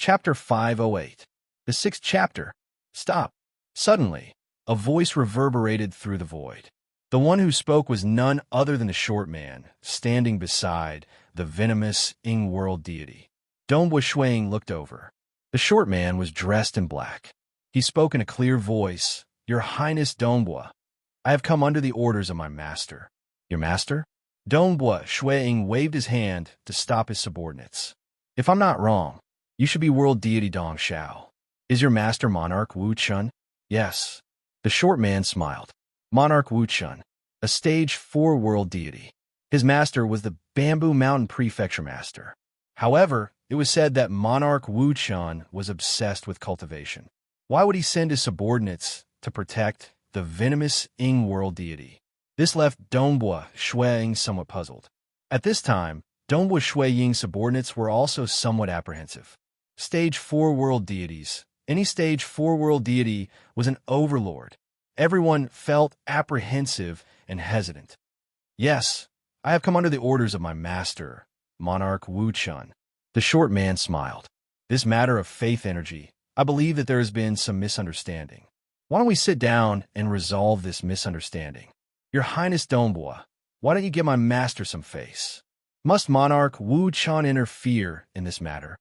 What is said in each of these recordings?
Chapter 508. The sixth chapter. Stop. Suddenly, a voice reverberated through the void. The one who spoke was none other than the short man, standing beside the venomous Ing-world deity. Donghua Shuang looked over. The short man was dressed in black. He spoke in a clear voice. "Your Highness Donghua, I have come under the orders of my master." "Your master?" Donghua Shuang waved his hand to stop his subordinates. "If I'm not wrong, you should be world deity Dong Xiao. Is your master monarch Wu Chun?" "Yes." The short man smiled. Monarch Wu Chun, a stage 4 world deity. His master was the Bamboo Mountain Prefecture master. However, it was said that Monarch Wu Chun was obsessed with cultivation. Why would he send his subordinates to protect the venomous Ing world deity? This left Donghua Shuang somewhat puzzled. At this time, Donghua Shuang's subordinates were also somewhat apprehensive. Stage 4 world deities. Any stage 4 world deity was an overlord. Everyone felt apprehensive and hesitant. "Yes, I have come under the orders of my master, Monarch Wu Chun." The short man smiled. "This matter of faith energy, I believe that there has been some misunderstanding. Why don't we sit down and resolve this misunderstanding? Your Highness Donghua, why don't you give my master some face? Must Monarch Wu Chun interfere in this matter?"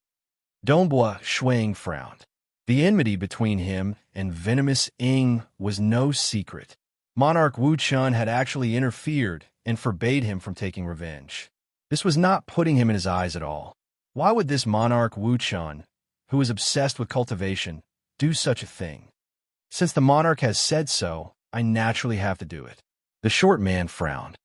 Donghua Shuang frowned. The enmity between him and venomous Ing was no secret. Monarch Wu Chun had actually interfered and forbade him from taking revenge. This was not putting him in his eyes at all. Why would this Monarch Wu Chun, who is obsessed with cultivation, do such a thing? Since the monarch has said so, I naturally have to do it. The short man frowned.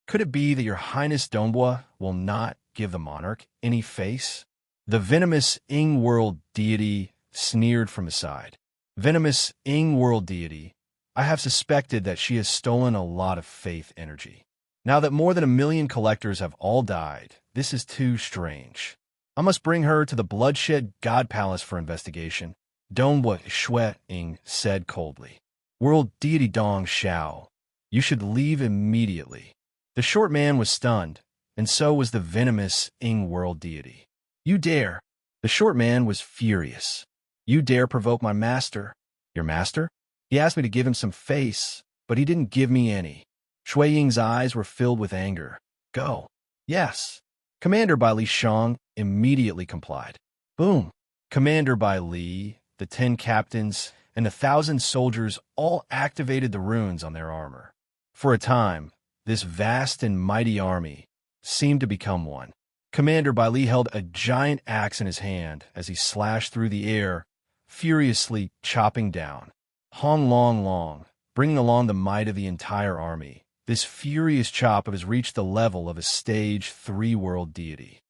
Could it be that your Highness Donghua will not give the monarch any face? The venomous Ing world deity sneered from his side. "Venomous Ing world deity, I have suspected that she has stolen a lot of faith energy. Now that more than 1,000,000 collectors have all died, this is too strange. I must bring her to the Bloodshed God Palace for investigation," Donghua Shuang said coldly. "World deity Dong Xiao, you should leave immediately." The short man was stunned, and so was the venomous Ing world deity. "You dare!" The short man was furious. "You dare provoke my master?" "Your master? He asked me to give him some face, but he didn't give me any." Shui Ying's eyes were filled with anger. "Go." "Yes." Commander Bai Li Shang immediately complied. Boom. Commander Bai Li, the 10 captains, and 1,000 soldiers all activated the runes on their armor. For a time, this vast and mighty army seemed to become one. Commander Bai Li held a giant axe in his hand as he slashed through the air, furiously chopping down. Hong Long Long, bringing along the might of the entire army. This furious chop has reached the level of a stage 3 world deity.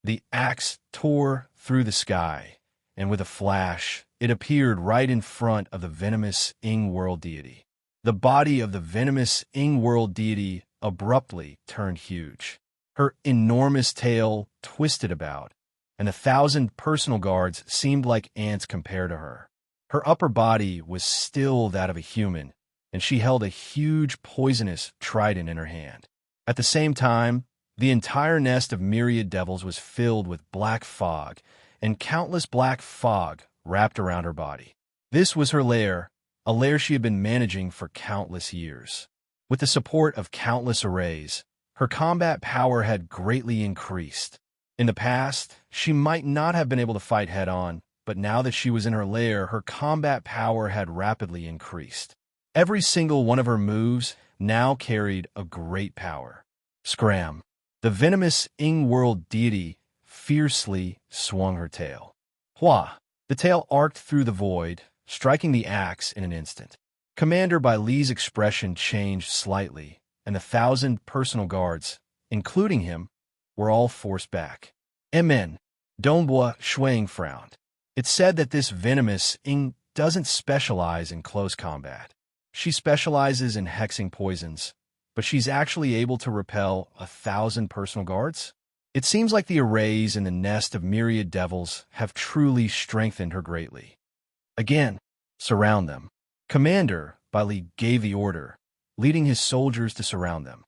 The axe tore through the sky, and with a flash, it appeared right in front of the venomous Ing world deity. The body of the venomous Ing world deity abruptly turned huge. Her enormous tail twisted about, and 1,000 personal guards seemed like ants compared to her. Her upper body was still that of a human, and she held a huge poisonous trident in her hand. At the same time, the entire nest of myriad devils was filled with black fog, and countless black fog wrapped around her body. This was her lair, a lair she had been managing for countless years. With the support of countless arrays, her combat power had greatly increased. In the past, she might not have been able to fight head-on, but now that she was in her lair, her combat power had rapidly increased. Every single one of her moves now carried a great power. Scram. The venomous Ing world deity fiercely swung her tail. Hua! The tail arced through the void, striking the axe in an instant. Commander Bai Li's expression changed slightly, and 1,000 personal guards, including him, were all forced back. Amen. Donghua Shuang frowned. It's said that this venomous Ing doesn't specialize in close combat. She specializes in hexing poisons, but she's actually able to repel 1,000 personal guards? It seems like the arrays in the nest of myriad devils have truly strengthened her greatly. Again, surround them. Commander Bai Li gave the order, leading his soldiers to surround them.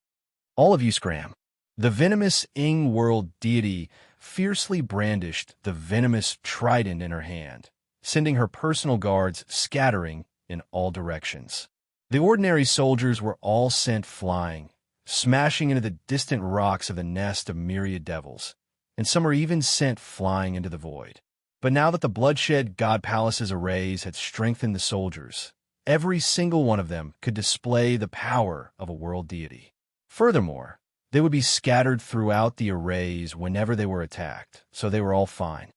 All of you scram. The venomous Ing world deity fiercely brandished the venomous trident in her hand, sending her personal guards scattering in all directions. The ordinary soldiers were all sent flying, smashing into the distant rocks of the nest of myriad devils, and some were even sent flying into the void. But now that the bloodshed God Palace's arrays had strengthened the soldiers, every single one of them could display the power of a world deity. Furthermore, they would be scattered throughout the arrays whenever they were attacked, so they were all fine.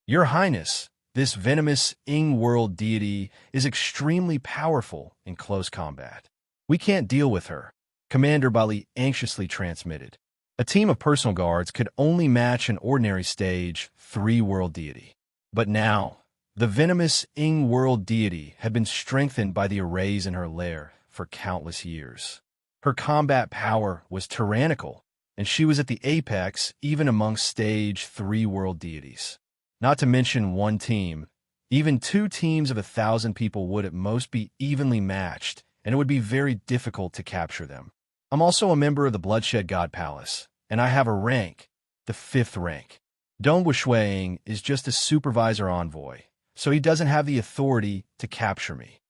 Your Highness, this venomous Ying world deity is extremely powerful in close combat. We can't deal with her, Commander Bali anxiously transmitted. A team of personal guards could only match an ordinary stage 3 world deity. But now, the venomous Ying world deity had been strengthened by the arrays in her lair for countless years. Her combat power was tyrannical, and she was at the apex even amongst stage 3 world deities. Not to mention one team, even 2 teams of 1,000 people would at most be evenly matched, and it would be very difficult to capture them. I'm also a member of the Bloodshed God Palace, and I have a rank, the 5th rank. Dongwu Shuiying is just a supervisor envoy, so he doesn't have the authority to capture me.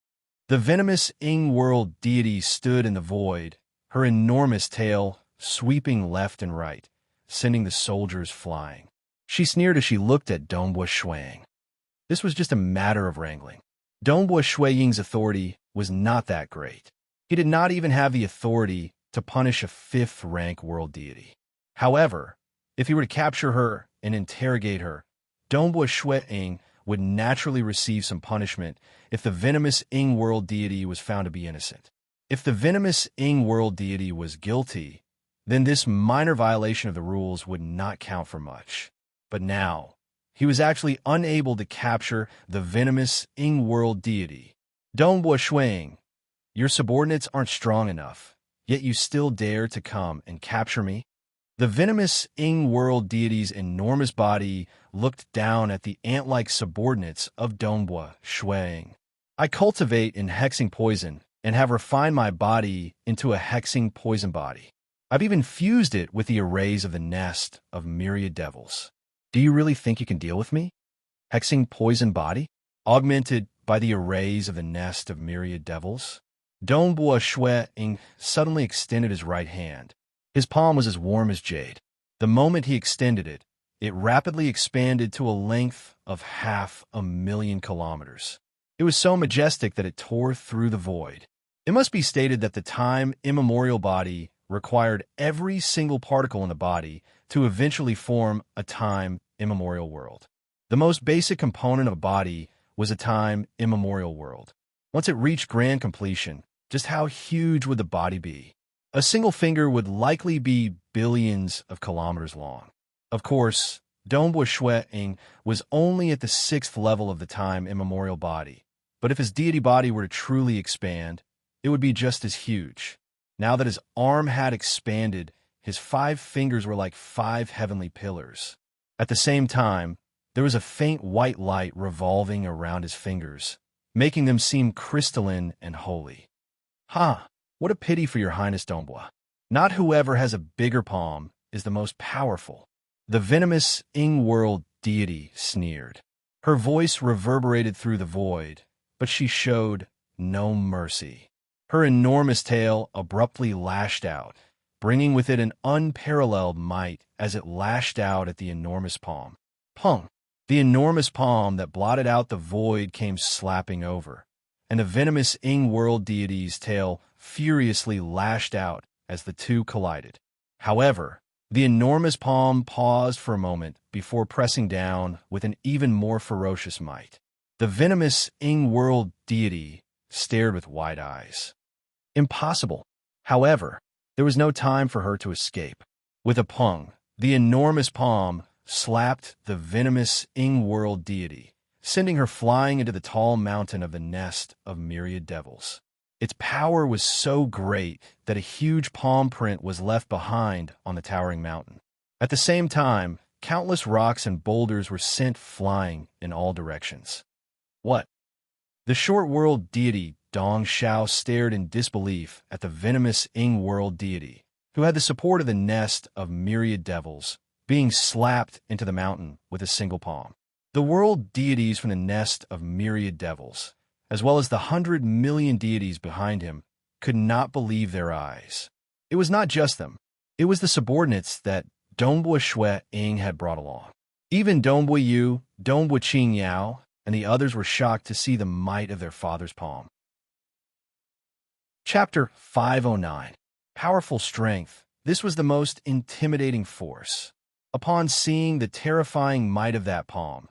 The venomous Ying world deity stood in the void, her enormous tail sweeping left and right, sending the soldiers flying. She sneered as she looked at Dongwu Shuiying. This was just a matter of wrangling. Dongwu Shuiying's authority was not that great. He did not even have the authority to punish a 5th rank world deity. However, if he were to capture her and interrogate her, Dongwu Shuiying would naturally receive some punishment if the venomous Ying world deity was found to be innocent. If the venomous Ying world deity was guilty, then this minor violation of the rules would not count for much. But now, he was actually unable to capture the venomous Ying world deity. Dongwu Shuiying, your subordinates aren't strong enough, yet you still dare to come and capture me? The venomous Ying world deity's enormous body looked down at the ant-like subordinates of Dongwu Shuiying. I cultivate in hexing poison and have refined my body into a hexing poison body. I've even fused it with the arrays of the nest of myriad devils. Do you really think you can deal with me? Hexing poison body? Augmented by the arrays of the nest of myriad devils? Dongwu Shuiying suddenly extended his right hand. His palm was as warm as jade. The moment he extended it, it rapidly expanded to a length of 500,000 kilometers. It was so majestic that it tore through the void. It must be stated that the time immemorial body required every single particle in the body to eventually form a time immemorial world. The most basic component of a body was a time immemorial world. Once it reached grand completion, just how huge would the body be? A single finger would likely be billions of kilometers long. Of course, Dongwu Shuiying was only at the 6th level of the time immemorial body, but if his deity body were to truly expand, it would be just as huge. Now that his arm had expanded, his 5 fingers were like 5 heavenly pillars. At the same time, there was a faint white light revolving around his fingers, making them seem crystalline and holy. Ha! What a pity for your Highness Dongwu. Not whoever has a bigger palm is the most powerful. The venomous Ying world deity sneered. Her voice reverberated through the void, but she showed no mercy. Her enormous tail abruptly lashed out, bringing with it an unparalleled might as it lashed out at the enormous palm. Pung! The enormous palm that blotted out the void came slapping over, and the venomous Ying world deity's tail furiously lashed out as the two collided. However, the enormous palm paused for a moment before pressing down with an even more ferocious might. The venomous Ying world deity stared with wide eyes. Impossible. However, there was no time for her to escape. With a pung, the enormous palm slapped the venomous Ying world deity, sending her flying into the tall mountain of the nest of myriad devils. Its power was so great that a huge palm print was left behind on the towering mountain. At the same time, countless rocks and boulders were sent flying in all directions. What? The short world deity Dong Xiao stared in disbelief at the venomous Ying world deity, who had the support of the nest of myriad devils, being slapped into the mountain with a single palm. The world deities from the nest of myriad devils, as well as the 100 million deities behind him, could not believe their eyes. It was not just them. It was the subordinates that Dongbua Shui Ying had brought along. Even Dongbua Yu, Dongbua Qing Yao, and the others were shocked to see the might of their father's palm. Chapter 509. Powerful Strength. This was the most intimidating force. Upon seeing the terrifying might of that palm,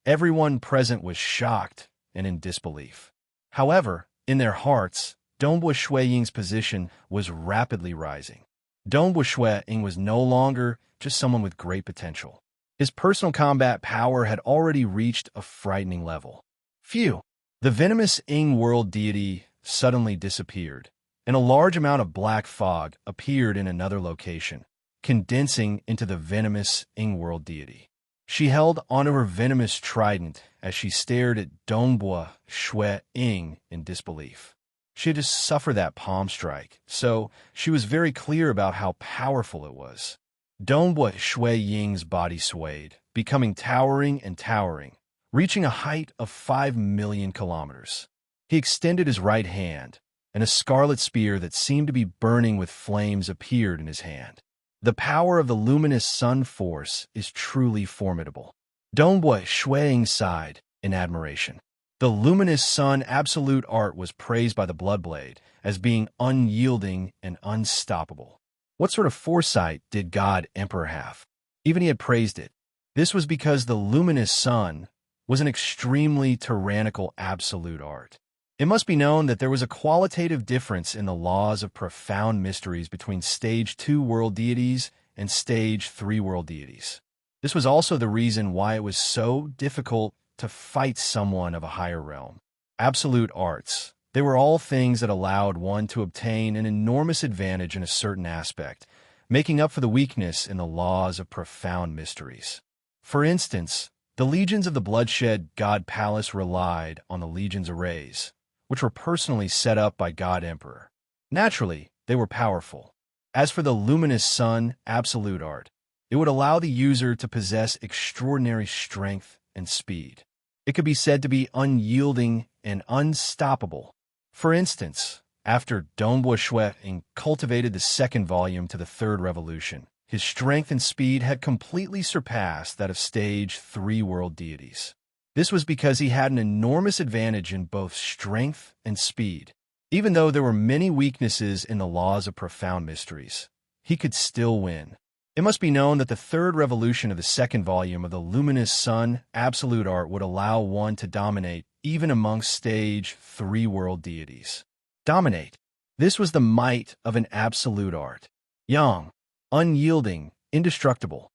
everyone present was shocked and in disbelief. However, in their hearts, Dongbua Shui Ying's position was rapidly rising. Dongbua Shui Ying was no longer just someone with great potential. His personal combat power had already reached a frightening level. Phew! The venomous Ying world deity suddenly disappeared, and a large amount of black fog appeared in another location, condensing into the venomous Ying world deity. She held onto her venomous trident as she stared at Dongbua Shui Ying in disbelief. She had just suffered that palm strike, so she was very clear about how powerful it was. Dongbua Shui Ying's body swayed, becoming towering and towering, reaching a height of 5 million kilometers. He extended his right hand, and a scarlet spear that seemed to be burning with flames appeared in his hand. The power of the luminous sun force is truly formidable. Dongbua Shui Ying sighed in admiration. The luminous sun absolute art was praised by the Bloodblade as being unyielding and unstoppable. What sort of foresight did God Emperor have? Even he had praised it. This was because the luminous sun was an extremely tyrannical absolute art. It must be known that there was a qualitative difference in the laws of profound mysteries between Stage 2 world deities and Stage 3 world deities. This was also the reason why it was so difficult to fight someone of a higher realm. Absolute arts. They were all things that allowed one to obtain an enormous advantage in a certain aspect, making up for the weakness in the laws of profound mysteries. For instance, the legions of the Bloodshed God Palace relied on the legions arrays, which were personally set up by God Emperor. Naturally, they were powerful. As for the luminous sun absolute art, it would allow the user to possess extraordinary strength and speed. It could be said to be unyielding and unstoppable. For instance, after Dongbua Shui Ying cultivated the second volume to the third revolution, his strength and speed had completely surpassed that of Stage 3 world deities. This was because he had an enormous advantage in both strength and speed. Even though there were many weaknesses in the laws of profound mysteries, he could still win. It must be known that the third revolution of the second volume of the Luminous Sun absolute art would allow one to dominate even amongst Stage 3 world deities. Dominate. This was the might of an absolute art. Yang, unyielding, indestructible.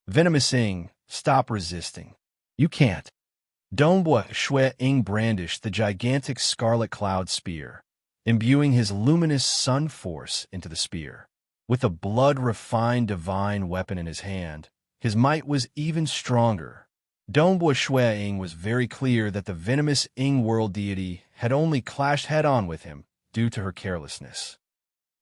Venomous Ying, stop resisting. You can't. Dongbua Shui Ying brandished the gigantic scarlet cloud spear, imbuing his luminous sun force into the spear. With a blood-refined divine weapon in his hand, his might was even stronger. Dongbua Shui Ying was very clear that the venomous Ying world deity had only clashed head-on with him due to her carelessness.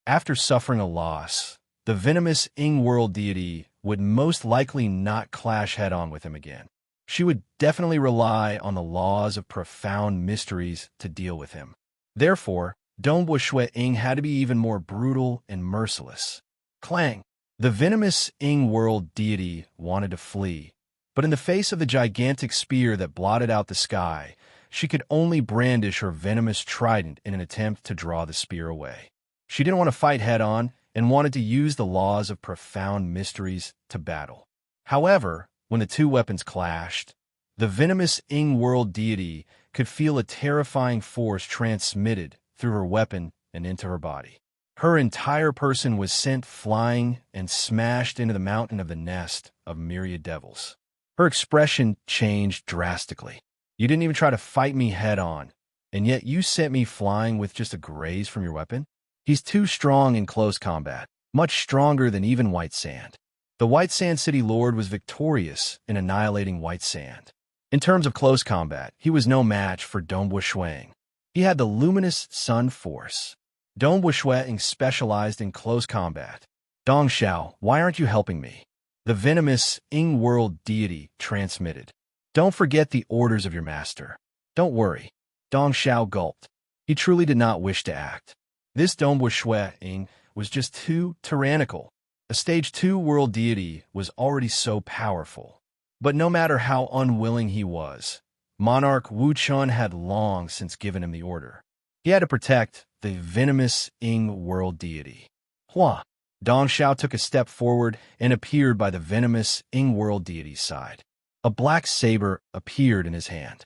After suffering a loss, the venomous Ying world deity would most likely not clash head-on with him again. She would definitely rely on the laws of profound mysteries to deal with him. Therefore, Dongbua Shui Ying had to be even more brutal and merciless. Clang! The venomous Ying world deity wanted to flee, but in the face of the gigantic spear that blotted out the sky, she could only brandish her venomous trident in an attempt to draw the spear away. She didn't want to fight head-on and wanted to use the laws of profound mysteries to battle. However, when the two weapons clashed, the venomous Ying world deity could feel a terrifying force transmitted through her weapon and into her body. Her entire person was sent flying and smashed into the mountain of the nest of myriad devils. Her expression changed drastically. You didn't even try to fight me head-on, and yet you sent me flying with just a graze from your weapon? He's too strong in close combat, much stronger than even White Sand. The White Sand City Lord was victorious in annihilating White Sand. In terms of close combat, he was no match for Dongbua Shui Ying. He had the luminous sun force. Dongbua Shui Ying specialized in close combat. Dong Xiao, why aren't you helping me? the venomous Ying-world deity transmitted. Don't forget the orders of your master. Don't worry. Dong Xiao gulped. He truly did not wish to act. This Dongbua Shui Ying was just too tyrannical. A stage 2 world deity was already so powerful. But no matter how unwilling he was, Monarch Wu Chun had long since given him the order. He had to protect the venomous Ying world deity. Hua! Dong Xiao took a step forward and appeared by the venomous Ying world deity's side. A black saber appeared in his hand.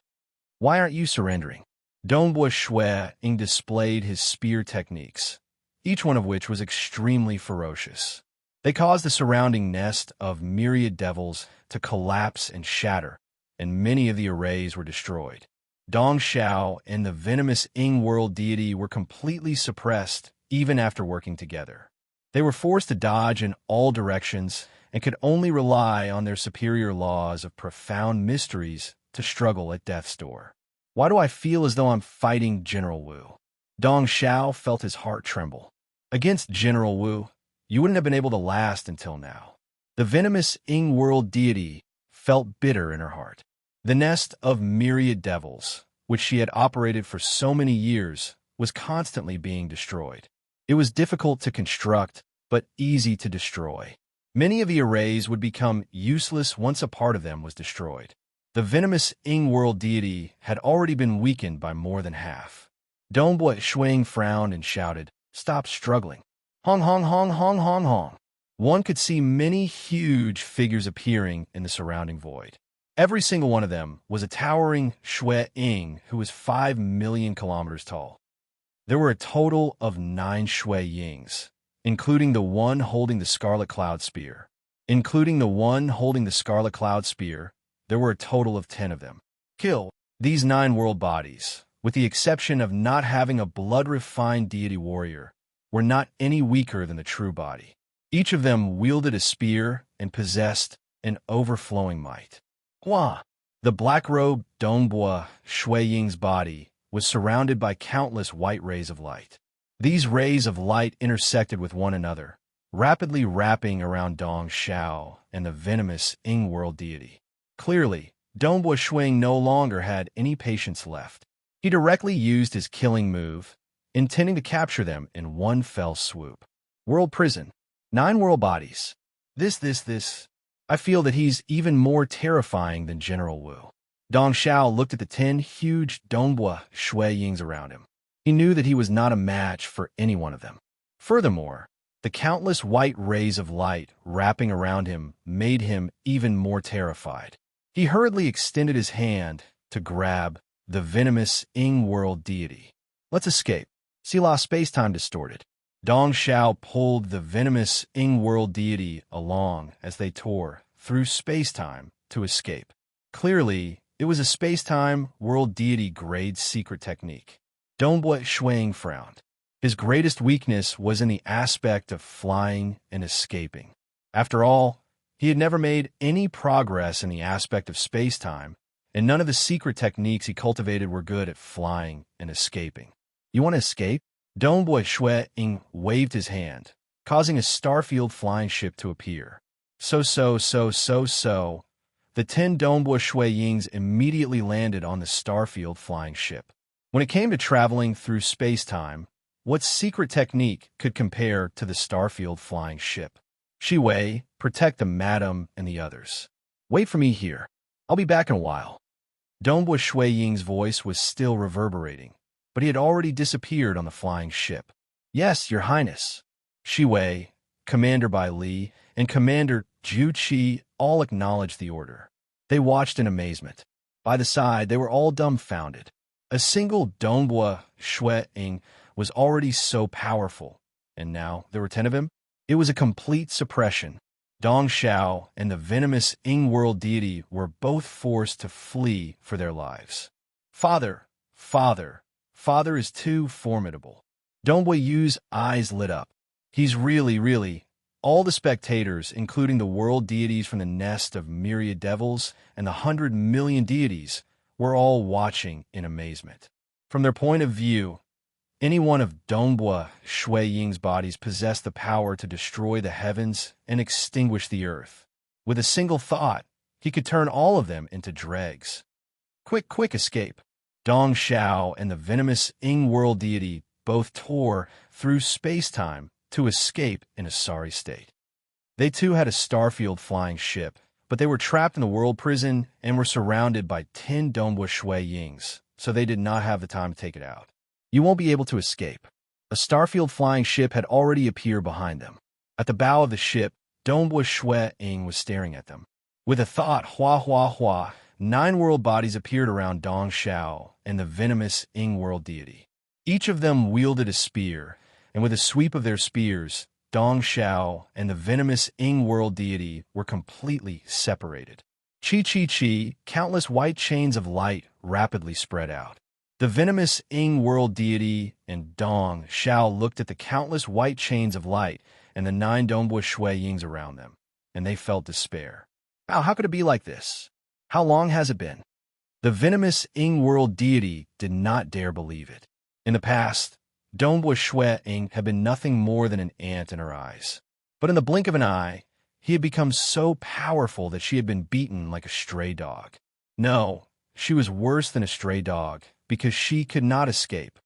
Why aren't you surrendering? Dongbua Shui Ying displayed his spear techniques, each one of which was extremely ferocious. They caused the surrounding nest of myriad devils to collapse and shatter, and many of the arrays were destroyed. Dong Xiao and the venomous Ying world deity were completely suppressed even after working together. They were forced to dodge in all directions and could only rely on their superior laws of profound mysteries to struggle at death's door. Why do I feel as though I'm fighting General Wu? Dong Xiao felt his heart tremble. Against General Wu, you wouldn't have been able to last until now. The venomous Ying world deity felt bitter in her heart. The nest of myriad devils, which she had operated for so many years, was constantly being destroyed. It was difficult to construct, but easy to destroy. Many of the arrays would become useless once a part of them was destroyed. The venomous Ying world deity had already been weakened by more than half. Dongbua Shui frowned and shouted, "Stop struggling. Hong hong hong hong hong hong." One could see many huge figures appearing in the surrounding void. Every single one of them was a towering Shui Ying who was 5 million kilometers tall. There were a total of 9 Shui Yings, including the one holding the Scarlet Cloud Spear. There were a total of 10 of them. Kill these 9 world bodies, with the exception of not having a blood-refined deity warrior, were not any weaker than the true body. Each of them wielded a spear and possessed an overflowing might. Hua! The black-robed Dongbua Shui Ying's body was surrounded by countless white rays of light. These rays of light intersected with one another, rapidly wrapping around Dong Xiao and the venomous Ying world deity. Clearly, Dongbua Shui no longer had any patience left. He directly used his killing move, intending to capture them in one fell swoop. World prison. 9 world bodies. This. I feel that he's even more terrifying than General Wu. Dong Xiao looked at the 10 huge Dongbua Shui Yings around him. He knew that he was not a match for any one of them. Furthermore, the countless white rays of light wrapping around him made him even more terrified. He hurriedly extended his hand to grab the venomous Ying world deity. Let's escape. Sila space-time distorted. Dong Xiao pulled the venomous Ying world deity along as they tore through space-time to escape. Clearly, it was a space-time world deity grade secret technique. Dongbua Shui frowned. His greatest weakness was in the aspect of flying and escaping. After all, he had never made any progress in the aspect of space-time, and none of the secret techniques he cultivated were good at flying and escaping. You want to escape? Dongbua Shui Ying waved his hand, causing a starfield flying ship to appear. So. The 10 Dongbua Shui Yings immediately landed on the starfield flying ship. When it came to traveling through space-time, what secret technique could compare to the starfield flying ship? Shi Wei, protect the madam and the others. Wait for me here. I'll be back in a while. Dongbua Shui Ying's voice was still reverberating, but he had already disappeared on the flying ship. Yes, Your Highness. Shi Wei, Commander Bai Li, and Commander Zhu Qi all acknowledged the order. They watched in amazement. By the side, they were all dumbfounded. A single Dongbua Shui Ying was already so powerful, and now there were 10 of him? It was a complete suppression. Dong Xiao and the venomous Ying world deity were both forced to flee for their lives. Father is too formidable. Dongbua Yu's eyes lit up. He's really. All the spectators, including the world deities from the nest of myriad devils and the 100 million deities, were all watching in amazement. From their point of view, any one of Dongbua Shui Ying's bodies possessed the power to destroy the heavens and extinguish the earth. With a single thought, he could turn all of them into dregs. Quick, quick escape. Dong Xiao and the venomous Ying world deity both tore through space-time to escape in a sorry state. They too had a starfield flying ship, but they were trapped in the world prison and were surrounded by 10 Dongbua Shui Yings, so they did not have the time to take it out. You won't be able to escape. A starfield flying ship had already appeared behind them. At the bow of the ship, Dongbua Shui Ying was staring at them. With a thought, hua hua hua, 9 world bodies appeared around Dong Xiao and the venomous Ying world deity. Each of them wielded a spear, and with a sweep of their spears, Dong Xiao and the venomous Ying world deity were completely separated. Chi chi chi, countless white chains of light rapidly spread out. The venomous Ying world deity and Dong Xiao looked at the countless white chains of light and the 9 Dongbua Shui Yings around them, and they felt despair. Wow, how could it be like this? How long has it been? The venomous Ying world deity did not dare believe it. In the past, Dongbua Shui Ying had been nothing more than an ant in her eyes. But in the blink of an eye, he had become so powerful that she had been beaten like a stray dog. No, she was worse than a stray dog, because she could not escape.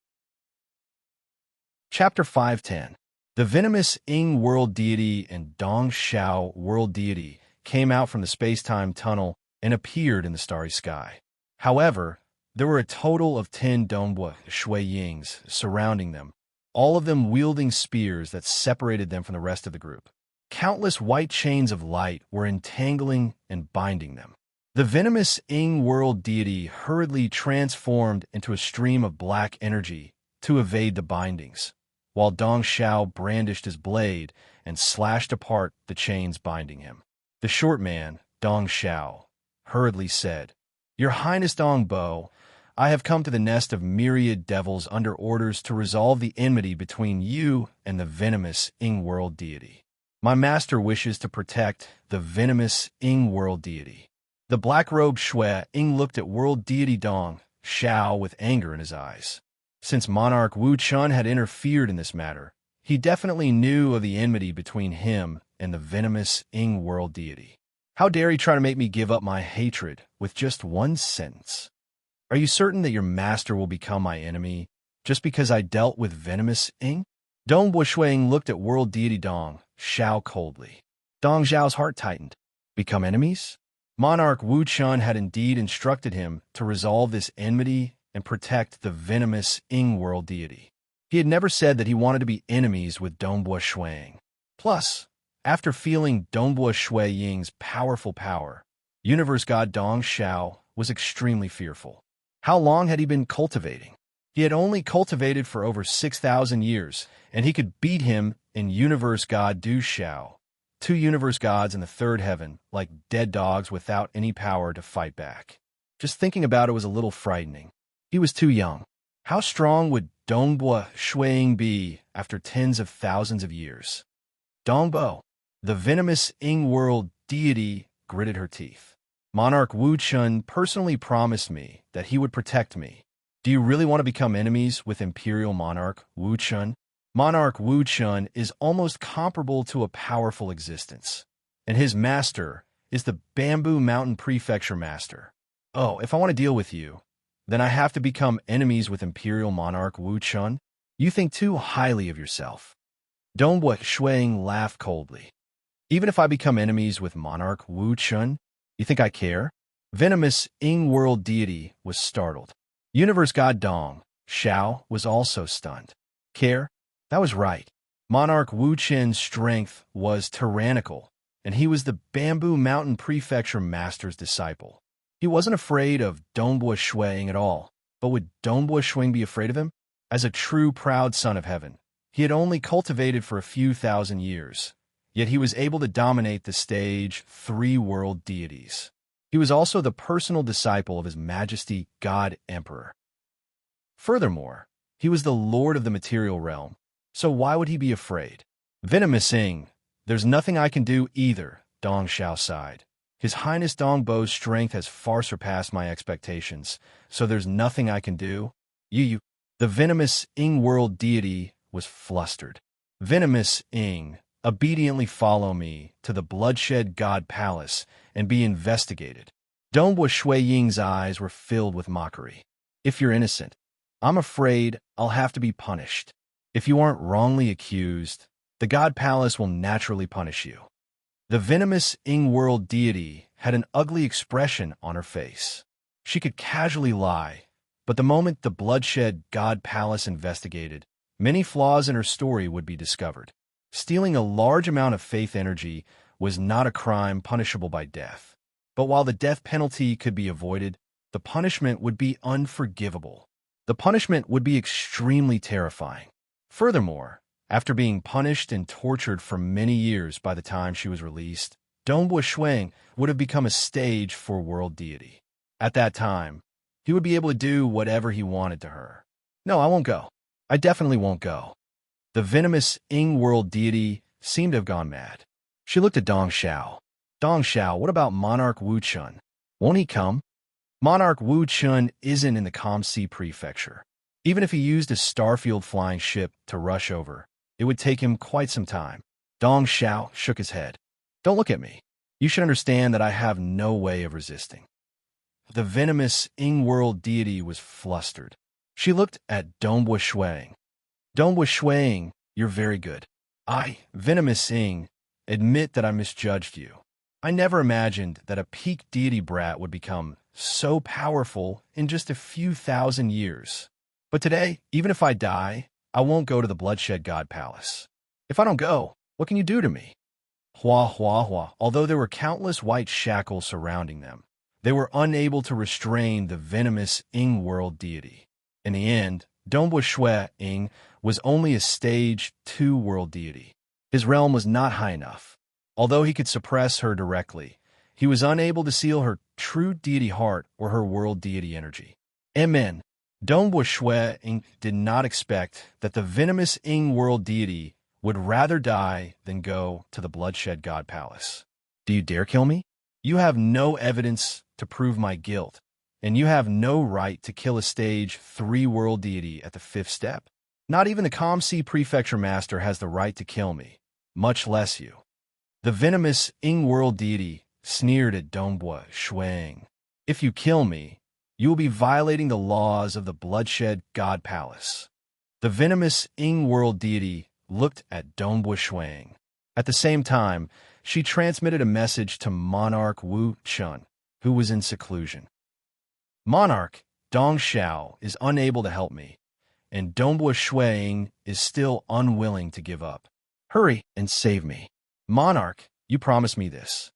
Chapter 510. The venomous Ying world deity and Dong Xiao world deity came out from the space-time tunnel and appeared in the starry sky. However, there were a total of 10 Dongbua Shui Yings surrounding them, all of them wielding spears that separated them from the rest of the group. Countless white chains of light were entangling and binding them. The venomous Ying world deity hurriedly transformed into a stream of black energy to evade the bindings, while Dong Xiao brandished his blade and slashed apart the chains binding him. The short man, Dong Xiao, hurriedly said, "Your Highness Dong Bo, I have come to the nest of myriad devils under orders to resolve the enmity between you and the venomous Ying world deity. My master wishes to protect the venomous Ying world deity." The black-robed Shui Ying looked at world deity Dong Xiao with anger in his eyes. Since monarch Wu Chun had interfered in this matter, he definitely knew of the enmity between him and the venomous Ying world deity. How dare he try to make me give up my hatred with just one sentence? Are you certain that your master will become my enemy just because I dealt with venomous Ying? Dongbua Shui Ying looked at world deity Dong Xiao coldly. Dong Xiao's heart tightened. Become enemies? Monarch Wu Chun had indeed instructed him to resolve this enmity and protect the venomous Ying world deity. He had never said that he wanted to be enemies with Dongbua Shui Ying. Plus, after feeling Dongbua Shui Ying's powerful power, universe god Dong Xiao was extremely fearful. How long had he been cultivating? He had only cultivated for over 6,000 years, and he could beat him in universe god Du Xiao, 2 universe gods in the 3rd heaven, like dead dogs without any power to fight back. Just thinking about it was a little frightening. He was too young. How strong would Dongbua Shui Ying be after tens of thousands of years? Dongbo, the venomous Ying world deity, gritted her teeth. Monarch Wu Chun personally promised me that he would protect me. Do you really want to become enemies with Imperial Monarch Wu Chun? Monarch Wu Chun is almost comparable to a powerful existence, and his master is the Bamboo Mountain Prefecture Master. Oh, if I want to deal with you, then I have to become enemies with Imperial Monarch Wu Chun? You think too highly of yourself. Dongbua Shui Ying laughed coldly. Even if I become enemies with Monarch Wu Chun, you think I care? Venomous Ying world deity was startled. Universe god Dong Xiao was also stunned. Care? That was right. Monarch Wu Chun's strength was tyrannical, and he was the Bamboo Mountain Prefecture Master's disciple. He wasn't afraid of Dongbua Shui Ying at all, but would Dongbua Shui Ying be afraid of him? As a true proud son of heaven, he had only cultivated for a few thousand years, yet he was able to dominate the stage 3 world deities. He was also the personal disciple of His Majesty God Emperor. Furthermore, he was the lord of the material realm, so why would he be afraid? Venomous Ying, there's nothing I can do either, Dong Xiao sighed. His Highness Dong Bo's strength has far surpassed my expectations, so there's nothing I can do. You. The venomous Ying world deity was flustered. Venomous Ying, Obediently follow me to the bloodshed god palace and be investigated. Donghua Shui Ying's eyes were filled with mockery. If you're innocent, I'm afraid I'll have to be punished. If you aren't wrongly accused, the god palace will naturally punish you. The venomous Ying world deity had an ugly expression on her face. She could casually lie, but the moment the bloodshed god palace investigated, many flaws in her story would be discovered. Stealing a large amount of faith energy was not a crime punishable by death. But while the death penalty could be avoided, the punishment would be unforgivable. The punishment would be extremely terrifying. Furthermore, after being punished and tortured for many years by the time she was released, Donghua Shuang would have become a stage for world deity. At that time, he would be able to do whatever he wanted to her. No, I won't go. I definitely won't go. The venomous Ying world deity seemed to have gone mad. She looked at Dong Xiao. Dong Xiao, what about Monarch Wu Chun? Won't he come? Monarch Wu Chun isn't in the Kamsi prefecture. Even if he used a starfield flying ship to rush over, it would take him quite some time. Dong Xiao shook his head. Don't look at me. You should understand that I have no way of resisting. The venomous Ying world deity was flustered. She looked at Donghua Shuang. Donghua Shuang, you're very good. I, venomous Ying, admit that I misjudged you. I never imagined that a peak deity brat would become so powerful in just a few thousand years. But today, even if I die, I won't go to the bloodshed god palace. If I don't go, what can you do to me? Hua hua hua. Although there were countless white shackles surrounding them, they were unable to restrain the venomous Ying world deity. In the end, Donghua Shui Ying was only a stage 2 world deity. His realm was not high enough. Although he could suppress her directly, he was unable to seal her true deity heart or her world deity energy. Amen. Donghua Shui Ying did not expect that the venomous Ying world deity would rather die than go to the bloodshed god palace. Do you dare kill me? You have no evidence to prove my guilt, and you have no right to kill a stage 3 world deity at the 5th step. Not even the Kamsi prefecture master has the right to kill me, much less you. The venomous Ying world deity sneered at Donghua Shuang. If you kill me, you will be violating the laws of the bloodshed god palace. The venomous Ying world deity looked at Donghua Shuang. At the same time, she transmitted a message to Monarch Wu Chun, who was in seclusion. Monarch, Dong Xiao is unable to help me, and Donghua Shuang is still unwilling to give up. Hurry and save me. Monarch, you promised me this.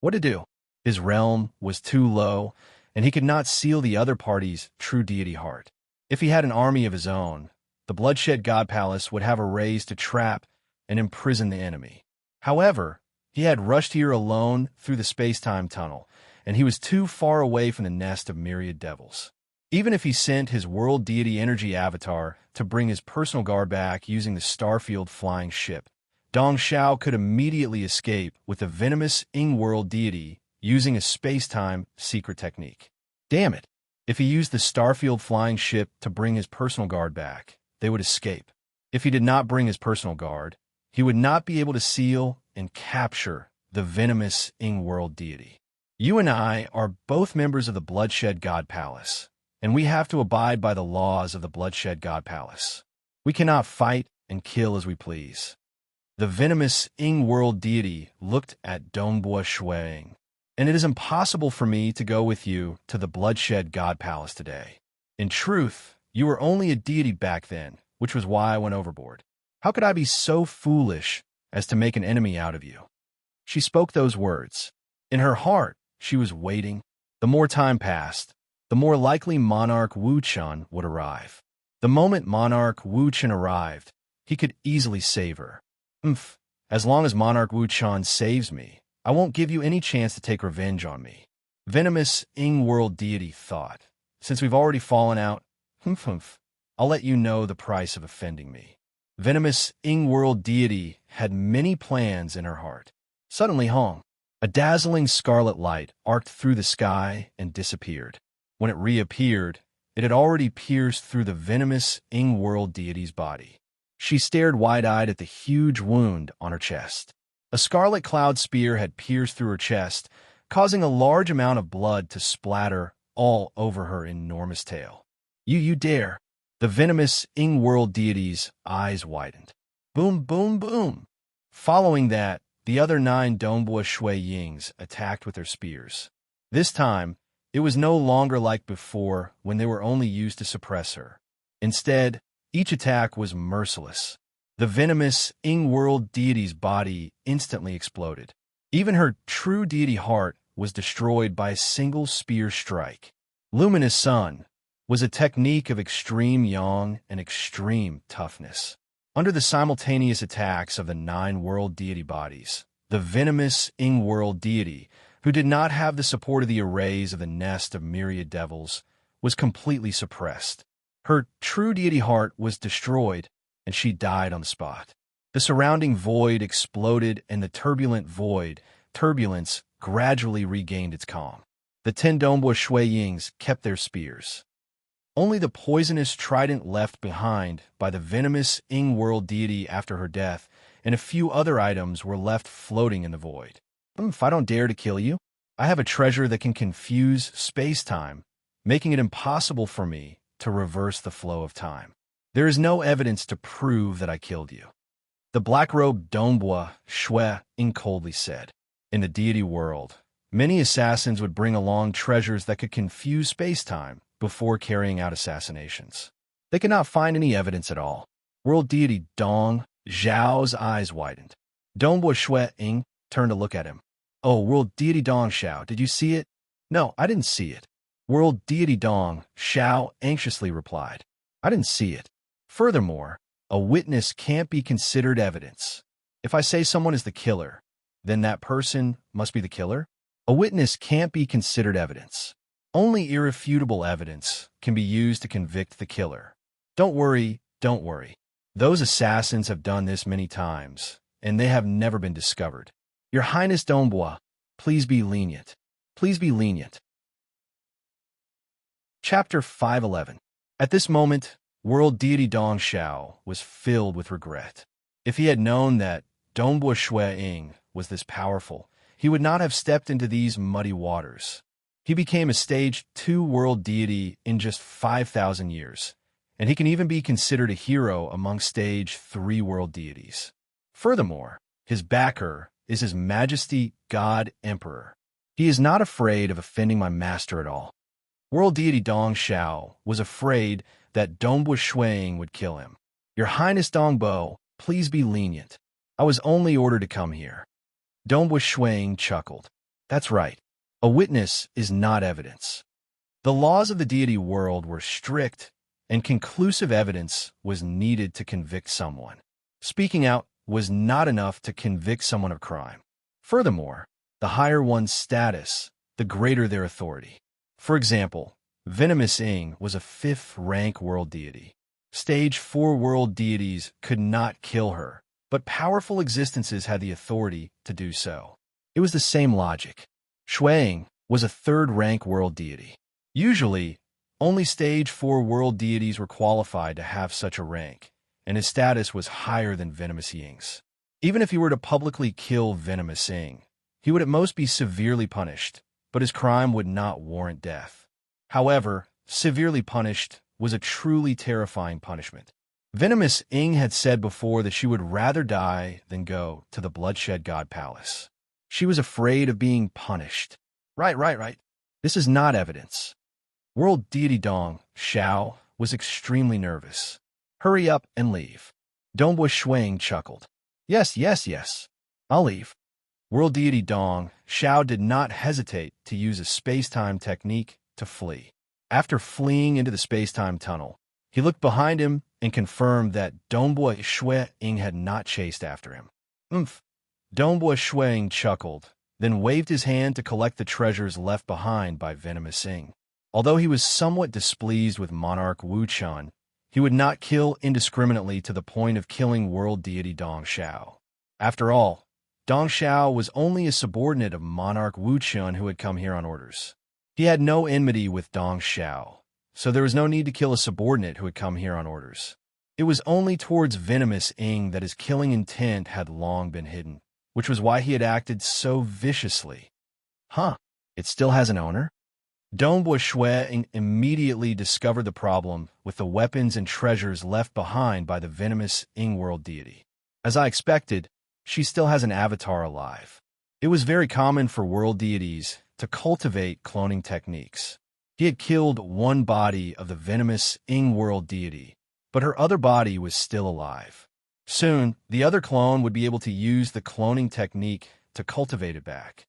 What to do? His realm was too low, and he could not seal the other party's true deity heart. If he had an army of his own, the bloodshed god palace would have a raise to trap and imprison the enemy. However, he had rushed here alone through the space-time tunnel, and he was too far away from the nest of myriad devils. Even if he sent his world deity energy avatar to bring his personal guard back using the starfield flying ship, Dong Xiao could immediately escape with the venomous Ying world deity using a space-time secret technique. Damn it! If he used the starfield flying ship to bring his personal guard back, they would escape. If he did not bring his personal guard, he would not be able to seal and capture the venomous Ying world deity. You and I are both members of the bloodshed god palace, and we have to abide by the laws of the bloodshed god palace. We cannot fight and kill as we please. The venomous Ying world deity looked at Donghua Shuang. And it is impossible for me to go with you to the bloodshed god palace today. In truth, you were only a deity back then, which was why I went overboard. How could I be so foolish as to make an enemy out of you? She spoke those words. In her heart, she was waiting. The more time passed, the more likely Monarch Wu Chun would arrive. The moment Monarch Wu Chun arrived, he could easily save her. As long as Monarch Wu Chun saves me, I won't give you any chance to take revenge on me. Venomous Ying world deity thought. Since we've already fallen out, I'll let you know the price of offending me. Venomous Ying world deity had many plans in her heart. Suddenly, a dazzling scarlet light arced through the sky and disappeared. When it reappeared, it had already pierced through the venomous Ying world deity's body. She stared wide-eyed at the huge wound on her chest. A scarlet cloud spear had pierced through her chest, causing a large amount of blood to splatter all over her enormous tail. You dare! The venomous Ing-world deity's eyes widened. Boom, boom, boom! Following that, the other 9 Dongbua Shui Yings attacked with their spears. This time, it was no longer like before when they were only used to suppress her. Instead, each attack was merciless. The venomous Ing-world deity's body instantly exploded. Even her true deity heart was destroyed by a single spear strike. Luminous Sun was a technique of extreme yang and extreme toughness. Under the simultaneous attacks of the 9 world deity bodies, the venomous Ing-world deity, who did not have the support of the arrays of the nest of myriad devils, was completely suppressed. Her true deity heart was destroyed, and she died on the spot. The surrounding void exploded, and the turbulent turbulence gradually regained its calm. The 10 Dongbua Shui Yings kept their spears. Only the poisonous trident left behind by the venomous Ing-world deity after her death, and a few other items were left floating in the void. If I don't dare to kill you, I have a treasure that can confuse space-time, making it impossible for me to reverse the flow of time. There is no evidence to prove that I killed you. The black-robed Dongbua Shui Ying coldly said. In the deity world, many assassins would bring along treasures that could confuse space-time before carrying out assassinations. They could not find any evidence at all. World deity Dong Zhao's eyes widened. Dongbua Shui Ying turned to look at him. Oh, world deity Dong Xiao, did you see it? No, I didn't see it. World deity Dong Xiao anxiously replied. I didn't see it. Furthermore, a witness can't be considered evidence. If I say someone is the killer, then that person must be the killer? A witness can't be considered evidence. Only irrefutable evidence can be used to convict the killer. Don't worry, don't worry. Those assassins have done this many times, and they have never been discovered. Your Highness Dongbua, please be lenient. Please be lenient. Chapter 511. At this moment, world deity Dong Xiao was filled with regret. If he had known that Dongbua Shui Ying was this powerful, he would not have stepped into these muddy waters. He became a stage 2 world deity in just 5,000 years, and he can even be considered a hero among stage 3 world deities. Furthermore, his backer is His Majesty God Emperor. He is not afraid of offending my master at all. World deity Dong Xiao was afraid that Dongbua Shui Ying would kill him. Your Highness Dongbo, please be lenient. I was only ordered to come here. Dongbua Shui Ying chuckled. That's right. A witness is not evidence. The laws of the deity world were strict, and conclusive evidence was needed to convict someone. Speaking out was not enough to convict someone of crime. Furthermore, the higher one's status, the greater their authority. For example, Venomous Ying was a 5th rank world deity. Stage 4 world deities could not kill her, but powerful existences had the authority to do so. It was the same logic. Shui Ying was a 3rd rank world deity. Usually, only stage 4 world deities were qualified to have such a rank, and his status was higher than Venomous Ying's. Even if he were to publicly kill Venomous Ying, he would at most be severely punished, but his crime would not warrant death. However, severely punished was a truly terrifying punishment. Venomous Ying had said before that she would rather die than go to the Bloodshed God Palace. She was afraid of being punished. Right. This is not evidence. World deity Dong Xiao was extremely nervous. Hurry up and leave. Dongbua Shui Ying chuckled. Yes. I'll leave. World deity Dong Xiao did not hesitate to use a space-time technique to flee. After fleeing into the space-time tunnel, he looked behind him and confirmed that Dongbua Shui Ying had not chased after him. Dongbua Shui Ying chuckled, then waved his hand to collect the treasures left behind by Venomous Ying. Although he was somewhat displeased with Monarch Wu Chun, he would not kill indiscriminately to the point of killing world deity Dong Xiao. After all, Dong Xiao was only a subordinate of Monarch Wu Chun who had come here on orders. He had no enmity with Dong Xiao, so there was no need to kill a subordinate who had come here on orders. It was only towards venomous Ying that his killing intent had long been hidden, which was why he had acted so viciously. Huh, it still has an owner? Dongbua Shui immediately discovered the problem with the weapons and treasures left behind by the venomous Ying world deity. As I expected, she still has an avatar alive. It was very common for world deities to cultivate cloning techniques. He had killed one body of the venomous Ying world deity, but her other body was still alive. Soon, the other clone would be able to use the cloning technique to cultivate it back.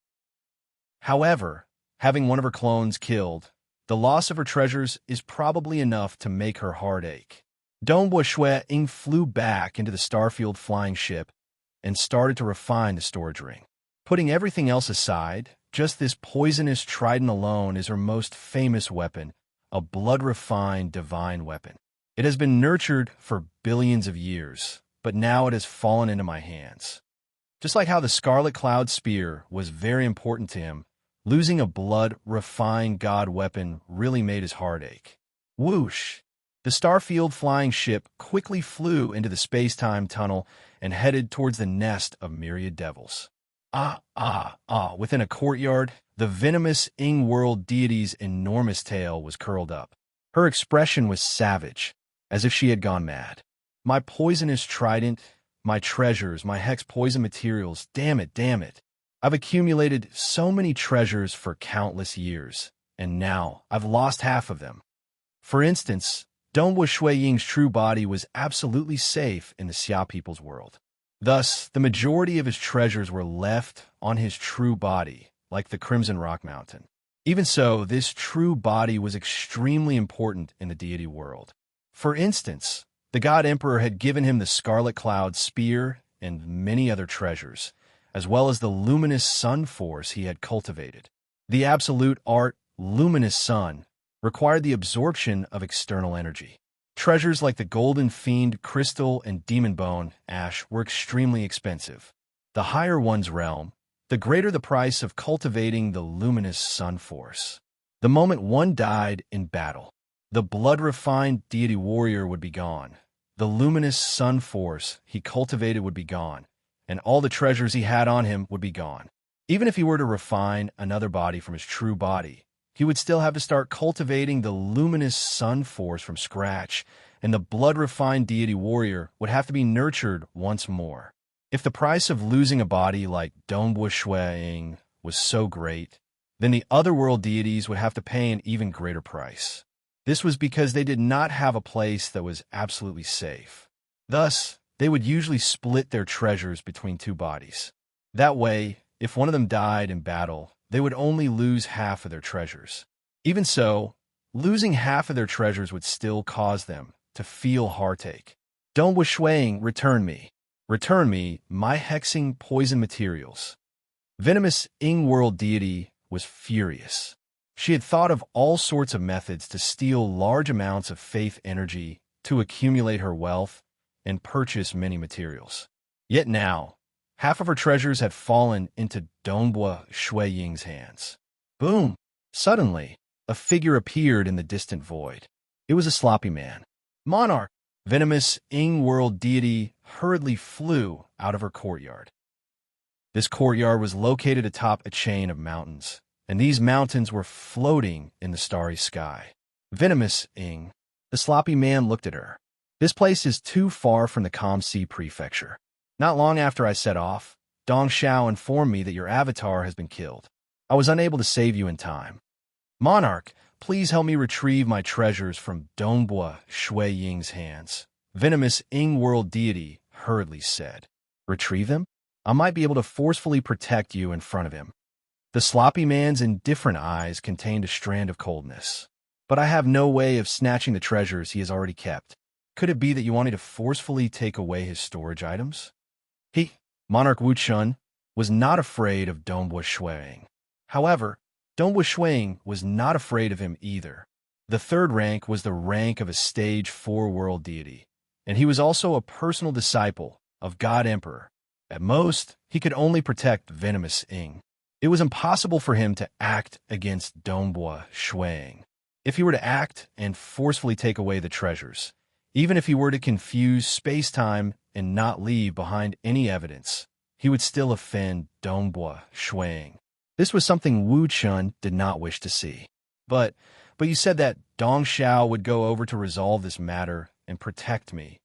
However, having one of her clones killed, the loss of her treasures is probably enough to make her heart ache. Dongbua Shui flew back into the Starfield flying ship and started to refine the storage ring. Putting everything else aside, just this poisonous trident alone is her most famous weapon, a blood-refined divine weapon. It has been nurtured for billions of years, but now it has fallen into my hands. Just like how the Scarlet Cloud Spear was very important to him, losing a blood-refined god weapon really made his heart ache. Whoosh! The Starfield flying ship quickly flew into the space-time tunnel and headed towards the nest of myriad devils. Within a courtyard, the venomous Ying world deity's enormous tail was curled up. Her expression was savage, as if she had gone mad. My poisonous trident, my treasures, my hex poison materials, damn it. I've accumulated so many treasures for countless years, and now I've lost half of them. For instance, Dongbua Shui Ying's true body was absolutely safe in the Xia people's world. Thus, the majority of his treasures were left on his true body, like the Crimson Rock Mountain. Even so, this true body was extremely important in the deity world. For instance, the God Emperor had given him the Scarlet Cloud Spear and many other treasures, as well as the luminous sun force he had cultivated. The absolute art, luminous sun, required the absorption of external energy. Treasures like the Golden Fiend Crystal and Demon Bone Ash were extremely expensive. The higher one's realm, the greater the price of cultivating the luminous sun force. The moment one died in battle, the blood-refined deity warrior would be gone. The luminous sun force he cultivated would be gone, and all the treasures he had on him would be gone. Even if he were to refine another body from his true body, he would still have to start cultivating the luminous sun force from scratch, and the blood-refined deity warrior would have to be nurtured once more. If the price of losing a body like Dongbua Shui Ying was so great, then the otherworld deities would have to pay an even greater price. This was because they did not have a place that was absolutely safe. Thus, they would usually split their treasures between two bodies. That way, if one of them died in battle, they would only lose half of their treasures. Even so, losing half of their treasures would still cause them to feel heartache. Dongbua Shui Ying, return me. Return me my hexing poison materials. Venomous Ying world deity was furious. She had thought of all sorts of methods to steal large amounts of faith energy to accumulate her wealth and purchase many materials. Yet now, half of her treasures had fallen into Dongbua Shui Ying's hands. Boom! Suddenly, a figure appeared in the distant void. It was a sloppy man. Monarch! Venomous Ying world deity hurriedly flew out of her courtyard. This courtyard was located atop a chain of mountains, and these mountains were floating in the starry sky. Venomous Ying. The sloppy man looked at her. This place is too far from the Kamsi prefecture. Not long after I set off, Dong Xiao informed me that your avatar has been killed. I was unable to save you in time. Monarch, please help me retrieve my treasures from Dongbua Shui Ying's hands. Venomous Ying world deity hurriedly said. Retrieve them? I might be able to forcefully protect you in front of him. The sloppy man's indifferent eyes contained a strand of coldness. But I have no way of snatching the treasures he has already kept. Could it be that you wanted to forcefully take away his storage items? Monarch Wu Chun, was not afraid of Dongbua Shui Ying. However, Dongbua Shui Ying was not afraid of him either. The third rank was the rank of a stage 4 world deity, and he was also a personal disciple of God Emperor. At most, he could only protect Venomous Ying. It was impossible for him to act against Dongbua Shui Ying. If he were to act and forcefully take away the treasures, Even if he were to confuse space-time and not leave behind any evidence, he would still offend Dongbua Shuang. This was something Wu Chun did not wish to see. But you said that Dong Xiao would go over to resolve this matter and protect me,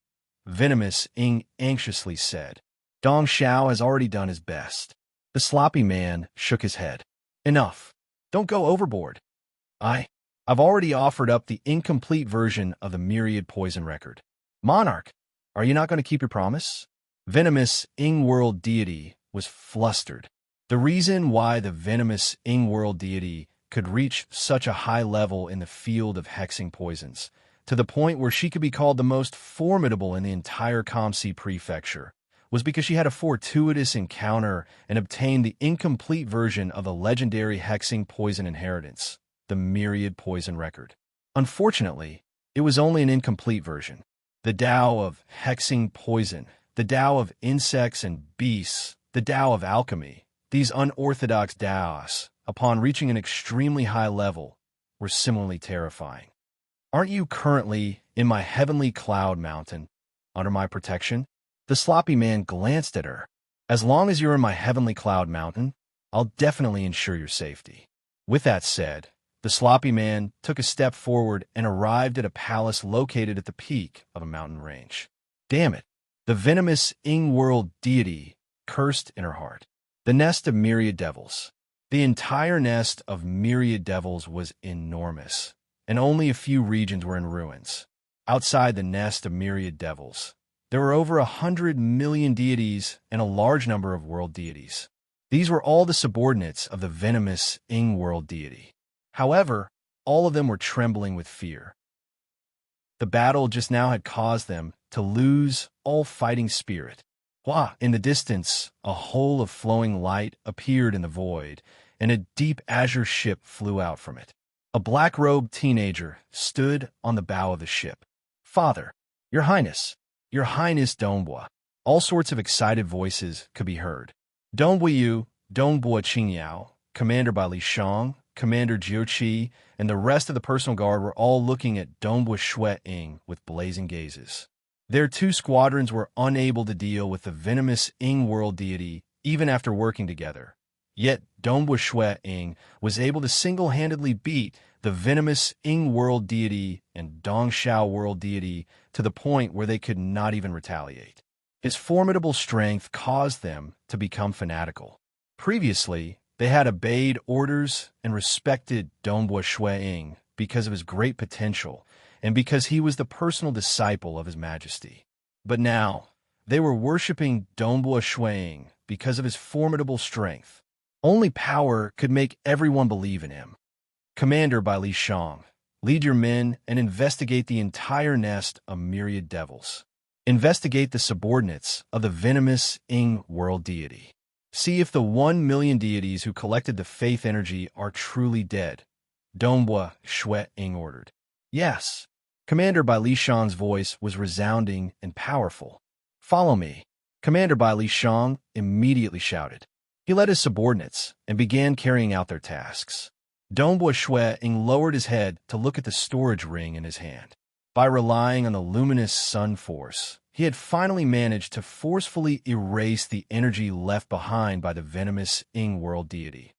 Venomous Ying anxiously said. Dong Xiao has already done his best. The sloppy man shook his head. Enough. Don't go overboard. I've already offered up the incomplete version of the Myriad Poison record. Monarch, are you not going to keep your promise? Venomous Ing-World deity was flustered. The reason why the venomous Ing-World deity could reach such a high level in the field of hexing poisons, to the point where she could be called the most formidable in the entire Kamsi prefecture, was because she had a fortuitous encounter and obtained the incomplete version of the legendary hexing poison inheritance, the Myriad Poison record. Unfortunately, it was only an incomplete version. The Tao of hexing poison, the Tao of insects and beasts, the Tao of alchemy, these unorthodox Taos, upon reaching an extremely high level, were similarly terrifying. Aren't you currently in my heavenly cloud mountain, under my protection? The sloppy man glanced at her. As long as you're in my heavenly cloud mountain, I'll definitely ensure your safety. With that said, the sloppy man took a step forward and arrived at a palace located at the peak of a mountain range. Damn it! The venomous Ing-World deity cursed in her heart. The nest of myriad devils. The entire nest of myriad devils was enormous, and only a few regions were in ruins. Outside the nest of myriad devils, there were over 100 million deities and a large number of world deities. These were all the subordinates of the venomous Ing-World deity. However, all of them were trembling with fear. The battle just now had caused them to lose all fighting spirit. In the distance, a hole of flowing light appeared in the void, and a deep azure ship flew out from it. A black-robed teenager stood on the bow of the ship. Father, Your Highness Dongbua. All sorts of excited voices could be heard. Dongbua Yu, Dongbua Qingyao, Commander by Li Shang, Commander Jiuqi, and the rest of the personal guard were all looking at Dongbua Shui Ying with blazing gazes. Their two squadrons were unable to deal with the venomous Ing-World deity even after working together. Yet Dongbua Shui Ying was able to single-handedly beat the venomous Ing-World deity and Dongxiao World deity to the point where they could not even retaliate. His formidable strength caused them to become fanatical. Previously, they had obeyed orders and respected Dongbua Shui Ying because of his great potential and because he was the personal disciple of His Majesty. But now, they were worshipping Dongbua Shui Ying because of his formidable strength. Only power could make everyone believe in him. Commander by Li Shang, lead your men and investigate the entire nest of myriad devils. Investigate the subordinates of the venomous Ing-World deity. See if the 1 million deities who collected the faith energy are truly dead, Dongbua Shui Ying ordered. Yes. Commander by Li Shang's voice was resounding and powerful. Follow me. Commander by Li Shang immediately shouted. He led his subordinates and began carrying out their tasks. Dongbua Shui Ying lowered his head to look at the storage ring in his hand. By relying on the luminous sun force, he had finally managed to forcefully erase the energy left behind by the venomous Ing-World deity.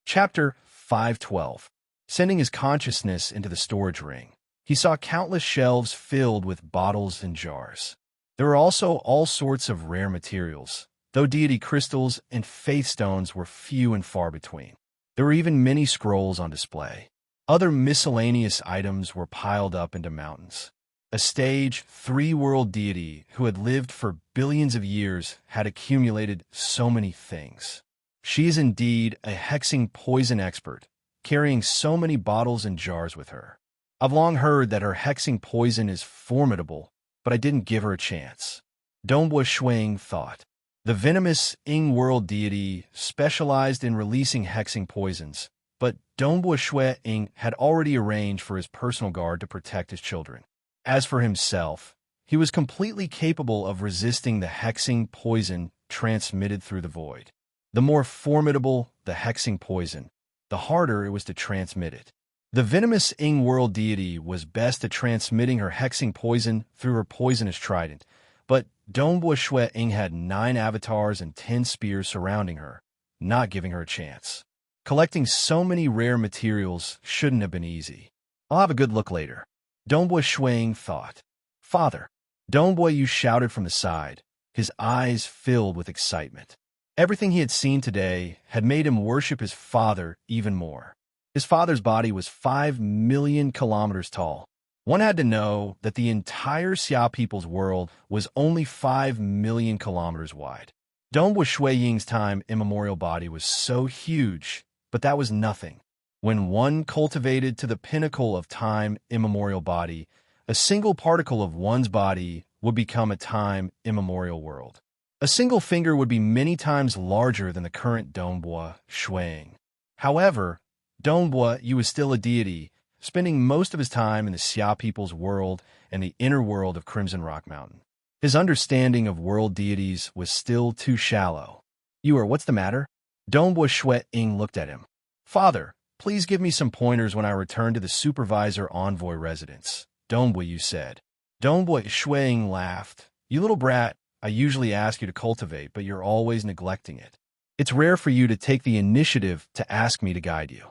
Chapter 512. Sending his consciousness into the storage ring, he saw countless shelves filled with bottles and jars. There were also all sorts of rare materials, though deity crystals and faith stones were few and far between. There were even many scrolls on display. Other miscellaneous items were piled up into mountains. A stage 3-world deity who had lived for billions of years had accumulated so many things. She is indeed a hexing poison expert, carrying so many bottles and jars with her. I've long heard that her hexing poison is formidable, but I didn't give her a chance. Dongbua Shui Ying thought. The venomous Ing-World deity specialized in releasing hexing poisons, but Dongbua Shui Ying had already arranged for his personal guard to protect his children. As for himself, he was completely capable of resisting the hexing poison transmitted through the void. The more formidable the hexing poison, the harder it was to transmit it. The venomous Ying world deity was best at transmitting her hexing poison through her poisonous trident, but Dongbua Shui Ying had 9 avatars and 10 spears surrounding her, not giving her a chance. Collecting so many rare materials shouldn't have been easy. I'll have a good look later. Dongbua Shui Ying thought. Father. Dongbua Yu shouted from the side, his eyes filled with excitement. Everything he had seen today had made him worship his father even more. His father's body was 5 million kilometers tall. One had to know that the entire Xia people's world was only 5 million kilometers wide. Dongbua Shui Ying's time immemorial body was so huge, but that was nothing. When one cultivated to the pinnacle of time immemorial body, a single particle of one's body would become a time immemorial world. A single finger would be many times larger than the current Dongbua Shui Ying. However, Dongbua Yu was still a deity, spending most of his time in the Xia people's world and the inner world of Crimson Rock Mountain. His understanding of world deities was still too shallow. What's the matter? Dongbua Shui Ying looked at him. Father, please give me some pointers when I return to the supervisor envoy residence, Dongbua Yu said. Dongbua Shui Ying laughed. You little brat, I usually ask you to cultivate, but you're always neglecting it. It's rare for you to take the initiative to ask me to guide you.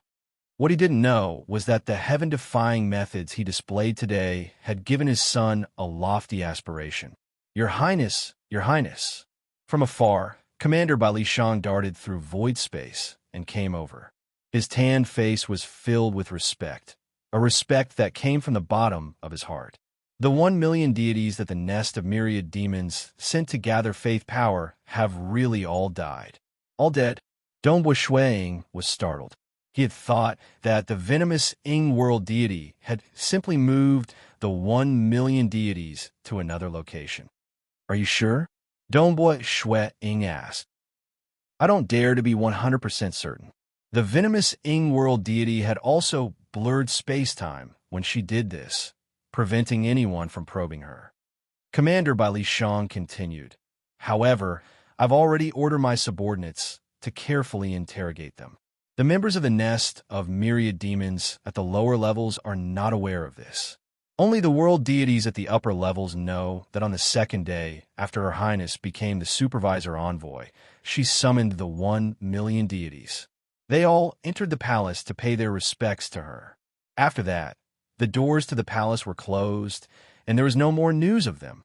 What he didn't know was that the heaven-defying methods he displayed today had given his son a lofty aspiration. Your Highness, Your Highness. From afar, Commander Bai Li Shang darted through void space and came over. His tanned face was filled with respect, a respect that came from the bottom of his heart. The 1 million deities that the nest of myriad demons sent to gather faith power have really all died. All dead? Dongbua Shui Ying was startled. He had thought that the venomous Ying world deity had simply moved the 1 million deities to another location. Are you sure? Dongbua Shui Ying asked. I don't dare to be 100% certain. The venomous Ying world deity had also blurred space-time when she did this, preventing anyone from probing her. Commander Bai Li Shang continued. However, I've already ordered my subordinates to carefully interrogate them. The members of the nest of myriad demons at the lower levels are not aware of this. Only the world deities at the upper levels know that on the second day, after Her Highness became the supervisor envoy, she summoned the 1 million deities. They all entered the palace to pay their respects to her. After that, the doors to the palace were closed, and there was no more news of them.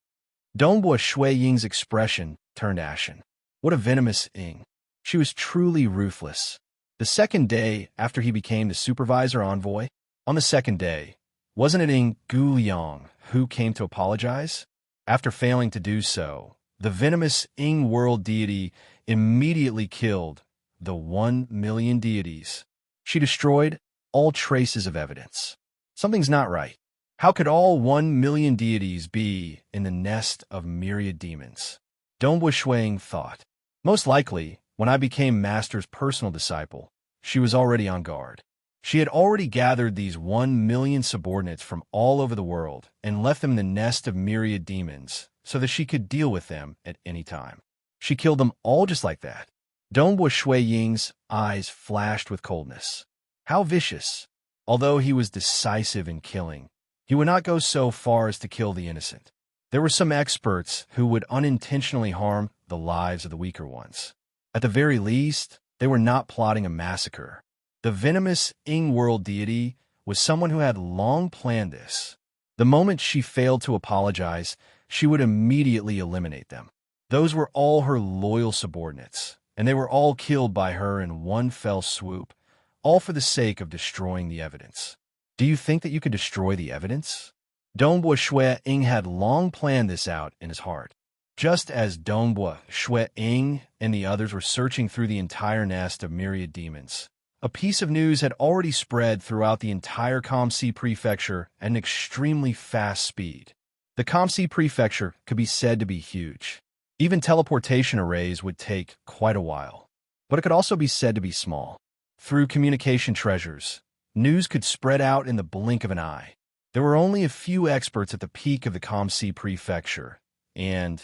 Dongbua Shui Ying's expression turned ashen. What a venomous Ying. She was truly ruthless. The second day after he became the supervisor envoy, on the second day, wasn't it Ying Guliang who came to apologize? After failing to do so, the venomous Ying world deity immediately killed the 1 million deities. She destroyed all traces of evidence. Something's not right. How could all 1 million deities be in the nest of myriad demons? Dongbua Shui Ying thought. Most likely, when I became Master's personal disciple, she was already on guard. She had already gathered these 1 million subordinates from all over the world and left them in the nest of myriad demons so that she could deal with them at any time. She killed them all just like that. Dongbua Shui Ying's eyes flashed with coldness. How vicious! Although he was decisive in killing, he would not go so far as to kill the innocent. There were some experts who would unintentionally harm the lives of the weaker ones. At the very least, they were not plotting a massacre. The venomous Ying world deity was someone who had long planned this. The moment she failed to apologize, she would immediately eliminate them. Those were all her loyal subordinates, and they were all killed by her in one fell swoop, all for the sake of destroying the evidence. Do you think that you could destroy the evidence? Dongbua Shui Ying had long planned this out in his heart. Just as Dongbua Shui Ying and the others were searching through the entire nest of myriad demons, a piece of news had already spread throughout the entire Kamsi prefecture at an extremely fast speed. The Kamsi prefecture could be said to be huge. Even teleportation arrays would take quite a while. But it could also be said to be small. Through communication treasures, news could spread out in the blink of an eye. There were only a few experts at the peak of the Kamsi prefecture, and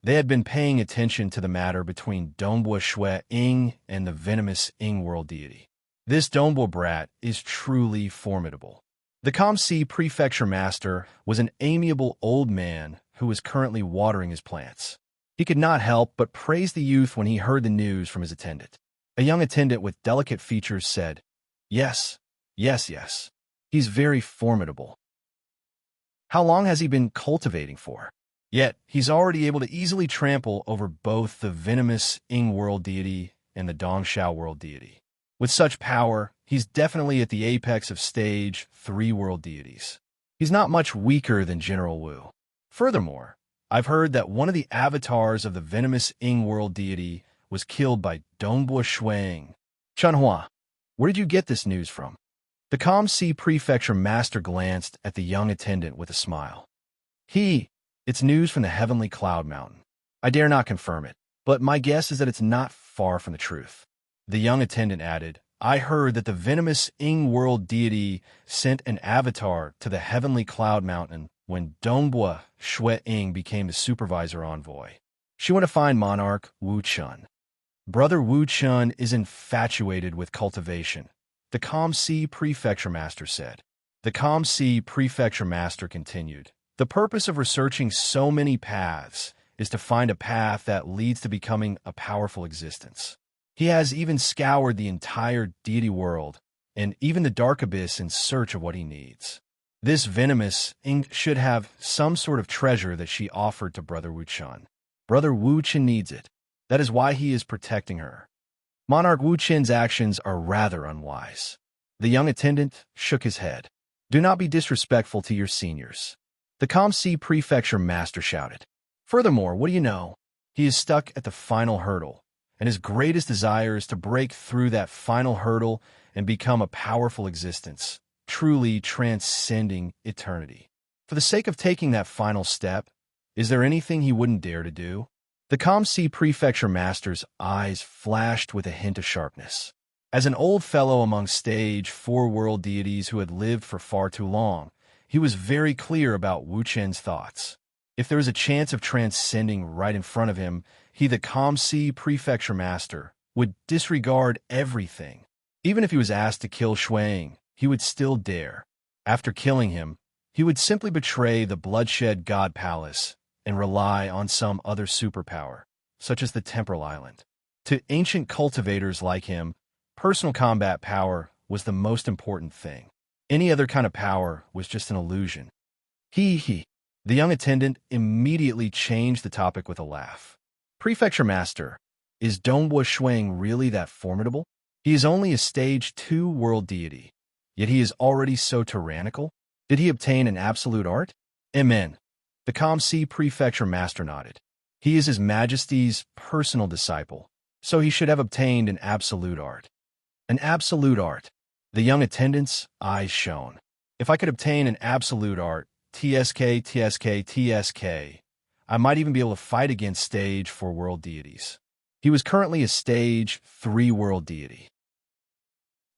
they had been paying attention to the matter between Dongbua Shui Ying and the venomous Ying world deity. This Dongbua brat is truly formidable. The Kamsi prefecture master was an amiable old man who was currently watering his plants. He could not help but praise the youth when he heard the news from his attendant. A young attendant with delicate features said, "Yes, yes. He's very formidable. How long has he been cultivating for? Yet, he's already able to easily trample over both the venomous Ying world deity and the Dongxiao world deity. With such power, he's definitely at the apex of stage 3 world deities. He's not much weaker than General Wu. Furthermore, I've heard that one of the avatars of the venomous Ying world deity was killed by Dongbua Shuang. Chunhua, where did you get this news from?" The Kamsi prefecture master glanced at the young attendant with a smile. It's news from the heavenly cloud mountain. I dare not confirm it, but my guess is that it's not far from the truth. The young attendant added, "I heard that the venomous Ying world deity sent an avatar to the heavenly cloud mountain when Dongbua Shui Ying became the supervisor envoy. She went to find monarch Wu Chun. Brother Wu Chun is infatuated with cultivation," the Kamsi prefecture master said. The Kamsi prefecture master continued, "The purpose of researching so many paths is to find a path that leads to becoming a powerful existence. He has even scoured the entire deity world and even the dark abyss in search of what he needs. This venomous Ying should have some sort of treasure that she offered to Brother Wu Chun. Brother Wu Chun needs it. That is why he is protecting her. Monarch Wu Chen's actions are rather unwise." The young attendant shook his head. "Do not be disrespectful to your seniors," the Kamsi prefecture master shouted. "Furthermore, what do you know? He is stuck at the final hurdle, and his greatest desire is to break through that final hurdle and become a powerful existence, truly transcending eternity. For the sake of taking that final step, is there anything he wouldn't dare to do?" The Kamsi prefecture master's eyes flashed with a hint of sharpness. As an old fellow among stage 4 world deities who had lived for far too long, he was very clear about Wu Chen's thoughts. If there was a chance of transcending right in front of him, he, the Kamsi prefecture master, would disregard everything. Even if he was asked to kill Shuang, he would still dare. After killing him, he would simply betray the bloodshed god palace and rely on some other superpower, such as the temporal island. To ancient cultivators like him, personal combat power was the most important thing. Any other kind of power was just an illusion. The young attendant immediately changed the topic with a laugh. "Prefecture master, is Dongbua Shuang really that formidable? He is only a stage 2 world deity, yet he is already so tyrannical. Did he obtain an absolute art?" "Amen." The Kamsi prefecture master nodded. "He is His Majesty's personal disciple, so he should have obtained an absolute art." "An absolute art." The young attendant's eyes shone. "If I could obtain an absolute art, TSK, I might even be able to fight against stage 4 world deities." He was currently a stage 3 world deity.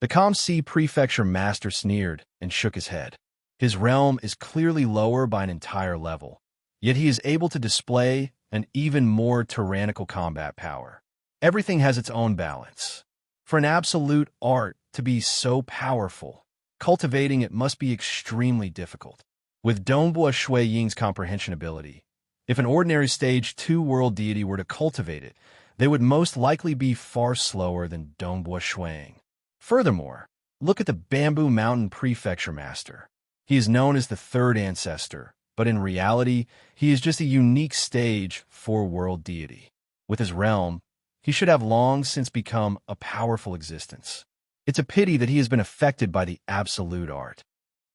The Kamsi prefecture master sneered and shook his head. His realm is clearly lower by an entire level, yet he is able to display an even more tyrannical combat power. Everything has its own balance. For an absolute art to be so powerful, cultivating it must be extremely difficult. With Dongbua Shui Ying's comprehension ability, if an ordinary stage 2 world deity were to cultivate it, they would most likely be far slower than Dongbua Shuang. Furthermore, look at the Bamboo Mountain Prefecture Master. He is known as the third ancestor, but in reality, he is just a unique stage 4 world deity. With his realm, he should have long since become a powerful existence. It's a pity that he has been affected by the absolute art.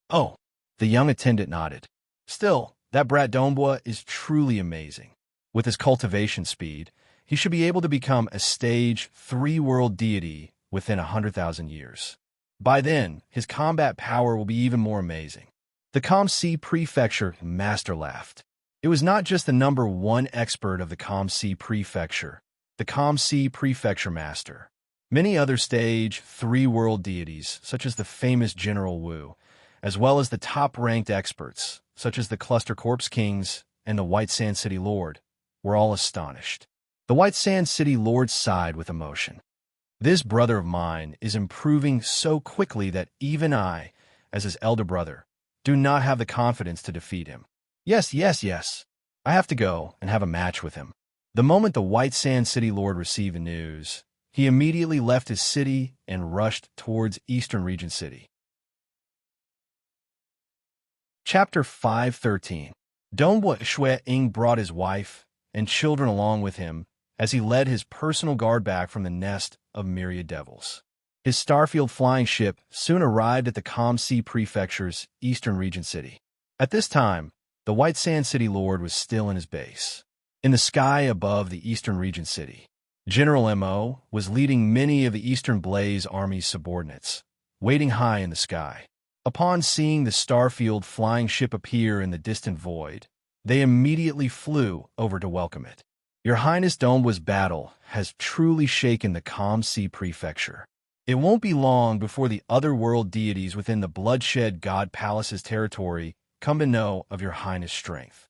"Oh," the young attendant nodded. "Still, that brat Dongbua is truly amazing. With his cultivation speed, he should be able to become a stage 3 world deity within 100,000 years. By then, his combat power will be even more amazing." The Kamsi Prefecture master laughed. It was not just the number 1 expert of the Kamsi Prefecture, the Kamsi Prefecture master. Many other stage 3 world deities, such as the famous General Wu, as well as the top-ranked experts, such as the Cluster Corpse Kings and the White Sand City Lord, were all astonished. The White Sand City Lord sighed with emotion. This brother of mine is improving so quickly that even I, as his elder brother, do not have the confidence to defeat him. Yes, yes, yes. I have to go and have a match with him. The moment the White Sand City Lord received the news, he immediately left his city and rushed towards Eastern Region City. Chapter 5:13. Donghua Shui Ying brought his wife and children along with him as he led his personal guard back from the nest of myriad devils. His Starfield flying ship soon arrived at the Calm Sea Prefecture's Eastern Region City. At this time, the White Sand City Lord was still in his base. In the sky above the Eastern Region City, General Mo was leading many of the Eastern Blaze Army's subordinates, waiting high in the sky. Upon seeing the Starfield flying ship appear in the distant void, they immediately flew over to welcome it. Your Highness, Donghwa's battle has truly shaken the Calm Sea Prefecture. It won't be long before the other world deities within the Bloodshed God Palace's territory come to know of your Highness' strength.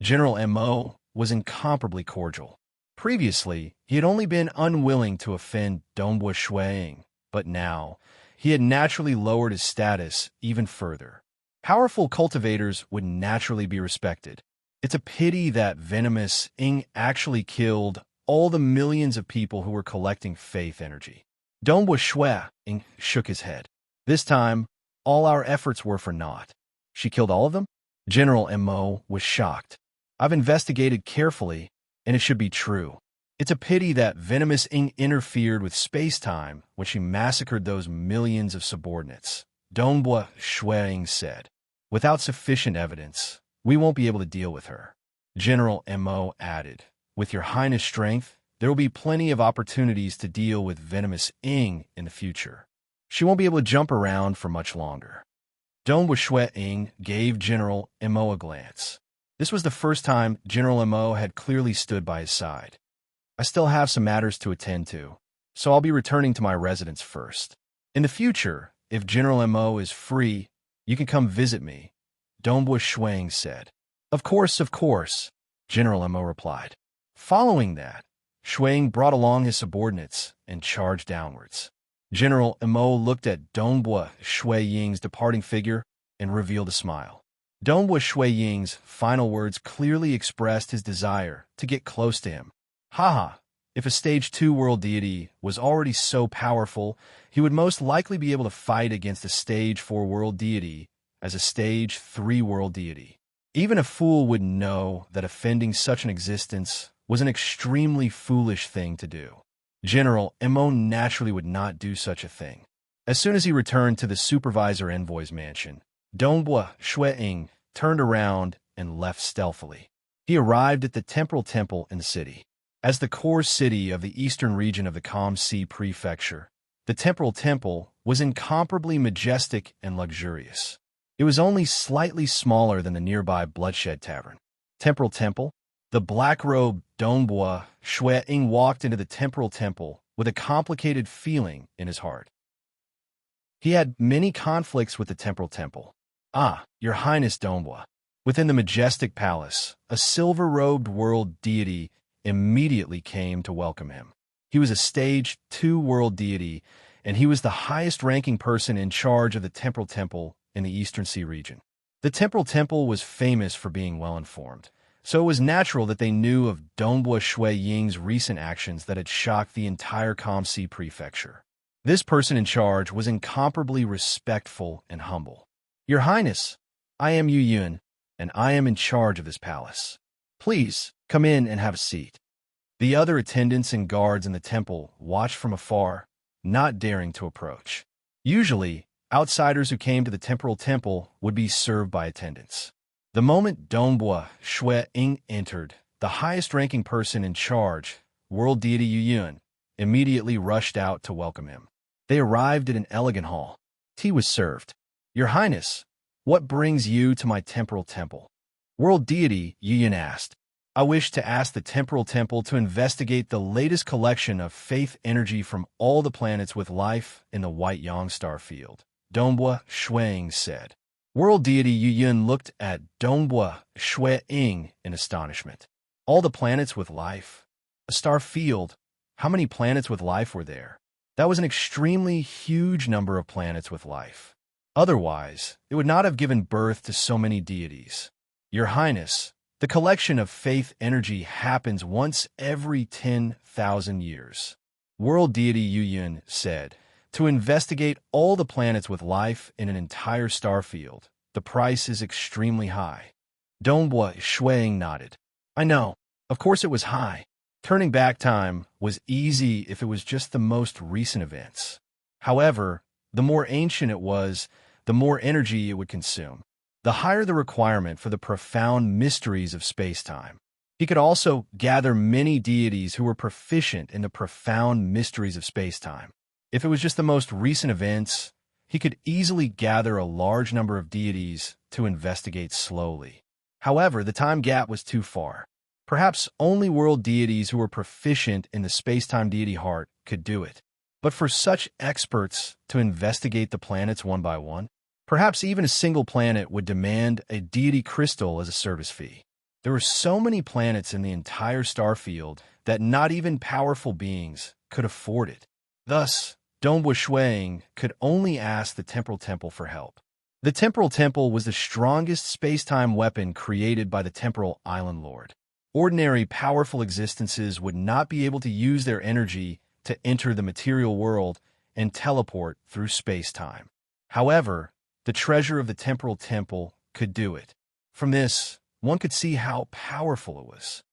General Mo was incomparably cordial. Previously, he had only been unwilling to offend Donghua Shuiying, but now he had naturally lowered his status even further. Powerful cultivators would naturally be respected. It's a pity that venomous Ying actually killed all the millions of people who were collecting faith energy. Donghua Shuiying shook his head. This time, all our efforts were for naught. She killed all of them? General Mo was shocked. I've investigated carefully, and it should be true. It's a pity that venomous Ying interfered with space-time when she massacred those millions of subordinates. Donghua Shuiying said. Without sufficient evidence, we won't be able to deal with her. General Mo added. With your Highness' strength, there will be plenty of opportunities to deal with venomous Ying in the future. She won't be able to jump around for much longer. Donghua Shuiying gave General Mo a glance. This was the first time General Mo had clearly stood by his side. I still have some matters to attend to, so I'll be returning to my residence first. In the future, if General Mo is free, you can come visit me, Donghua Shuiying said. Of course, General Mo replied. Following that, Shuiying brought along his subordinates and charged downwards. General Mo looked at Donghua Shuiying's departing figure and revealed a smile. Donghua Shuiying's final words clearly expressed his desire to get close to him. Haha, if a Stage 2 world deity was already so powerful, he would most likely be able to fight against a Stage 4 world deity as a Stage 3 world deity. Even a fool would know that offending such an existence was an extremely foolish thing to do. General Mo naturally would not do such a thing. As soon as he returned to the supervisor envoy's mansion, Donghua Shuiying turned around and left stealthily. He arrived at the Temporal Temple in the city. As the core city of the eastern region of the Calm Sea Prefecture, the Temporal Temple was incomparably majestic and luxurious. It was only slightly smaller than the nearby Bloodshed Tavern. Temporal Temple? The black-robed Donghua Shuiying walked into the Temporal Temple with a complicated feeling in his heart. He had many conflicts with the Temporal Temple. Ah, Your Highness Donghua. Within the majestic palace, a silver-robed world deity immediately came to welcome him. He was a Stage 2 world deity, and he was the highest-ranking person in charge of the Temporal Temple in the Eastern Sea region. The Temporal Temple was famous for being well-informed, so it was natural that they knew of Donghua Shuiying's recent actions that had shocked the entire Calm Sea Prefecture. This person in charge was incomparably respectful and humble. Your Highness, I am Yu Yun, and I am in charge of this palace. Please, come in and have a seat. The other attendants and guards in the temple watched from afar, not daring to approach. Usually, outsiders who came to the Temporal Temple would be served by attendants. The moment Donghua Shuiying entered, the highest-ranking person in charge, world deity Yu Yun, immediately rushed out to welcome him. They arrived at an elegant hall. Tea was served. Your Highness, what brings you to my Temporal Temple? World deity Yu Yun asked. I wish to ask the Temporal Temple to investigate the latest collection of faith energy from all the planets with life in the White Yang star field, Donghua Shuiying said. World deity Yu Yun looked at Donghua Shuiying in astonishment. All the planets with life? A star field? How many planets with life were there? That was an extremely huge number of planets with life. Otherwise, it would not have given birth to so many deities. Your Highness, the collection of faith energy happens once every 10,000 years. World deity Ying said, to investigate all the planets with life in an entire star field, the price is extremely high. Donghua Shuang nodded. I know. Of course it was high. Turning back time was easy if it was just the most recent events. However, the more ancient it was, the more energy it would consume. The higher the requirement for the profound mysteries of space-time. He could also gather many deities who were proficient in the profound mysteries of space-time. If it was just the most recent events, he could easily gather a large number of deities to investigate slowly. However, the time gap was too far. Perhaps only world deities who were proficient in the space-time deity heart could do it. But for such experts to investigate the planets one by one, perhaps even a single planet would demand a deity crystal as a service fee. There were so many planets in the entire star field that not even powerful beings could afford it. Thus, Donghua Shuang could only ask the Temporal Temple for help. The Temporal Temple was the strongest space-time weapon created by the Temporal Island Lord. Ordinary, powerful existences would not be able to use their energy to enter the material world and teleport through space-time. However, the treasure of the Temporal Temple could do it. From this, one could see how powerful it was.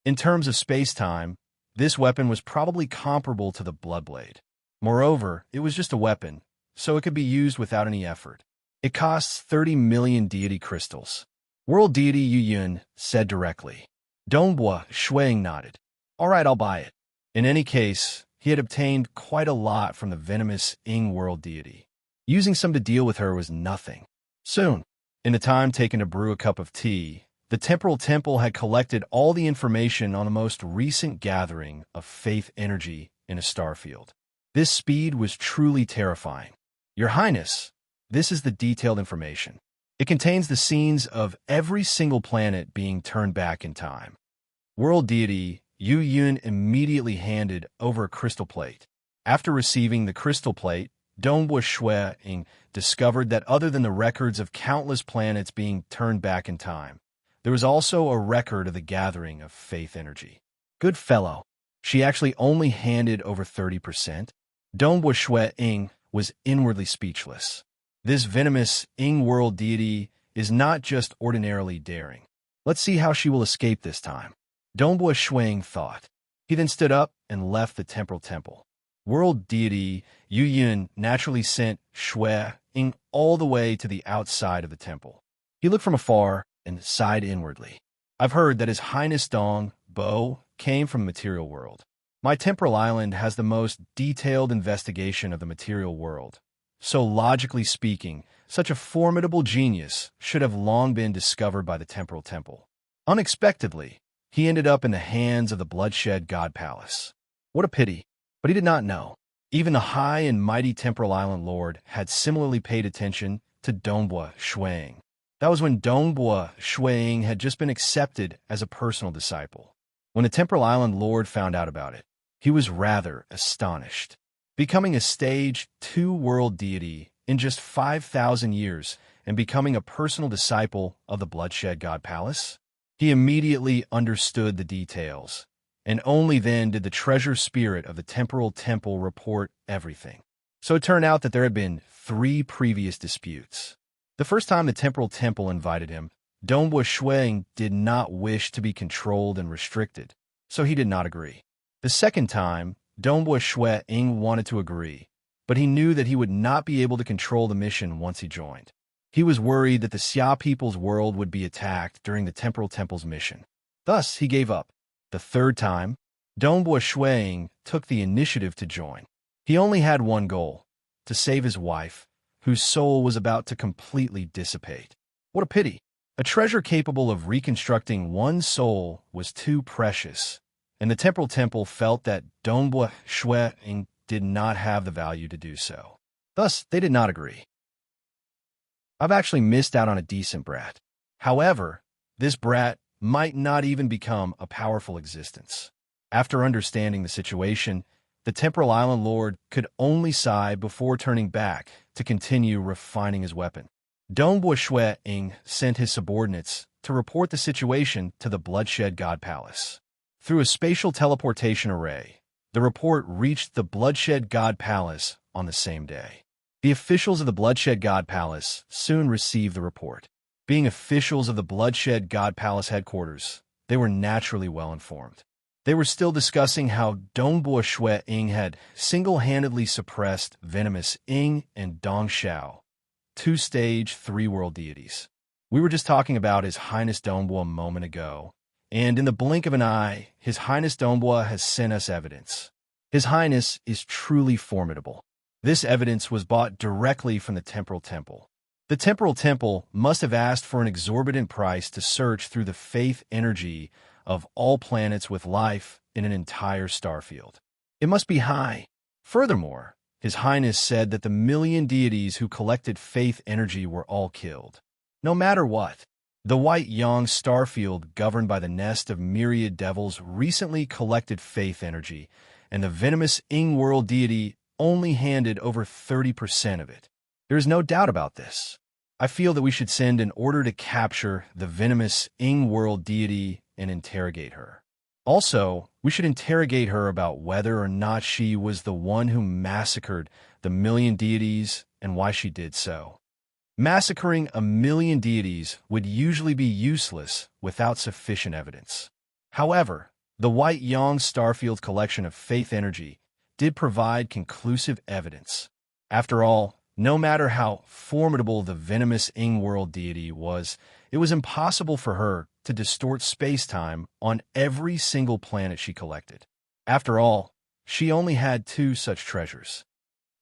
In terms of space-time, this weapon was probably comparable to the Bloodblade. Moreover, it was just a weapon, so it could be used without any effort. It costs 30 million deity crystals. World deity Ying said directly. Donghua Shuang nodded. All right, I'll buy it. In any case, he had obtained quite a lot from the venomous Ying world deity. Using some to deal with her was nothing. Soon, in the time taken to brew a cup of tea, the Temporal Temple had collected all the information on the most recent gathering of faith energy in a star field. This speed was truly terrifying. Your Highness, this is the detailed information. It contains the scenes of every single planet being turned back in time. World deity Ying immediately handed over a crystal plate. After receiving the crystal plate, Donghua Shuang discovered that other than the records of countless planets being turned back in time, there was also a record of the gathering of faith energy. Good fellow. She actually only handed over 30%. Donghua Shuang was inwardly speechless. This venomous Ying world deity is not just ordinarily daring. Let's see how she will escape this time. Donghua Shuang thought. He then stood up and left the Temporal Temple. World deity Ying naturally sent Shuang all the way to the outside of the temple. He looked from afar and sighed inwardly. I've heard that His Highness Dong Bo came from the material world. My temporal island has the most detailed investigation of the material world. So logically speaking, such a formidable genius should have long been discovered by the Temporal Temple. Unexpectedly, he ended up in the hands of the bloodshed God Palace. What a pity, but he did not know. Even the high and mighty Temporal Island Lord had similarly paid attention to Donghua Shuang. That was when Donghua Shuang had just been accepted as a personal disciple. When the Temporal Island Lord found out about it, he was rather astonished. Becoming a stage 2 world deity in just 5,000 years and becoming a personal disciple of the bloodshed God Palace? He immediately understood the details, and only then did the treasure spirit of the Temporal Temple report everything. So it turned out that there had been 3 previous disputes. The first time the Temporal Temple invited him, Donghua Shuang did not wish to be controlled and restricted, so he did not agree. The second time, Donghua Shuang wanted to agree, but he knew that he would not be able to control the mission once he joined. He was worried that the Xia people's world would be attacked during the Temporal Temple's mission. Thus, he gave up. The third time, Donghua Shuang took the initiative to join. He only had one goal, to save his wife, whose soul was about to completely dissipate. What a pity! A treasure capable of reconstructing one's soul was too precious, and the Temporal Temple felt that Donghua Shuang did not have the value to do so. Thus, they did not agree. I've actually missed out on a decent brat. However, this brat might not even become a powerful existence. After understanding the situation, the Temporal Island Lord could only sigh before turning back to continue refining his weapon. Dongbua Shui Ying sent his subordinates to report the situation to the Bloodshed God Palace. Through a spatial teleportation array, the report reached the Bloodshed God Palace on the same day. The officials of the Bloodshed God Palace soon received the report. Being officials of the Bloodshed God Palace headquarters, they were naturally well informed. They were still discussing how Dongbua Shui Ying had single-handedly suppressed venomous Ying and Dong Xiao, two-stage, three-world deities. We were just talking about His Highness Dongbua a moment ago, and in the blink of an eye, His Highness Dongbua has sent us evidence. His Highness is truly formidable. This evidence was bought directly from the Temporal Temple. The Temporal Temple must have asked for an exorbitant price to search through the faith energy of all planets with life in an entire starfield. It must be high. Furthermore, His Highness said that the million deities who collected faith energy were all killed. No matter what, the White Yang starfield governed by the nest of myriad devils recently collected faith energy, and the venomous Ying world deity only handed over 30% of it. There is no doubt about this. I feel that we should send an order to capture the venomous Ying world deity and interrogate her. Also, we should interrogate her about whether or not she was the one who massacred the million deities and why she did so. Massacring a million deities would usually be useless without sufficient evidence. However, the White Yang Starfield collection of faith energy did provide conclusive evidence. After all, no matter how formidable the venomous Ying world deity was, it was impossible for her to distort space-time on every single planet she collected. After all, she only had 2 such treasures.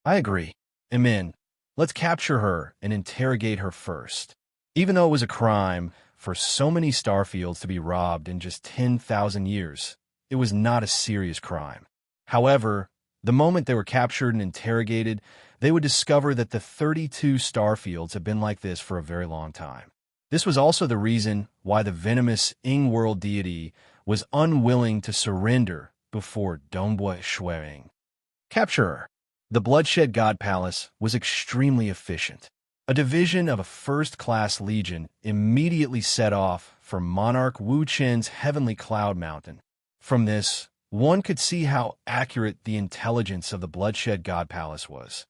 I agree. Amen. Let's capture her and interrogate her first. Even though it was a crime for so many starfields to be robbed in just 10,000 years, it was not a serious crime. However, the moment they were captured and interrogated, they would discover that the 32 starfields have been like this for a very long time. This was also the reason why the venomous Ying world deity was unwilling to surrender before Dongbua Shui Ying. Capture her. The Bloodshed God Palace was extremely efficient. A division of a first-class legion immediately set off for Monarch Wu Chen's Heavenly Cloud Mountain. From this, one could see how accurate the intelligence of the Bloodshed God Palace was.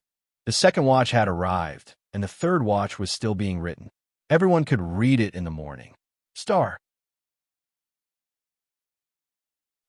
The second watch had arrived, and the third watch was still being written. Everyone could read it in the morning. Star.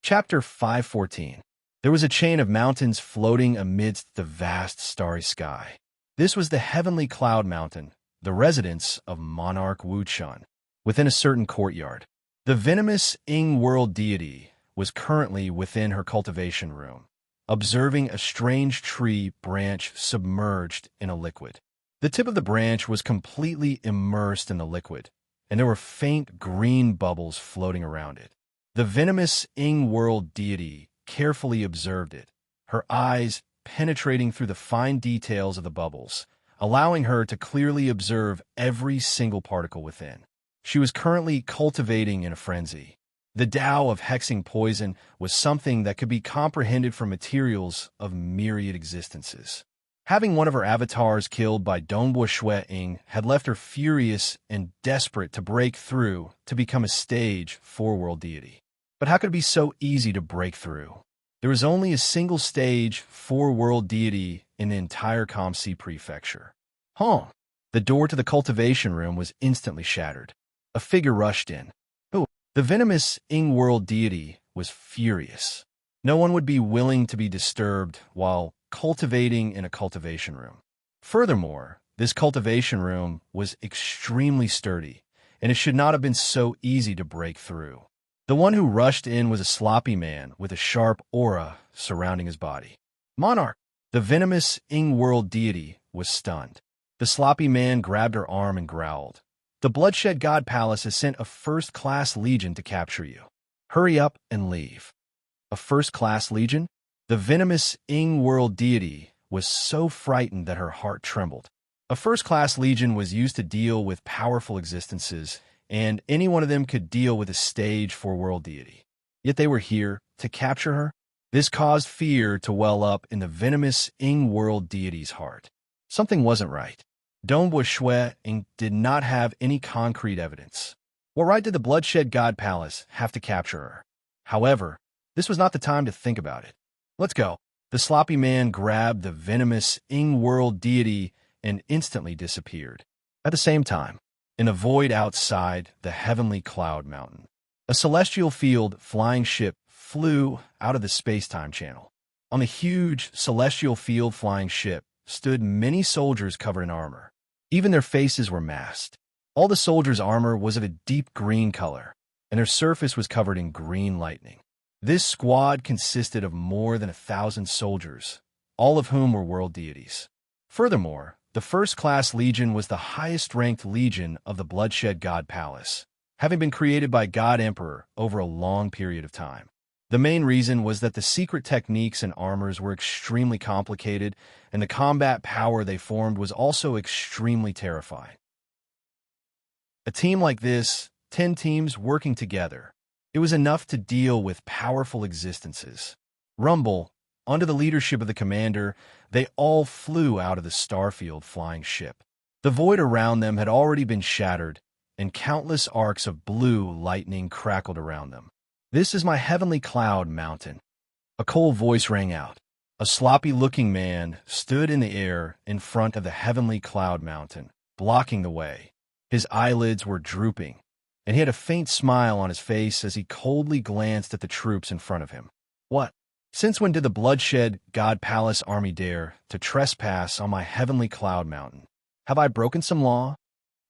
Chapter 514. There was a chain of mountains floating amidst the vast starry sky. This was the Heavenly Cloud Mountain, the residence of Monarch Wu Chen, within a certain courtyard. The venomous Ying world deity was currently within her cultivation room, observing a strange tree branch submerged in a liquid. The tip of the branch was completely immersed in the liquid, and there were faint green bubbles floating around it. The venomous Ying world deity carefully observed it, her eyes penetrating through the fine details of the bubbles, allowing her to clearly observe every single particle within. She was currently cultivating in a frenzy. The Tao of hexing poison was something that could be comprehended from materials of myriad existences. Having one of her avatars killed by Dongbua Shui Ying had left her furious and desperate to break through to become a stage 4-world deity. But how could it be so easy to break through? There was only a single stage 4-world deity in the entire Kamsi prefecture. The door to the cultivation room was instantly shattered. A figure rushed in. The venomous Ying world deity was furious. No one would be willing to be disturbed while cultivating in a cultivation room. Furthermore, this cultivation room was extremely sturdy, and it should not have been so easy to break through. The one who rushed in was a sloppy man with a sharp aura surrounding his body. Monarch, the venomous Ying world deity, was stunned. The sloppy man grabbed her arm and growled. The Bloodshed God Palace has sent a first-class legion to capture you. Hurry up and leave. A first-class legion? The venomous Ying world deity was so frightened that her heart trembled. A first-class legion was used to deal with powerful existences, and any one of them could deal with a stage 4-world deity. Yet they were here to capture her? This caused fear to well up in the venomous Ying world deity's heart. Something wasn't right. Dongbo Shui did not have any concrete evidence. What right did the bloodshed god palace have to capture her? However, this was not the time to think about it. Let's go. The sloppy man grabbed the venomous Ying world deity and instantly disappeared. At the same time, in a void outside the heavenly cloud mountain, a celestial field flying ship flew out of the space-time channel. On the huge celestial field flying ship stood many soldiers covered in armor. Even their faces were masked. All the soldiers' armor was of a deep green color, and their surface was covered in green lightning. This squad consisted of more than 1,000 soldiers, all of whom were world deities. Furthermore, the first-class legion was the highest-ranked legion of the bloodshed god palace, having been created by God Emperor over a long period of time. The main reason was that the secret techniques and armors were extremely complicated, and the combat power they formed was also extremely terrifying. A team like this, 10 teams working together, it was enough to deal with powerful existences. Rumble, under the leadership of the commander, they all flew out of the starfield flying ship. The void around them had already been shattered, and countless arcs of blue lightning crackled around them. "This is my heavenly cloud mountain." A cold voice rang out. A sloppy-looking man stood in the air in front of the heavenly cloud mountain, blocking the way. His eyelids were drooping, and he had a faint smile on his face as he coldly glanced at the troops in front of him. "What? Since when did the bloodshed god palace army dare to trespass on my heavenly cloud mountain? Have I broken some law?"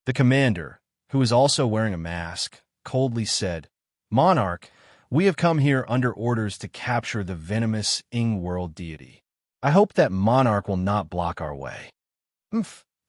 The commander, who was also wearing a mask, coldly said, "Monarch, we have come here under orders to capture the venomous Ying world deity. I hope that Monarch will not block our way."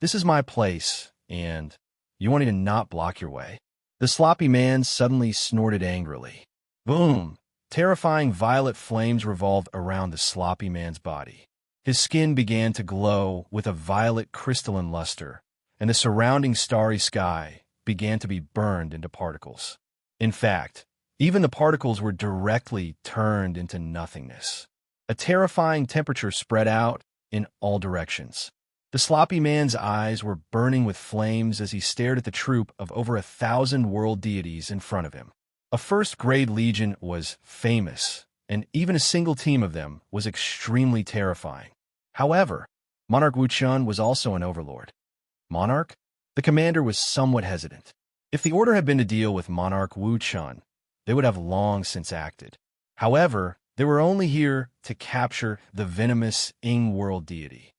This is my place, and you want me to not block your way?" The sloppy man suddenly snorted angrily. Boom! Terrifying violet flames revolved around the sloppy man's body. His skin began to glow with a violet crystalline luster, and the surrounding starry sky began to be burned into particles. In fact, even the particles were directly turned into nothingness. A terrifying temperature spread out in all directions. The sloppy man's eyes were burning with flames as he stared at the troop of over 1,000 world deities in front of him. A first-grade legion was famous, and even a single team of them was extremely terrifying. However, Monarch Wuchun was also an overlord. Monarch? The commander was somewhat hesitant. If the order had been to deal with Monarch Wuchun, they would have long since acted. However, they were only here to capture the venomous Ying world deity.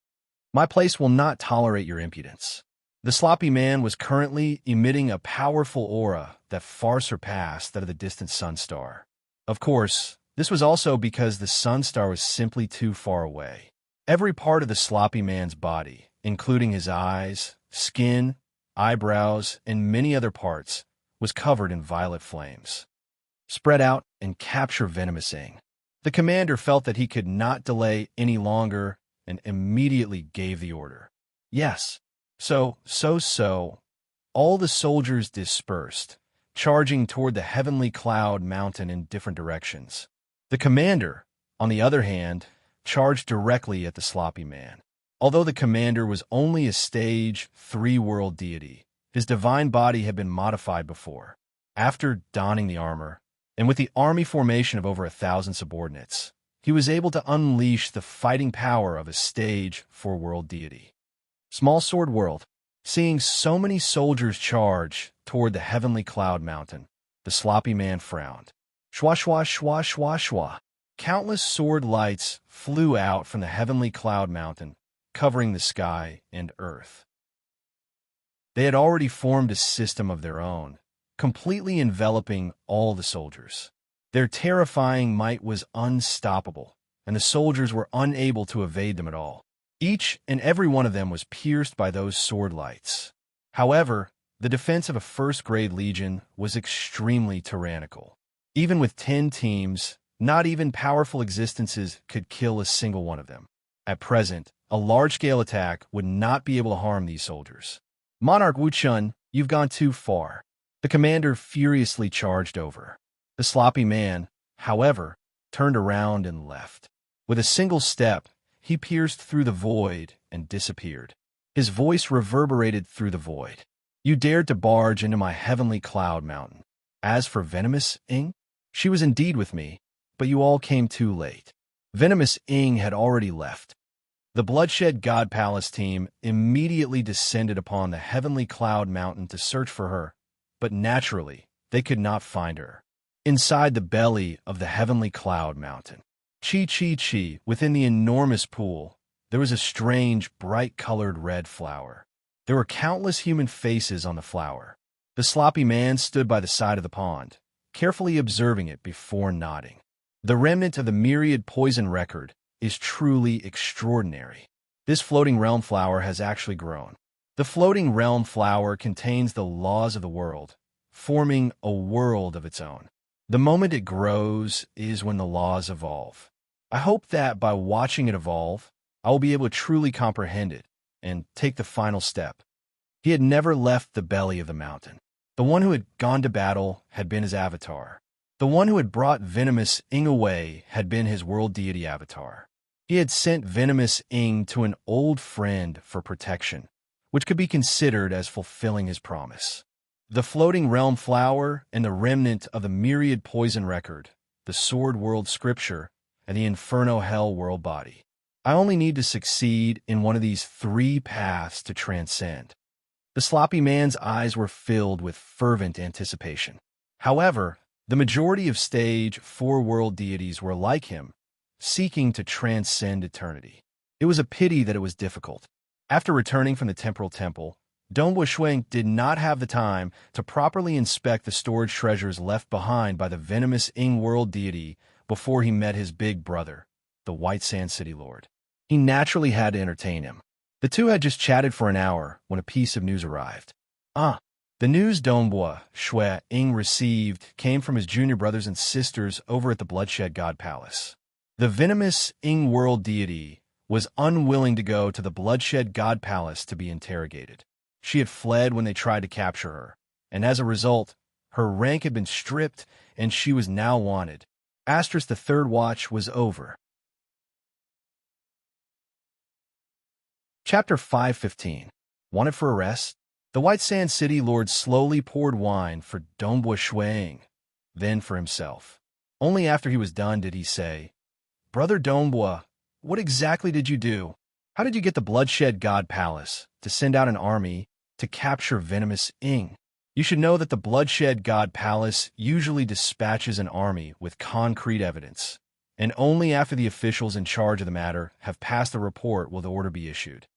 "My place will not tolerate your impudence." The sloppy man was currently emitting a powerful aura that far surpassed that of the distant sun star. Of course, this was also because the sun star was simply too far away. Every part of the sloppy man's body, including his eyes, skin, eyebrows, and many other parts, was covered in violet flames. "Spread out and capture venomous Ying." The commander felt that he could not delay any longer and immediately gave the order. Yes. So, all the soldiers dispersed, charging toward the heavenly cloud mountain in different directions. The commander, on the other hand, charged directly at the sloppy man. Although the commander was only a stage 3 world deity, his divine body had been modified before. After donning the armor, and with the army formation of over 1,000 subordinates, he was able to unleash the fighting power of a stage 4 world deity. Small Sword World. Seeing so many soldiers charge toward the heavenly cloud mountain, the sloppy man frowned. Shwa shwa shwa shwa shwa. Countless sword lights flew out from the heavenly cloud mountain, covering the sky and earth. They had already formed a system of their own, completely enveloping all the soldiers. Their terrifying might was unstoppable, and the soldiers were unable to evade them at all. Each and every one of them was pierced by those sword lights. However, the defense of a first-grade legion was extremely tyrannical. Even with 10 teams, not even powerful existences could kill a single one of them. At present, a large-scale attack would not be able to harm these soldiers. "Monarch Wuchun, you've gone too far." The commander furiously charged over. The sloppy man, however, turned around and left. With a single step, he pierced through the void and disappeared. His voice reverberated through the void. You dared to barge into my heavenly cloud mountain. As for Venomous Ying, she was indeed with me, but you all came too late. Venomous Ying had already left. The Bloodshed God Palace team immediately descended upon the heavenly cloud mountain to search for her, but naturally, they could not find her. Inside the belly of the heavenly cloud mountain, chi, within the enormous pool, there was a strange, bright-colored red flower. There were countless human faces on the flower. The sloppy man stood by the side of the pond, carefully observing it before nodding. The remnant of the myriad poison record is truly extraordinary. This floating realm flower has actually grown. The floating realm flower contains the laws of the world, forming a world of its own. The moment it grows is when the laws evolve. I hope that by watching it evolve, I will be able to truly comprehend it and take the final step. He had never left the belly of the mountain. The one who had gone to battle had been his avatar. The one who had brought Venomous Ying away had been his world deity avatar. He had sent Venomous Ying to an old friend for protection, which could be considered as fulfilling his promise. The floating realm flower and the remnant of the myriad poison record, the sword world scripture, and the inferno hell world body. I only need to succeed in one of these three paths to transcend. The sloppy man's eyes were filled with fervent anticipation. However, the majority of stage 4 world deities were like him, seeking to transcend eternity. It was a pity that it was difficult. After returning from the temporal temple, Dongbo Shuang did not have the time to properly inspect the storage treasures left behind by the Venomous Ying world deity before he met his big brother, the White Sand City Lord. He naturally had to entertain him. The two had just chatted for an hour when a piece of news arrived. The news Dongbo Shuang received came from his junior brothers and sisters over at the Bloodshed God Palace. The Venomous Ying world deity was unwilling to go to the Bloodshed God Palace to be interrogated. She had fled when they tried to capture her, and as a result, her rank had been stripped and she was now wanted. The third watch was over. Chapter 515. Wanted for arrest? The White Sand City Lord slowly poured wine for Dongbo Shuang, then for himself. Only after he was done did he say, "Brother Dongbo, what exactly did you do? How did you get the Bloodshed God Palace to send out an army to capture Venomous Ying? You should know that the Bloodshed God Palace usually dispatches an army with concrete evidence, and only after the officials in charge of the matter have passed the report will the order be issued."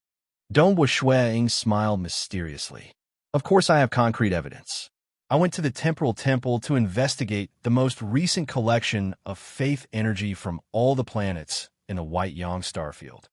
Dongbo Shuang smiled mysteriously. "Of course I have concrete evidence. I went to the temporal temple to investigate the most recent collection of faith energy from all the planets in the White Yang starfield."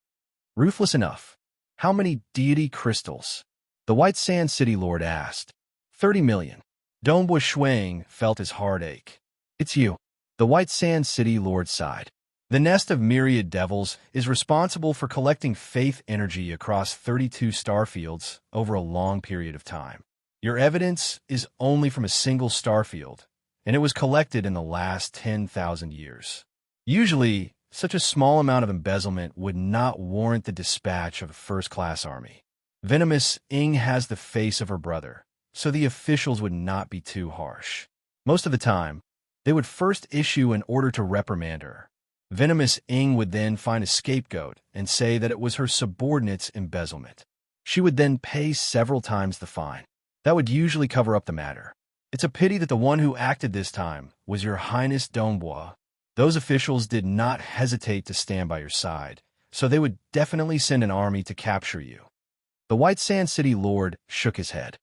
Ruthless enough. How many deity crystals? The White Sand City Lord asked. 30 million. Dongbo Shuang felt his heart ache. "It's you." The White Sand City Lord sighed. "The nest of myriad devils is responsible for collecting faith energy across 32 starfields over a long period of time. Your evidence is only from a single starfield, and it was collected in the last 10,000 years. Usually, such a small amount of embezzlement would not warrant the dispatch of a first-class army. Venomous Ying has the face of her brother, so the officials would not be too harsh. Most of the time, they would first issue an order to reprimand her. Venomous Ying would then find a scapegoat and say that it was her subordinate's embezzlement. She would then pay several times the fine. That would usually cover up the matter. It's a pity that the one who acted this time was Your Highness Dongbo. Those officials did not hesitate to stand by your side, so they would definitely send an army to capture you." The White Sand City Lord shook his head.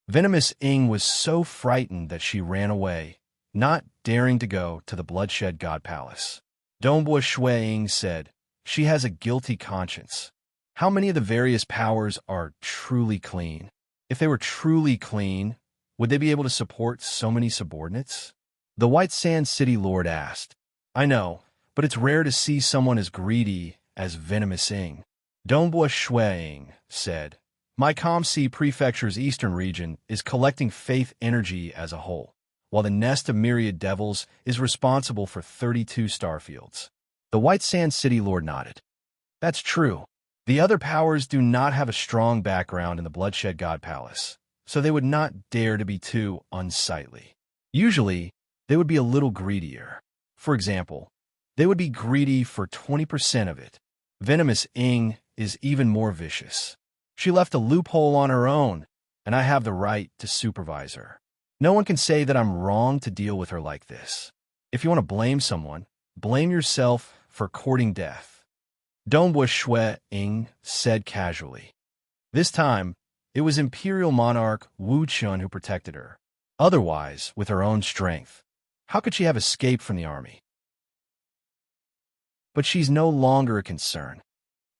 Venomous Ying was so frightened that she ran away, not daring to go to the Bloodshed God Palace. Dongbo Shuang said, "She has a guilty conscience. How many of the various powers are truly clean? If they were truly clean, would they be able to support so many subordinates?" The White Sand City Lord asked. "I know, but it's rare to see someone as greedy as Venomous Ying." Dongbo Shuang said, "My Kamsi Prefecture's eastern region is collecting faith energy as a whole. while the nest of myriad devils is responsible for 32 starfields. The White Sand City Lord nodded. That's true. The other powers do not have a strong background in the Bloodshed God Palace, so they would not dare to be too unsightly. Usually, they would be a little greedier. For example, they would be greedy for 20% of it. Venomous Ying is even more vicious. She left a loophole on her own, and I have the right to supervise her. No one can say that I'm wrong to deal with her like this. If you want to blame someone, blame yourself for courting death. Dongbua Shui Ying said casually. This time, it was Imperial Monarch Wu Chun who protected her. Otherwise, with her own strength, how could she have escaped from the army? But she's no longer a concern.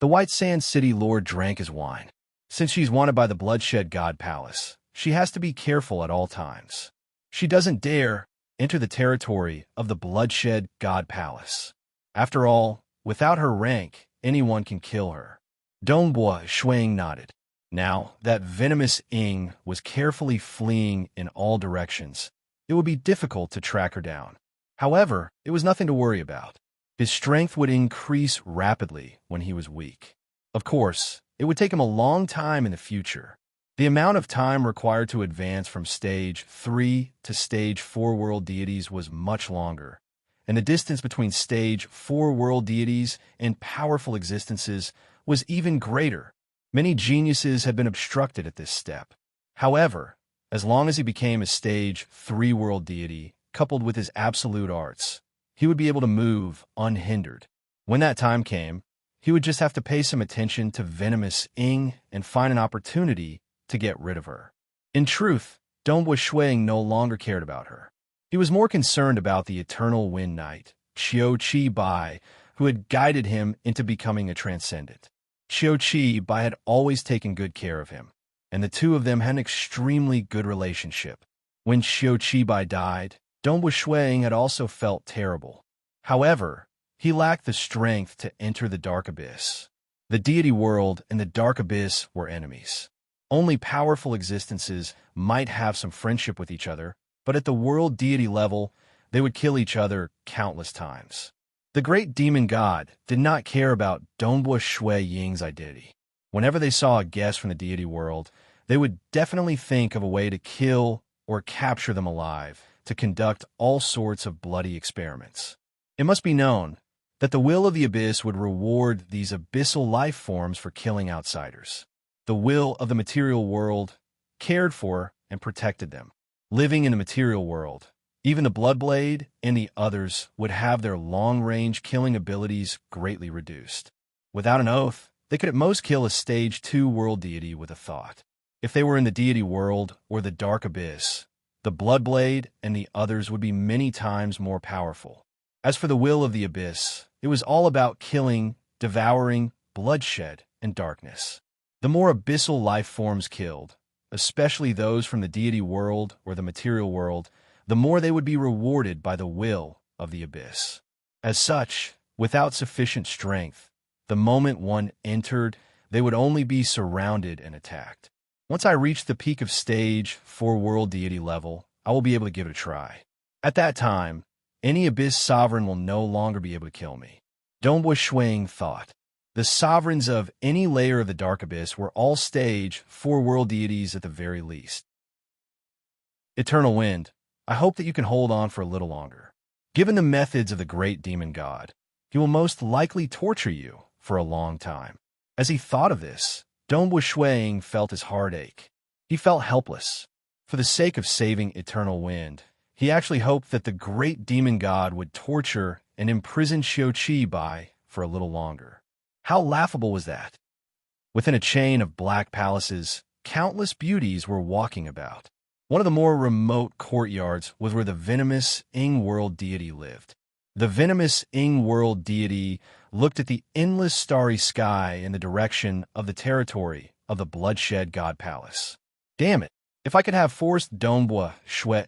The White Sand City Lord drank his wine. Since she's wanted by the Bloodshed God Palace, she has to be careful at all times. She doesn't dare enter the territory of the Bloodshed God Palace. After all, without her rank, anyone can kill her. Dongbua Shui nodded. Now that Venomous Ying was carefully fleeing in all directions, it would be difficult to track her down. However, it was nothing to worry about. His strength would increase rapidly when he was weak. Of course, it would take him a long time in the future. The amount of time required to advance from Stage 3 to Stage 4 world deities was much longer, and the distance between Stage 4 world deities and powerful existences was even greater. Many geniuses had been obstructed at this step. However, as long as he became a Stage 3 world deity, coupled with his absolute arts, he would be able to move unhindered. When that time came, he would just have to pay some attention to Venomous Ying and find an opportunity to get rid of her. In truth, Dongbua Shui no longer cared about her. He was more concerned about the eternal Wind Knight, Qiu Qi Bai, who had guided him into becoming a transcendent. Qiu Qi Bai had always taken good care of him, and the two of them had an extremely good relationship. When Qiu Qi Bai died, Dongbua Shui had also felt terrible. However, he lacked the strength to enter the Dark Abyss. The deity world and the Dark Abyss were enemies. Only powerful existences might have some friendship with each other, but at the world deity level, they would kill each other countless times. The great demon god did not care about Dongbua Shui Ying's identity. Whenever they saw a guest from the deity world, they would definitely think of a way to kill or capture them alive, to conduct all sorts of bloody experiments. It must be known that the will of the abyss would reward these abyssal life forms for killing outsiders. The will of the material world cared for and protected them. Living in the material world, even the Bloodblade and the others would have their long-range killing abilities greatly reduced. Without an oath, they could at most kill a Stage 2 world deity with a thought. If they were in the deity world or the Dark Abyss, the Bloodblade and the others would be many times more powerful. As for the will of the abyss, it was all about killing, devouring, bloodshed, and darkness. The more abyssal life forms killed, especially those from the deity world or the material world, the more they would be rewarded by the will of the abyss. As such, without sufficient strength, the moment one entered, they would only be surrounded and attacked. Once I reach the peak of Stage 4 world deity level, I will be able to give it a try. At that time, any abyss sovereign will no longer be able to kill me. Dongbua Shui thought. The sovereigns of any layer of the Dark Abyss were all Stage 4 world deities at the very least. Eternal Wind, I hope that you can hold on for a little longer. Given the methods of the great demon god, he will most likely torture you for a long time. As he thought of this, Dongbua Shui felt his heart ache. He felt helpless. For the sake of saving Eternal Wind, he actually hoped that the great demon god would torture and imprison Qiu Qi Bai for a little longer. How laughable was that? Within a chain of black palaces, countless beauties were walking about. One of the more remote courtyards was where the venomous Ying world deity lived. The venomous Ying world deity looked at the endless starry sky in the direction of the territory of the Bloodshed God Palace. Damn it! If I could have forced Dongbua Shui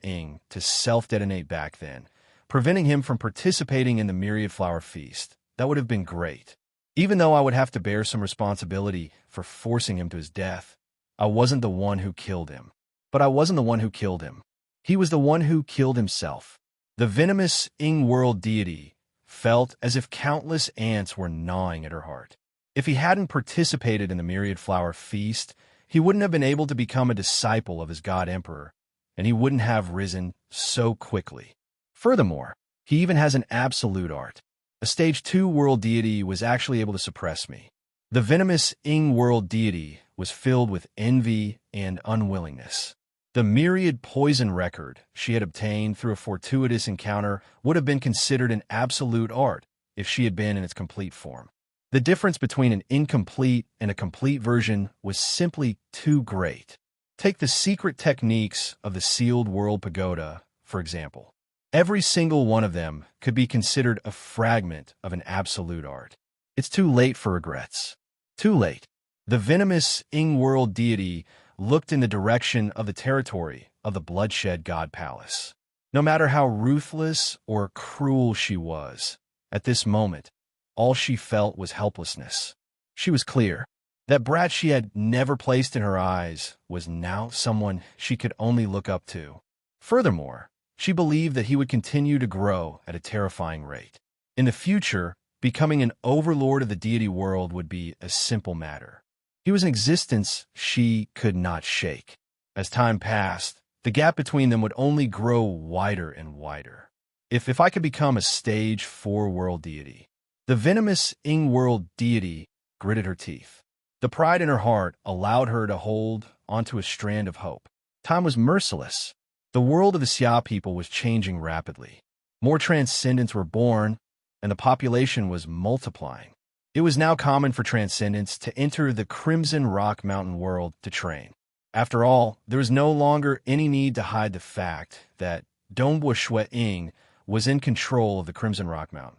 to self-detonate back then, preventing him from participating in the Myriad Flower Feast, that would have been great. Even though I would have to bear some responsibility for forcing him to his death, I wasn't the one who killed him. But I wasn't the one who killed him. He was the one who killed himself. The venomous Ying world deity felt as if countless ants were gnawing at her heart. If he hadn't participated in the myriad flower feast, he wouldn't have been able to become a disciple of his god emperor, and he wouldn't have risen so quickly. Furthermore, he even has an absolute art. A stage 2 world deity was actually able to suppress me. The venomous Ying world deity was filled with envy and unwillingness. The myriad poison record she had obtained through a fortuitous encounter would have been considered an absolute art if she had been in its complete form. The difference between an incomplete and a complete version was simply too great. Take the secret techniques of the sealed world pagoda, for example. Every single one of them could be considered a fragment of an absolute art. It's too late for regrets. Too late. The venomous Ying world deity looked in the direction of the territory of the bloodshed god palace. No matter how ruthless or cruel she was, at this moment, all she felt was helplessness. She was clear. That brat she had never placed in her eyes was now someone she could only look up to. Furthermore, she believed that he would continue to grow at a terrifying rate. In the future, becoming an overlord of the deity world would be a simple matter. He was an existence she could not shake. As time passed, the gap between them would only grow wider and wider. If I could become a stage 4 world deity. The venomous Ying world deity gritted her teeth. The pride in her heart allowed her to hold onto a strand of hope. Time was merciless. The world of the Xia people was changing rapidly. More transcendents were born, and the population was multiplying. It was now common for transcendents to enter the Crimson Rock Mountain world to train. After all, there was no longer any need to hide the fact that Dongbua Shui Ying was in control of the Crimson Rock Mountain.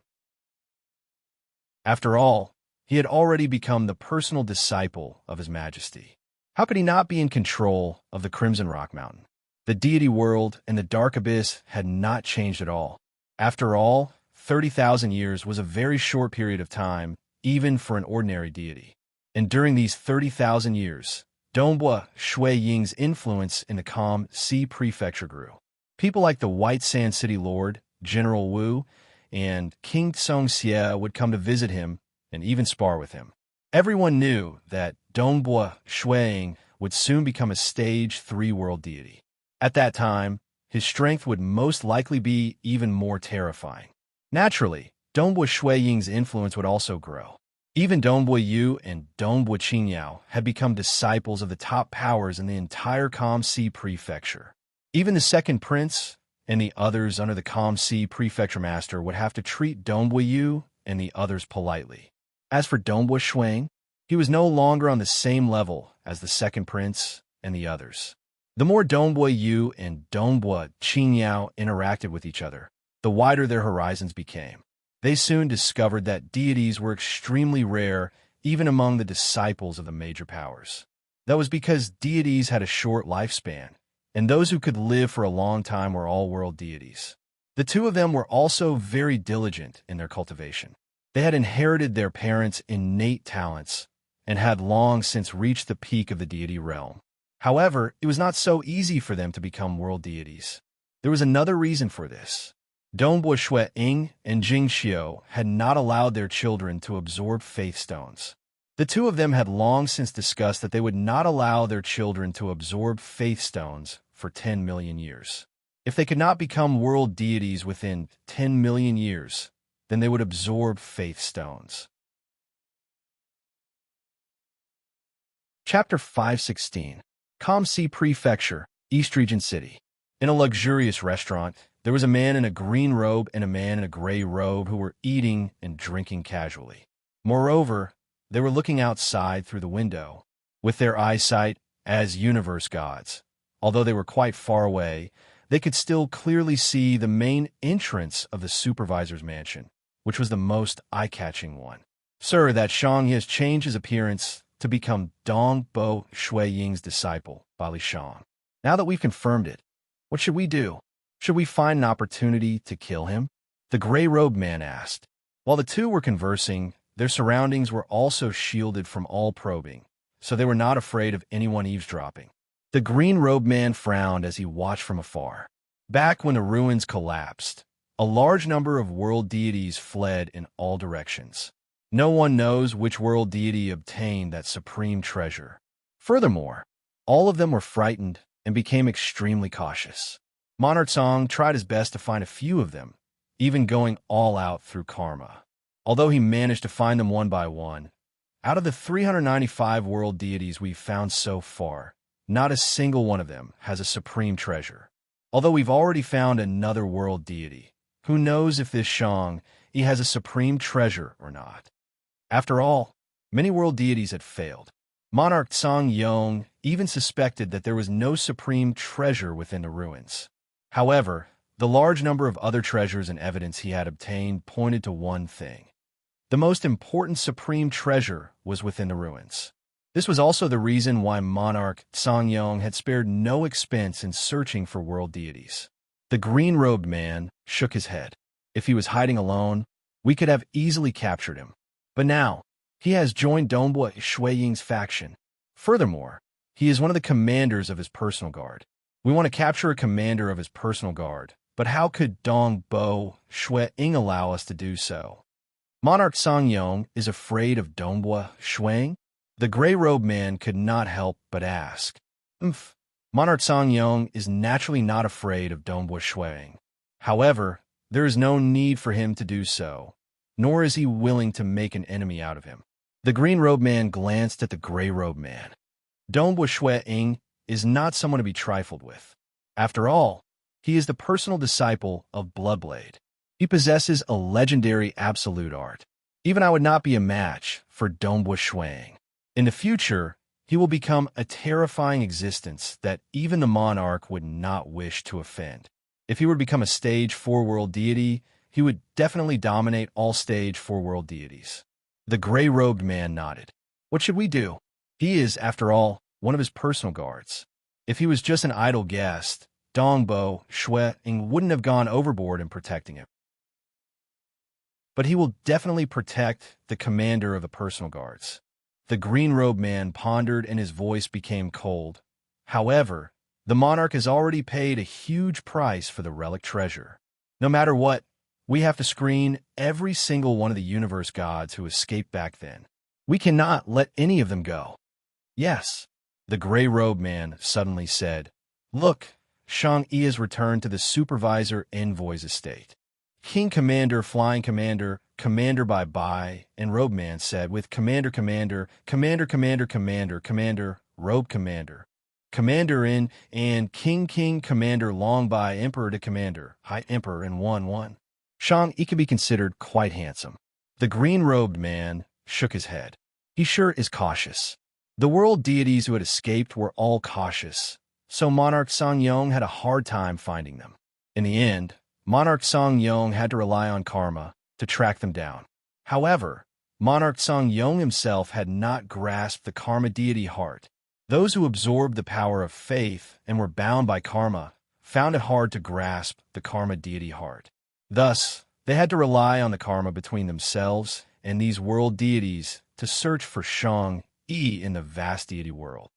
After all, he had already become the personal disciple of His Majesty. How could he not be in control of the Crimson Rock Mountain? The deity world and the dark abyss had not changed at all. After all, 30,000 years was a very short period of time, even for an ordinary deity. And during these 30,000 years, Dongbua Shui Ying's influence in the Calm Sea Prefecture grew. People like the White Sand City Lord, General Wu, and King Tsong Xie would come to visit him and even spar with him. Everyone knew that Dongbua Shui Ying would soon become a stage 3 world deity. At that time, his strength would most likely be even more terrifying. Naturally, Dongbua Shui Ying's influence would also grow. Even Dongbua Yu and Dongbua Qingyao had become disciples of the top powers in the entire Calm Sea Prefecture. Even the second prince and the others under the Calm Sea Prefecture master would have to treat Dongbua Yu and the others politely. As for Dongbua Shui Ying, he was no longer on the same level as the second prince and the others. The more Dongbua Yu and Dongbua Qingyao interacted with each other, the wider their horizons became. They soon discovered that deities were extremely rare even among the disciples of the major powers. That was because deities had a short lifespan, and those who could live for a long time were all-world deities. The two of them were also very diligent in their cultivation. They had inherited their parents' innate talents and had long since reached the peak of the deity realm. However, it was not so easy for them to become world deities. There was another reason for this. Dongbua Shui Ying and Jing Xiu had not allowed their children to absorb faith stones. The two of them had long since discussed that they would not allow their children to absorb faith stones for 10 million years. If they could not become world deities within 10 million years, then they would absorb faith stones. Chapter 516. Calm Sea Prefecture, East Region City. In a luxurious restaurant, there was a man in a green robe and a man in a gray robe who were eating and drinking casually. Moreover, they were looking outside through the window, with their eyesight as universe gods. Although they were quite far away, they could still clearly see the main entrance of the supervisor's mansion, which was the most eye-catching one. Sir, that Shang has changed his appearance to become Dongbua Shui Ying's disciple, Bali Shang. Now that we've confirmed it, what should we do? Should we find an opportunity to kill him? The gray-robed man asked. While the two were conversing, their surroundings were also shielded from all probing, so they were not afraid of anyone eavesdropping. The green-robed man frowned as he watched from afar. Back when the ruins collapsed, a large number of world deities fled in all directions. No one knows which world deity obtained that supreme treasure. Furthermore, all of them were frightened and became extremely cautious. Monarch Song tried his best to find a few of them, even going all out through karma. Although he managed to find them one by one, out of the 395 world deities we've found so far, not a single one of them has a supreme treasure. Although we've already found another world deity, who knows if this Shang he has a supreme treasure or not. After all, many world deities had failed. Monarch Song Yong even suspected that there was no supreme treasure within the ruins. However, the large number of other treasures and evidence he had obtained pointed to one thing. The most important supreme treasure was within the ruins. This was also the reason why Monarch Song Yong had spared no expense in searching for world deities. The green-robed man shook his head. If he was hiding alone, we could have easily captured him. But now, he has joined Dongbua Shui Ying's faction. Furthermore, he is one of the commanders of his personal guard. We want to capture a commander of his personal guard, but how could Dongbo Shui Ying allow us to do so? Monarch Song Yong is afraid of Dongbua Shui Ying? The gray-robed man could not help but ask. Monarch Song Yong is naturally not afraid of Dongbua Shui Ying. However, there is no need for him to do so, nor is he willing to make an enemy out of him. The green-robed man glanced at the gray-robed man. Dongbua Shui Ying is not someone to be trifled with. After all, he is the personal disciple of Bloodblade. He possesses a legendary absolute art. Even I would not be a match for Dongbua Shui Ying. In the future, he will become a terrifying existence that even the monarch would not wish to offend. If he were to become a Stage 4 world deity, he would definitely dominate all Stage 4 world deities. The gray-robed man nodded. What should we do? He is, after all, one of his personal guards. If he was just an idle guest, Dongbo Shui Ying wouldn't have gone overboard in protecting him. But he will definitely protect the commander of the personal guards. The green-robed man pondered and his voice became cold. However, the monarch has already paid a huge price for the relic treasure. No matter what, we have to screen every single one of the universe gods who escaped back then. We cannot let any of them go. Yes, the gray-robed man suddenly said. Look, Shang-Yi has returned to the supervisor envoy's estate. King Commander, Flying Commander, Commander Bye-Bye, and Robe Man said with Commander, Robe Commander, Commander in, and King Commander Long By Emperor to Commander, High Emperor in 1-1. Shang-Yi can be considered quite handsome. The green-robed man shook his head. He sure is cautious. The world deities who had escaped were all cautious, so Monarch Song Yong had a hard time finding them. In the end, Monarch Song Yong had to rely on karma to track them down. However, Monarch Song Yong himself had not grasped the karma deity heart. Those who absorbed the power of faith and were bound by karma found it hard to grasp the karma deity heart. Thus, they had to rely on the karma between themselves and these world deities to search for Shang-Yi in the vast deity world.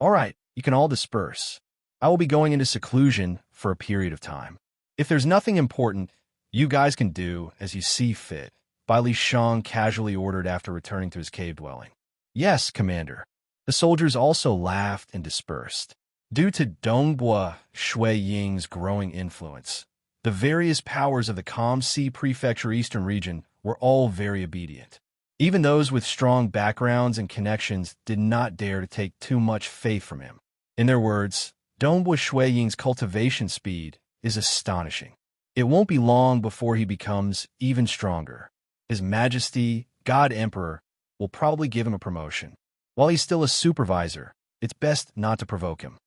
All right, you can all disperse. I will be going into seclusion for a period of time. If there's nothing important, you guys can do as you see fit, Bai Li Shang casually ordered after returning to his cave dwelling. Yes, Commander. The soldiers also laughed and dispersed. Due to Dongbua Shui Ying's growing influence, the various powers of the Calm Sea Prefecture Eastern region were all very obedient. Even those with strong backgrounds and connections did not dare to take too much faith from him. In their words, Dongbua Shui Ying's cultivation speed is astonishing. It won't be long before he becomes even stronger. His Majesty, God Emperor, will probably give him a promotion. While he's still a supervisor, it's best not to provoke him.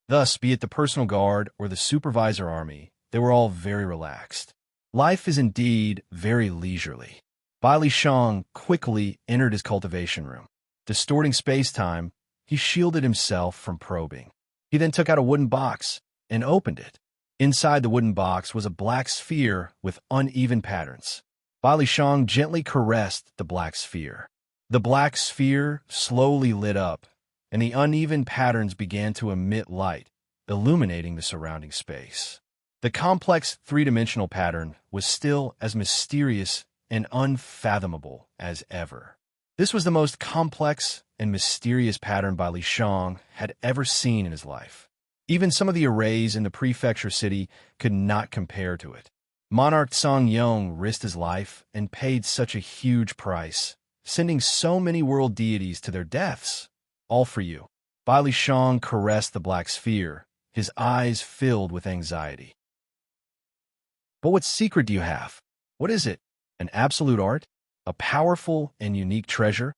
Thus, be it the personal guard or the supervisor army, they were all very relaxed. Life is indeed very leisurely. Bai Li Shang quickly entered his cultivation room. Distorting space-time, he shielded himself from probing. He then took out a wooden box and opened it. Inside the wooden box was a black sphere with uneven patterns. Bai Li Shang gently caressed the black sphere. The black sphere slowly lit up, and the uneven patterns began to emit light, illuminating the surrounding space. The complex three-dimensional pattern was still as mysterious and unfathomable as ever. This was the most complex and mysterious pattern Bai Shang had ever seen in his life. Even some of the arrays in the prefecture city could not compare to it. Monarch Song Yong risked his life and paid such a huge price, sending so many world deities to their deaths. All for you. Bai Shang caressed the black sphere, his eyes filled with anxiety. But what secret do you have? What is it? An absolute art? A powerful and unique treasure?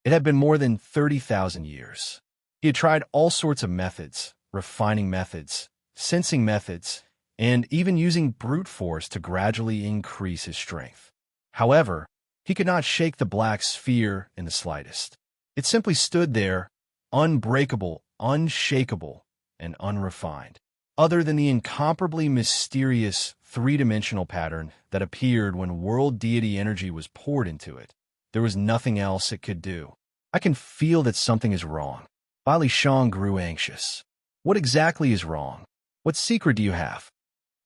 It had been more than 30,000 years. He had tried all sorts of methods, refining methods, sensing methods, and even using brute force to gradually increase his strength. However, he could not shake the black sphere in the slightest. It simply stood there, unbreakable, unshakable, and unrefined. Other than the incomparably mysterious three-dimensional pattern that appeared when world deity energy was poured into it, there was nothing else it could do. I can feel that something is wrong. Bai Shang grew anxious. What exactly is wrong? What secret do you have?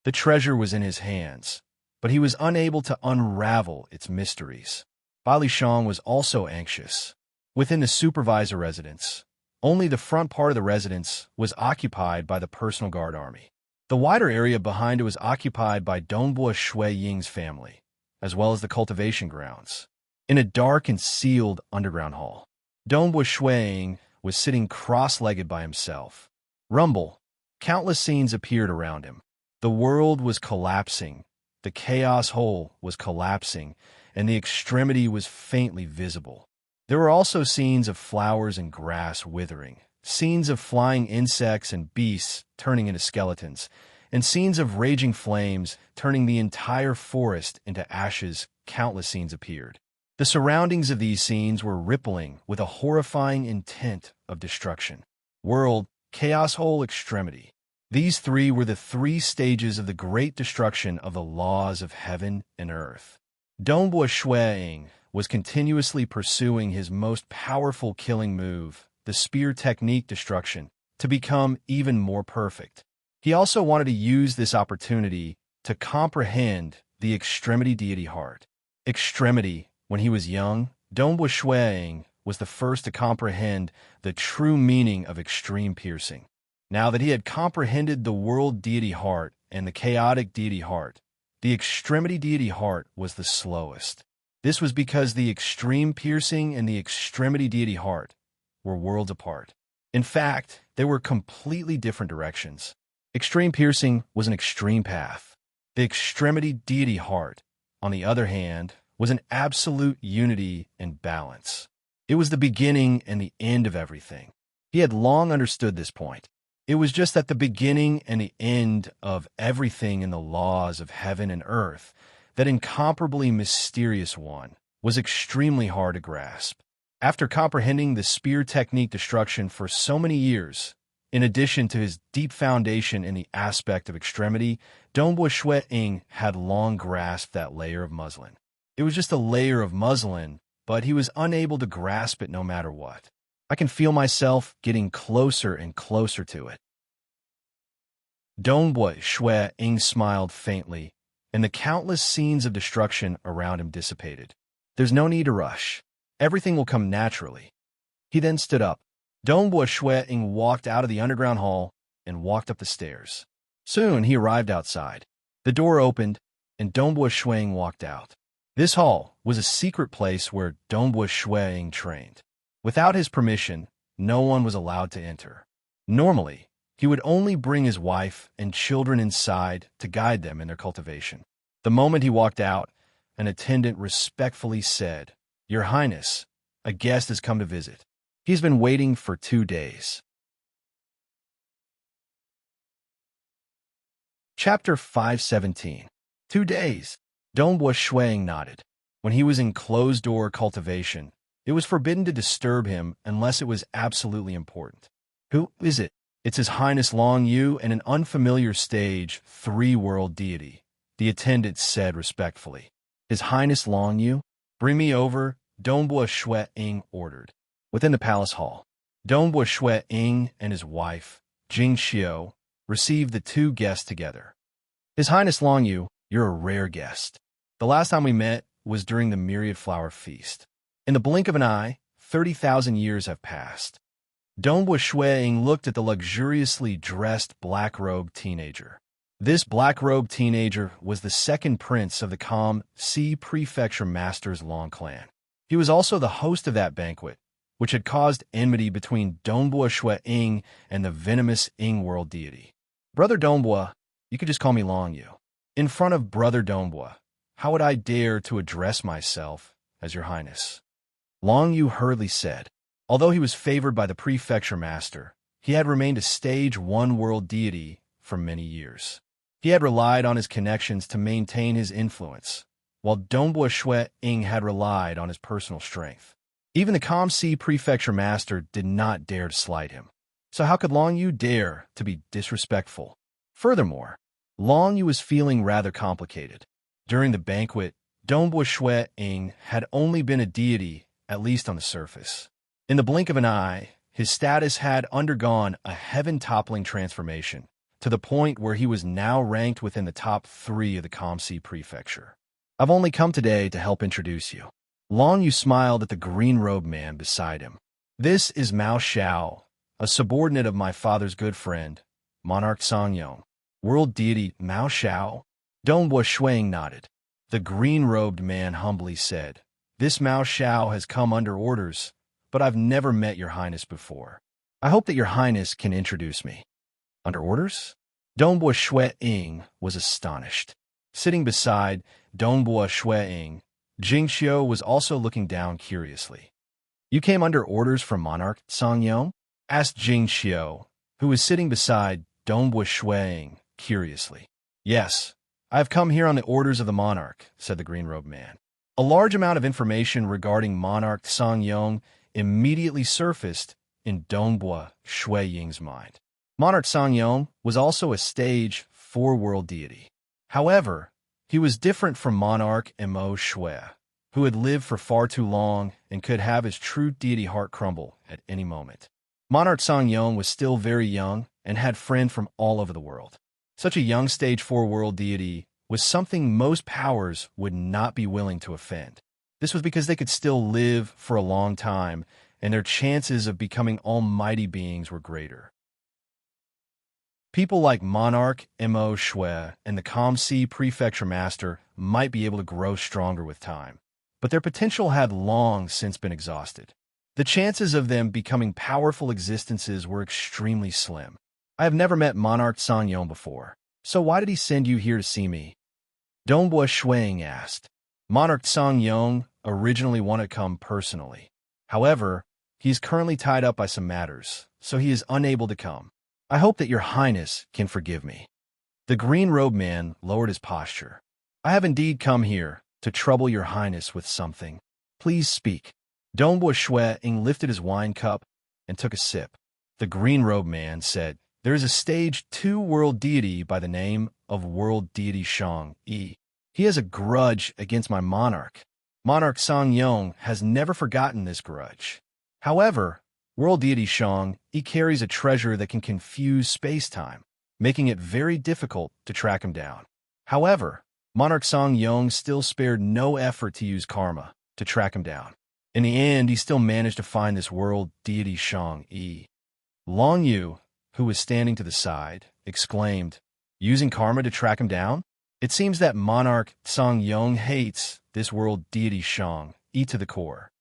The treasure was in his hands, but he was unable to unravel its mysteries. Bai Shang was also anxious. Within the supervisor residence, only the front part of the residence was occupied by the personal guard army. The wider area behind it was occupied by Dongbua Shui Ying's family, as well as the cultivation grounds. In a dark and sealed underground hall, Dongbua Shui Ying was sitting cross-legged by himself. Rumble, countless scenes appeared around him. The world was collapsing, the chaos hole was collapsing, and the extremity was faintly visible. There were also scenes of flowers and grass withering, scenes of flying insects and beasts turning into skeletons, and scenes of raging flames turning the entire forest into ashes. Countless scenes appeared. The surroundings of these scenes were rippling with a horrifying intent of destruction. World, chaos hole, extremity. These three were the three stages of the great destruction of the laws of heaven and earth. Dongbua Shui Ying was continuously pursuing his most powerful killing move, the spear technique destruction, to become even more perfect. He also wanted to use this opportunity to comprehend the extremity deity heart. Extremity, when he was young, Dongbua Shui Ying was the first to comprehend the true meaning of extreme piercing. Now that he had comprehended the world deity heart and the chaotic deity heart, the extremity deity heart was the slowest. This was because the extreme piercing and the extremity deity heart were worlds apart. In fact, they were completely different directions. Extreme piercing was an extreme path. The extremity deity heart, on the other hand, was an absolute unity and balance. It was the beginning and the end of everything. He had long understood this point. It was just that the beginning and the end of everything in the laws of heaven and earth, that incomparably mysterious one, was extremely hard to grasp. After comprehending the spear technique destruction for so many years, in addition to his deep foundation in the aspect of extremity, Dongbua Shui Ying had long grasped that layer of muslin. It was just a layer of muslin, but he was unable to grasp it no matter what. I can feel myself getting closer and closer to it. Dongbua Shui Ying smiled faintly, and the countless scenes of destruction around him dissipated. There's no need to rush. Everything will come naturally. He then stood up. Dongbua Shui Ying walked out of the underground hall and walked up the stairs. Soon he arrived outside. The door opened, and Dongbua Shui Ying walked out. This hall was a secret place where Dongbua Shui Ying trained. Without his permission, no one was allowed to enter. Normally, he would only bring his wife and children inside to guide them in their cultivation. The moment he walked out, an attendant respectfully said, "Your Highness, a guest has come to visit. He's been waiting for 2 days." Chapter 517. 2 days. Dongbua Shui Ying nodded. When he was in closed-door cultivation, it was forbidden to disturb him unless it was absolutely important. "Who is it?" "It's His Highness Long Yu and an unfamiliar stage, three-world deity," the attendant said respectfully. "His Highness Long Yu? Bring me over," Dongbua Shui Ying ordered. Within the palace hall, Dongbua Shui Ying and his wife, Jing Xiu, received the two guests together. His Highness Long Yu, you're a rare guest. The last time we met was during the Myriad Flower Feast. In the blink of an eye, 30,000 years have passed. Donghua Shuiying looked at the luxuriously dressed black-robed teenager. This black-robed teenager was the second prince of the Calm Sea Prefecture Master's Long clan. He was also the host of that banquet, which had caused enmity between Donghua Shuiying and the venomous Ying world deity. Brother Donghua, you could just call me Long Yu. In front of Brother Donghua, how would I dare to address myself as your highness? Long Yu hurriedly said. Although he was favored by the prefecture master, he had remained a stage one world deity for many years. He had relied on his connections to maintain his influence, while Donghua Shuiying had relied on his personal strength. Even the Calm Sea prefecture master did not dare to slight him. So how could Long Yu dare to be disrespectful? Furthermore, Long Yu was feeling rather complicated. During the banquet, Donghua Shuiying had only been a deity, at least on the surface. In the blink of an eye, his status had undergone a heaven-toppling transformation, to the point where he was now ranked within the top 3 of the Calm Sea prefecture. I've only come today to help introduce you. Long Yu smiled at the green-robed man beside him. This is Mao Xiao, a subordinate of my father's good friend, Monarch Songyong. World deity Mao Xiao? Donghua Shuiying nodded. The green-robed man humbly said, This Mao Xiao has come under orders, but I've never met your highness before. I hope that your highness can introduce me. Under orders? Donghua Shuiying was astonished. Sitting beside Donghua Shuiying, Jingxiu was also looking down curiously. You came under orders from Monarch Songyong? Asked Jingxiu, who was sitting beside Donghua Shuiying, curiously. Yes, I have come here on the orders of the monarch, said the green-robed man. A large amount of information regarding Monarch Songyong immediately surfaced in Donghua Shuiying's mind. Monarch Songyong was also a stage 4 world deity. However, he was different from Monarch Mo Shui, who had lived for far too long and could have his true deity heart crumble at any moment. Monarch Songyong was still very young and had friends from all over the world. Such a young stage 4 world deity was something most powers would not be willing to offend. This was because they could still live for a long time, and their chances of becoming almighty beings were greater. People like Monarch Mo Shui and the Calm Sea Prefecture Master might be able to grow stronger with time, but their potential had long since been exhausted. The chances of them becoming powerful existences were extremely slim. I have never met Monarch Songyong before, so why did he send you here to see me? Donghua Shuiying asked. Monarch Songyong originally wanted to come personally. However, he is currently tied up by some matters, so he is unable to come. I hope that your highness can forgive me. The green-robed man lowered his posture. I have indeed come here to trouble your highness with something. Please speak. Donghua Shuiying lifted his wine cup and took a sip. The green-robed man said, There is a stage 2 world deity by the name of world deity Shang-Yi. He has a grudge against my monarch. Monarch Songyong has never forgotten this grudge. However, world deity Shang-Yi carries a treasure that can confuse space-time, making it very difficult to track him down. However, Monarch Songyong still spared no effort to use karma to track him down. In the end, he still managed to find this world deity Shang-Yi. Long Yu, who was standing to the side, exclaimed, Using karma to track him down? It seems that Monarch Songyong hates this world deity Shang-Yi to the core.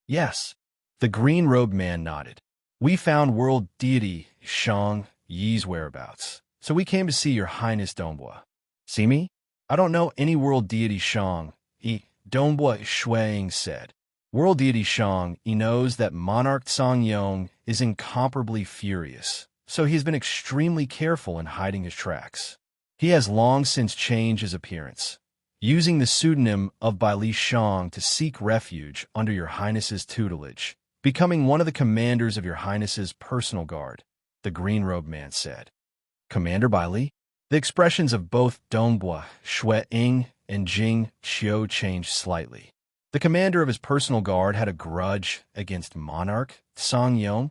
Yes, the green-robed man nodded. We found world deity Shang-Yi's whereabouts, so we came to see your highness Donghua. See me? I don't know any world deity Shang-Yi, Donghua Shuiying said. World deity Shang-Yi knows that Monarch Songyong is incomparably furious, so he has been extremely careful in hiding his tracks. He has long since changed his appearance, using the pseudonym of Bai Li Shang to seek refuge under your highness's tutelage, becoming one of the commanders of your highness's personal guard, the green-robed man said. Commander Bai Li? The expressions of both Donghua Shuiying and Jingxiu changed slightly. The commander of his personal guard had a grudge against Monarch Songyong.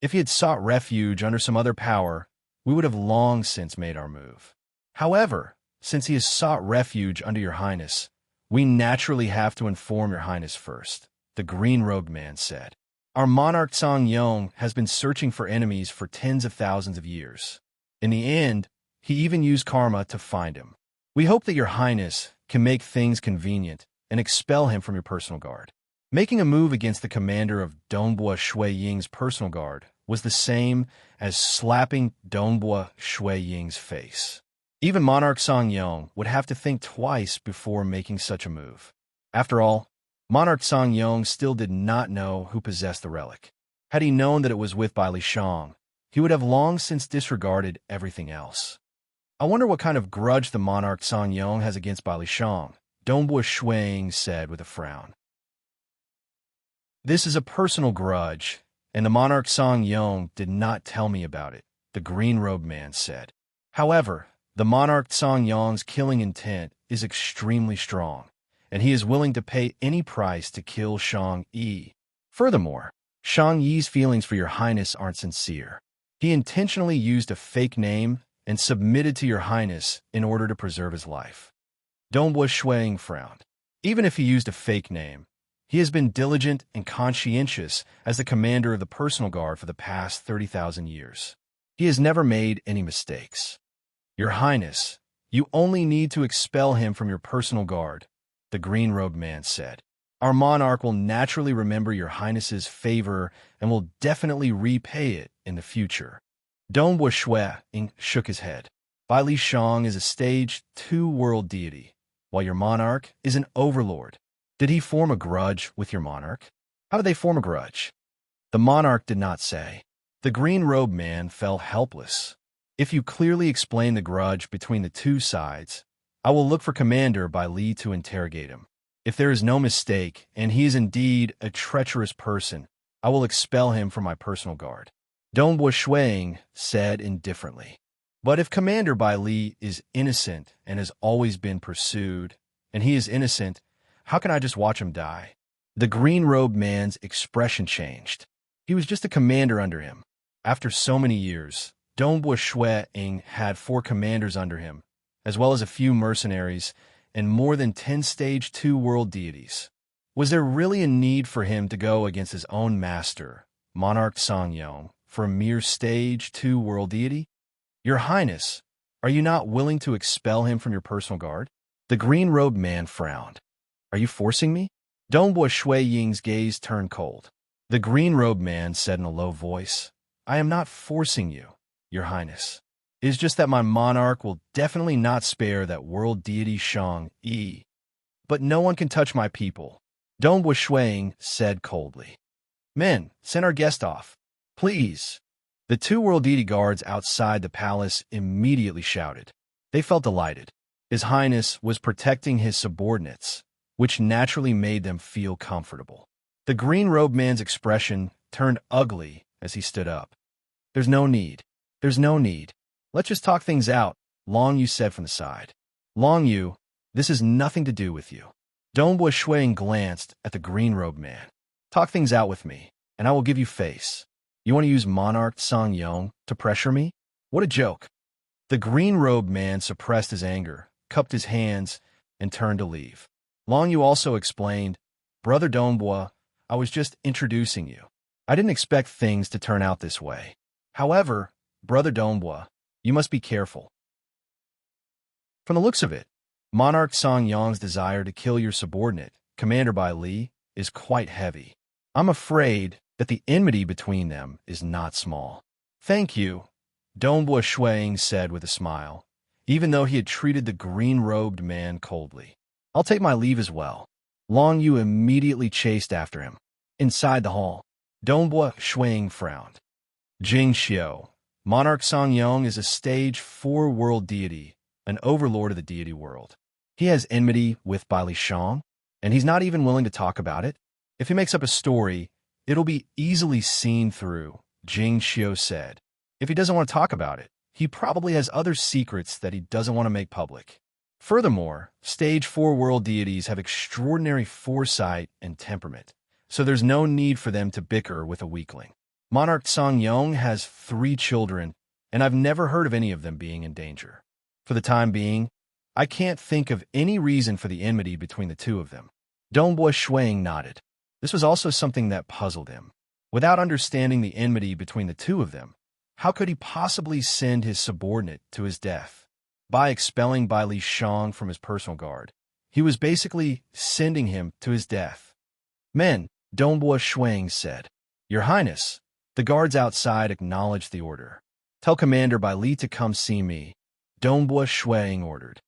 If he had sought refuge under some other power, we would have long since made our move. However, since he has sought refuge under your highness, we naturally have to inform your highness first, the green-robed man said. Our monarch Song Yong has been searching for enemies for tens of thousands of years. In the end, he even used karma to find him. We hope that your highness can make things convenient and expel him from your personal guard. Making a move against the commander of Dongbua Shui Ying's personal guard was the same as slapping Dongbua Shui Ying's face. Even Monarch Song Yong would have to think twice before making such a move. After all, Monarch Song Yong still did not know who possessed the relic. Had he known that it was with Bai Li Shang, he would have long since disregarded everything else. I wonder what kind of grudge the Monarch Song Yong has against Bai Li Shang, Dongbua Shui Ying said with a frown. This is a personal grudge, and the Monarch Song Yong did not tell me about it, the green-robed man said. However, the Monarch Song Yong's killing intent is extremely strong, and he is willing to pay any price to kill Shang Yi. Furthermore, Shang Yi's feelings for your highness aren't sincere. He intentionally used a fake name and submitted to your highness in order to preserve his life. Dongbua Shui Ying frowned. Even if he used a fake name, he has been diligent and conscientious as the commander of the personal guard for the past 30,000 years. He has never made any mistakes. Your highness, you only need to expel him from your personal guard, the green-robed man said. Our monarch will naturally remember your highness's favor and will definitely repay it in the future. Dongbua Shui Ying shook his head. Bai Li Shang is a stage 2 world deity, while your monarch is an overlord. Did he form a grudge with your monarch? How did they form a grudge? The monarch did not say. The green-robed man fell helpless. If you clearly explain the grudge between the two sides, I will look for Commander Bai Li to interrogate him. If there is no mistake, and he is indeed a treacherous person, I will expel him from my personal guard. Dongbua Shui Ying said indifferently. But if Commander Bai Li is innocent and has always been pursued, and he is innocent, how can I just watch him die? The green-robed man's expression changed. He was just a commander under him. After so many years, Dongbua Shui Ying had 4 commanders under him, as well as a few mercenaries and more than 10 Stage 2 world deities. Was there really a need for him to go against his own master, Monarch Song Yong, for a mere Stage 2 world deity? Your Highness, are you not willing to expel him from your personal guard? The green-robed man frowned. Are you forcing me? Dongbua Shui Ying's gaze turned cold. The green-robed man said in a low voice, I am not forcing you, Your Highness. It is just that my monarch will definitely not spare that world deity Shang Yi. But no one can touch my people, Dongbua Shui Ying said coldly. Men, send our guest off. Please. The 2 world deity guards outside the palace immediately shouted. They felt delighted. His Highness was protecting his subordinates, which naturally made them feel comfortable. The green-robed man's expression turned ugly as he stood up. There's no need. There's no need. Let's just talk things out, Long Yu said from the side. Long Yu, this has nothing to do with you. Dongbua Shui Ying glanced at the green-robed man. Talk things out with me, and I will give you face. You want to use Monarch Song Yong to pressure me? What a joke. The green-robed man suppressed his anger, cupped his hands, and turned to leave. Long Yu also explained, Brother Dongbua, I was just introducing you. I didn't expect things to turn out this way. However, Brother Dongbua, you must be careful. From the looks of it, Monarch Song Yong's desire to kill your subordinate, Commander Bai Li, is quite heavy. I'm afraid that the enmity between them is not small. Thank you, Dongbua Shui Ying said with a smile, even though he had treated the green-robed man coldly. I'll take my leave as well. Long Yu immediately chased after him. Inside the hall, Dongbua Shui Ying frowned. Jing Xiu, Monarch Song Yong is a Stage 4 world deity, an overlord of the deity world. He has enmity with Bai Li Shang, and he's not even willing to talk about it. If he makes up a story, it'll be easily seen through, Jing Xiu said. If he doesn't want to talk about it, he probably has other secrets that he doesn't want to make public. Furthermore, Stage 4 world deities have extraordinary foresight and temperament, so there's no need for them to bicker with a weakling. Monarch Song Yong has 3 children, and I've never heard of any of them being in danger. For the time being, I can't think of any reason for the enmity between the two of them. Dongbua Shuang nodded. This was also something that puzzled him. Without understanding the enmity between the two of them, how could he possibly send his subordinate to his death? By expelling Bai Li Shang from his personal guard, he was basically sending him to his death. Men, Dongbua Shuang said. Your Highness, the guards outside acknowledged the order. Tell Commander Bai Li to come see me, Dongbua Shuang ordered.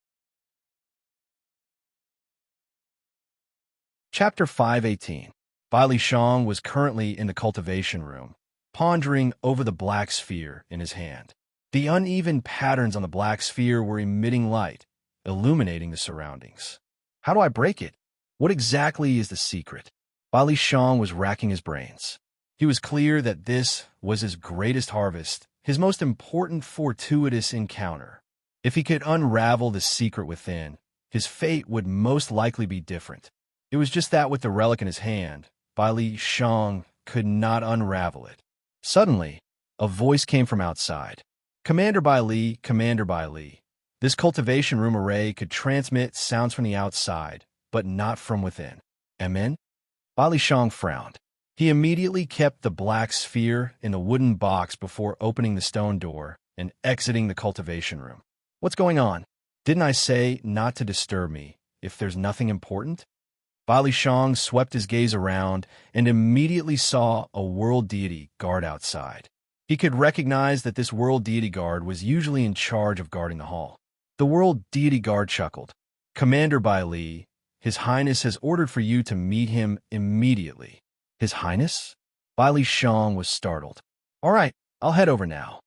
Chapter 518. Bai Li Shang was currently in the cultivation room, pondering over the black sphere in his hand. The uneven patterns on the black sphere were emitting light, illuminating the surroundings. How do I break it? What exactly is the secret? Bai Li Shang was racking his brains. He was clear that this was his greatest harvest, his most important fortuitous encounter. If he could unravel the secret within, his fate would most likely be different. It was just that with the relic in his hand, Bai Li Shang could not unravel it. Suddenly, a voice came from outside. Commander Bai Li, Commander Bai Li. This cultivation room array could transmit sounds from the outside, but not from within. Amen? Bai Li Shang frowned. He immediately kept the black sphere in the wooden box before opening the stone door and exiting the cultivation room. What's going on? Didn't I say not to disturb me if there's nothing important? Bai Li Shang swept his gaze around and immediately saw a world deity guard outside. He could recognize that this world deity guard was usually in charge of guarding the hall. The world deity guard chuckled. Commander Bai Li, His Highness has ordered for you to meet him immediately. His Highness? Bai Li Shang was startled. All right, I'll head over now.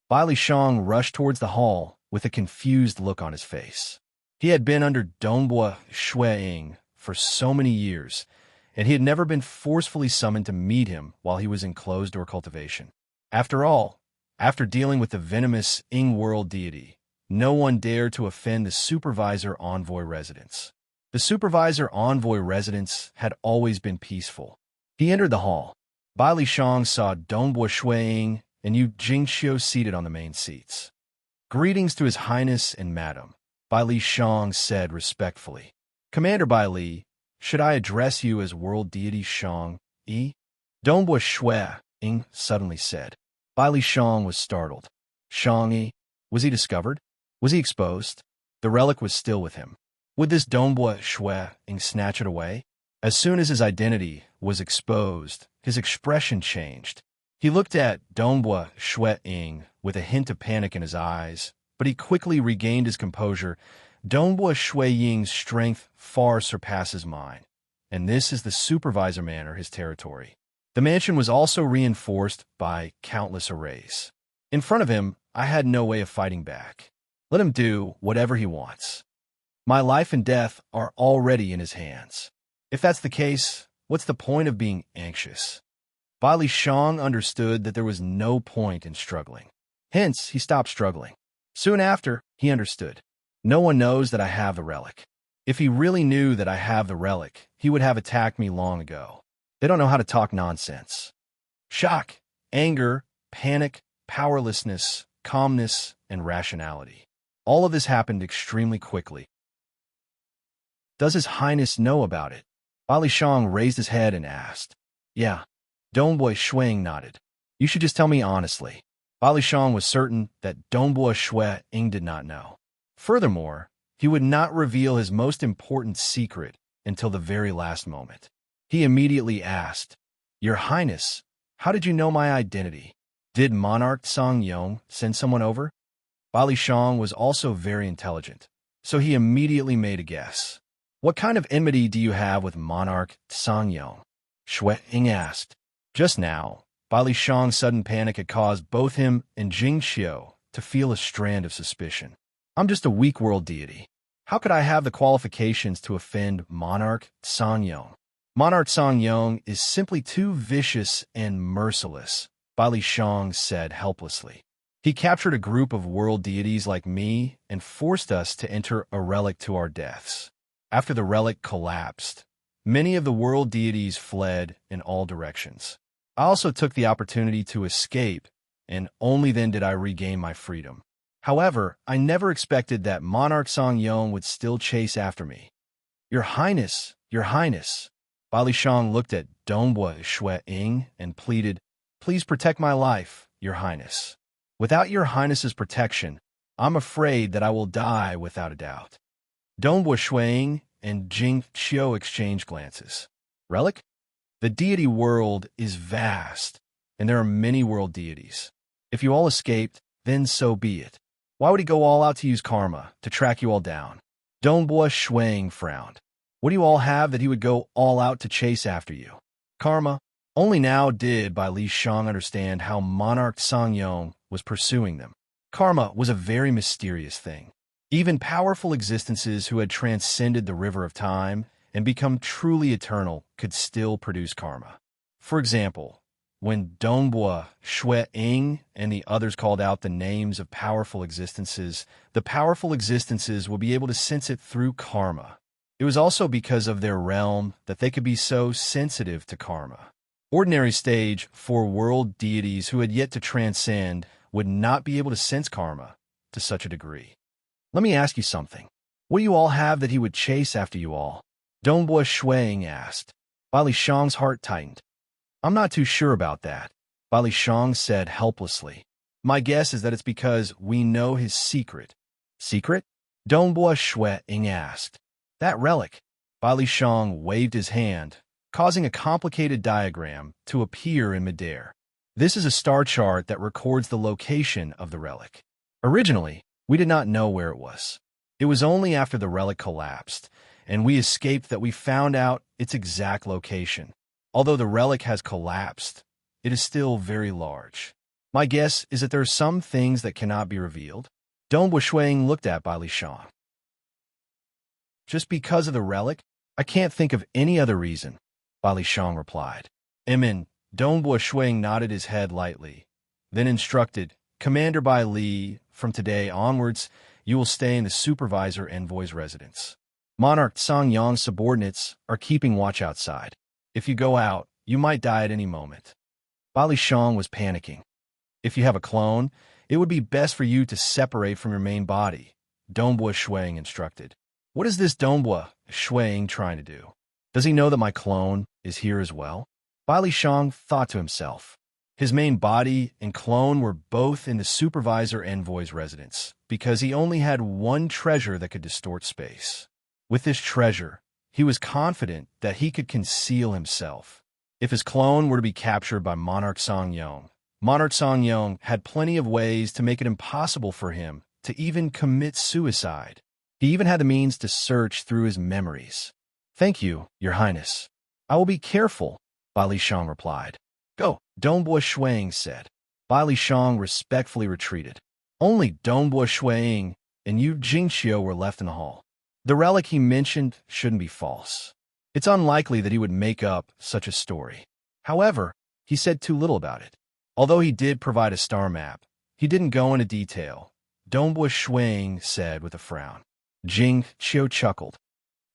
Bai Li Shang rushed towards the hall with a confused look on his face. He had been under Dongbua Shuang for so many years, and he had never been forcefully summoned to meet him while he was in closed-door cultivation. After all, after dealing with the venomous Ying world deity, no one dared to offend the supervisor envoy residence. The supervisor envoy residence had always been peaceful. He entered the hall. Bai Li Shang saw Dongbua Shuang and Yu Jingxiu seated on the main seats. Greetings to His Highness and Madam, Bai Li Shang said respectfully. Commander Bai Li, should I address you as world deity Shang Yi? Dongbua Shuang suddenly said. Bai Li Shang was startled. Shang Yi? Was he discovered? Was he exposed? The relic was still with him. Would this Dongbua Shuang snatch it away? As soon as his identity was exposed, his expression changed. He looked at Dongbua Shuang with a hint of panic in his eyes, but he quickly regained his composure. Dongbua Shuang's strength far surpasses mine, and this is the supervisor manor, his territory. The mansion was also reinforced by countless arrays. In front of him, I had no way of fighting back. Let him do whatever he wants. My life and death are already in his hands. If that's the case, what's the point of being anxious? Bai Li Shang understood that there was no point in struggling. Hence, he stopped struggling. Soon after, he understood. No one knows that I have the relic. If he really knew that I have the relic, he would have attacked me long ago. They don't know how to talk nonsense. Shock, anger, panic, powerlessness, calmness, and rationality. All of this happened extremely quickly. Does His Highness know about it? Bai Li Shang raised his head and asked. Yeah. Dongbua Shuang nodded. You should just tell me honestly. Bai Li Shang was certain that Dongbua Shuang did not know. Furthermore, he would not reveal his most important secret until the very last moment. He immediately asked, Your Highness, how did you know my identity? Did Monarch Song Yong send someone over? Bai Li Shang was also very intelligent, so he immediately made a guess. What kind of enmity do you have with Monarch Song Yong? Shuang asked. Just now, Bai Li Shang's sudden panic had caused both him and Jingxiu to feel a strand of suspicion. I'm just a weak world deity. How could I have the qualifications to offend Monarch Song Yong? Monarch Song Yong is simply too vicious and merciless, Bai Li Shang said helplessly. He captured a group of world deities like me and forced us to enter a relic to our deaths. After the relic collapsed, many of the world deities fled in all directions. I also took the opportunity to escape, and only then did I regain my freedom. However, I never expected that Monarch Song Yong would still chase after me. Your Highness, Your Highness. Bali Shang looked at Dongbua Shui Ying and pleaded, Please protect my life, Your Highness. Without Your Highness's protection, I'm afraid that I will die without a doubt. Dongbua Shui Ying and Jing Qiu exchanged glances. Relic? The deity world is vast, and there are many world deities. If you all escaped, then so be it. Why would he go all out to use karma, to track you all down? Dongbua Shui Ying frowned. What do you all have that he would go all out to chase after you? Karma? Only now did Bai Li Shang understand how Monarch Song Yong was pursuing them. Karma was a very mysterious thing. Even powerful existences who had transcended the river of time and become truly eternal could still produce karma. For example, when Dongbua Shui Ying and the others called out the names of powerful existences, the powerful existences will be able to sense it through karma. It was also because of their realm that they could be so sensitive to karma. Ordinary stage for world deities who had yet to transcend would not be able to sense karma to such a degree. Let me ask you something. What do you all have that he would chase after you all? Dongbua Shui Ying asked. Bali Shang's heart tightened. I'm not too sure about that, Bali Shang said helplessly. My guess is that it's because we know his secret. Secret? Dongbua Shui Ying asked. That relic. Bali Shang waved his hand, causing a complicated diagram to appear in midair. This is a star chart that records the location of the relic. Originally, we did not know where it was. It was only after the relic collapsed, and we escaped that we found out its exact location. Although the relic has collapsed, it is still very large. My guess is that there are some things that cannot be revealed. Dongbua Shui Ying looked at Bai Li Shang. Just because of the relic? I can't think of any other reason, Bai Li Shang replied. Dongbua Shui Ying nodded his head lightly, then instructed, Commander Bai Li, from today onwards, you will stay in the supervisor envoy's residence. Monarch Song Yong's subordinates are keeping watch outside. If you go out, you might die at any moment. Bai Li Shang was panicking. If you have a clone, it would be best for you to separate from your main body, Dongbua Shui Ying instructed. What is this Dongbua Shui Ying trying to do? Does he know that my clone is here as well? Bai Li Shang thought to himself. His main body and clone were both in the supervisor envoy's residence because he only had one treasure that could distort space. With this treasure, he was confident that he could conceal himself. If his clone were to be captured by Monarch Song Yong, Monarch Song Yong had plenty of ways to make it impossible for him to even commit suicide. He even had the means to search through his memories. Thank you, Your Highness. I will be careful, Bai Li Shang replied. Go, Dongbua Shui Ying said. Bai Li Shang respectfully retreated. Only Dongbua Shui Ying and Yu Jingqiu were left in the hall. The relic he mentioned shouldn't be false. It's unlikely that he would make up such a story. However, he said too little about it. Although he did provide a star map, he didn't go into detail, Dongbua Shui Ying said with a frown. Jing Qiu chuckled.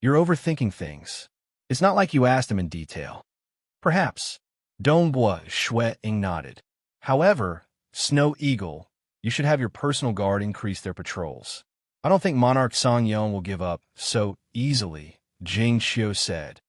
You're overthinking things. It's not like you asked him in detail. Perhaps. Dongbua Shui Ying nodded. However, Snow Eagle, you should have your personal guard increase their patrols. I don't think Monarch Song Yong will give up so easily, Jing Qiu said.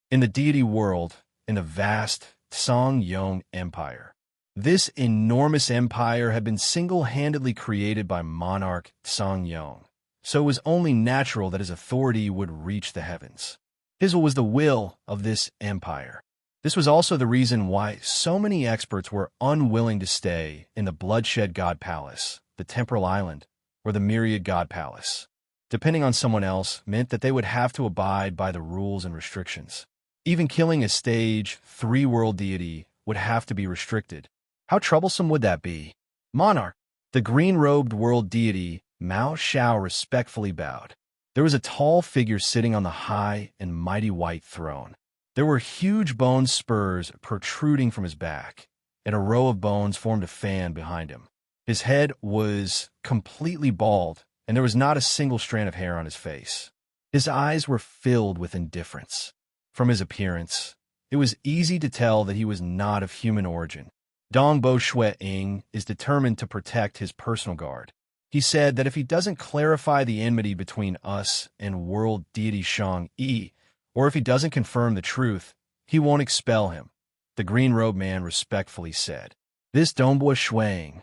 In the deity world, in the vast Song Yong Empire. This enormous empire had been single-handedly created by Monarch Song Yong, so it was only natural that his authority would reach the heavens. His was the will of this empire. This was also the reason why so many experts were unwilling to stay in the Bloodshed God Palace, the Temporal Island, or the Myriad God Palace. Depending on someone else meant that they would have to abide by the rules and restrictions. Even killing a stage 3 world deity would have to be restricted. How troublesome would that be? Monarch, the green-robed world deity, Mao Shao respectfully bowed. There was a tall figure sitting on the high and mighty white throne. There were huge bone spurs protruding from his back, and a row of bones formed a fan behind him. His head was completely bald, and there was not a single strand of hair on his face. His eyes were filled with indifference. From his appearance, it was easy to tell that he was not of human origin. Dongbua Shui Ying is determined to protect his personal guard. He said that if he doesn't clarify the enmity between us and world deity Shang-Yi, or if he doesn't confirm the truth, he won't expel him. The green-robed man respectfully said. This Dongbua Shuang.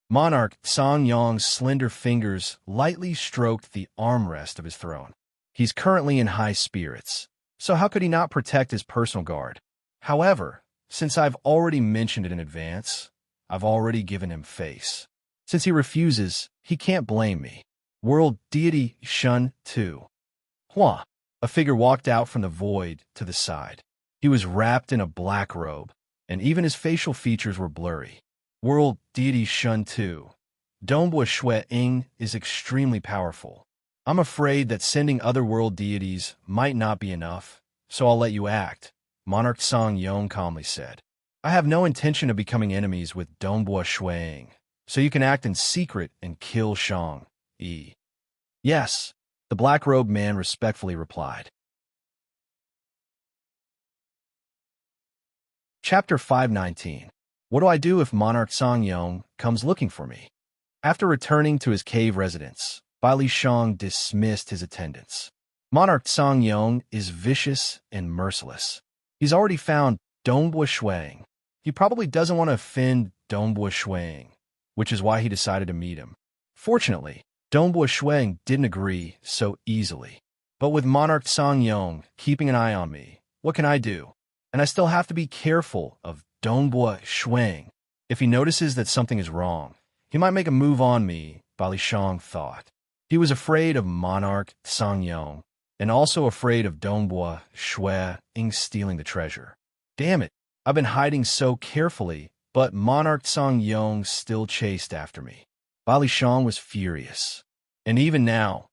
Monarch Song Yong's slender fingers lightly stroked the armrest of his throne. He's currently in high spirits, so how could he not protect his personal guard? However, since I've already mentioned it in advance, I've already given him face. Since he refuses, he can't blame me. World deity Shun Tu. Hua. A figure walked out from the void to the side. He was wrapped in a black robe, and even his facial features were blurry. World deity Shun Tu. Dongbua Shui Ying is extremely powerful. I'm afraid that sending other world deities might not be enough, so I'll let you act, Monarch Song Yong calmly said. I have no intention of becoming enemies with Dongbua Shui Ying, so you can act in secret and kill Shang-Yi. Yes, the black-robed man respectfully replied. Chapter 519. What do I do if Monarch Song Yong comes looking for me? After returning to his cave residence, Bai Li Shang dismissed his attendants. Monarch Song Yong is vicious and merciless. He's already found Dongbua Shuang. He probably doesn't want to offend Dongbua Shuang, which is why he decided to meet him. Fortunately, Dongbua Shuang didn't agree so easily. But with Monarch Song Yong keeping an eye on me, what can I do? And I still have to be careful of Dongbua Shuang. If he notices that something is wrong, he might make a move on me, Bai Li Shang thought. He was afraid of Monarch Song Yong, and also afraid of Dongbua Shui Ying stealing the treasure. Damn it, I've been hiding so carefully, but Monarch Song Yong still chased after me. Bai Li Shang was furious. And even now,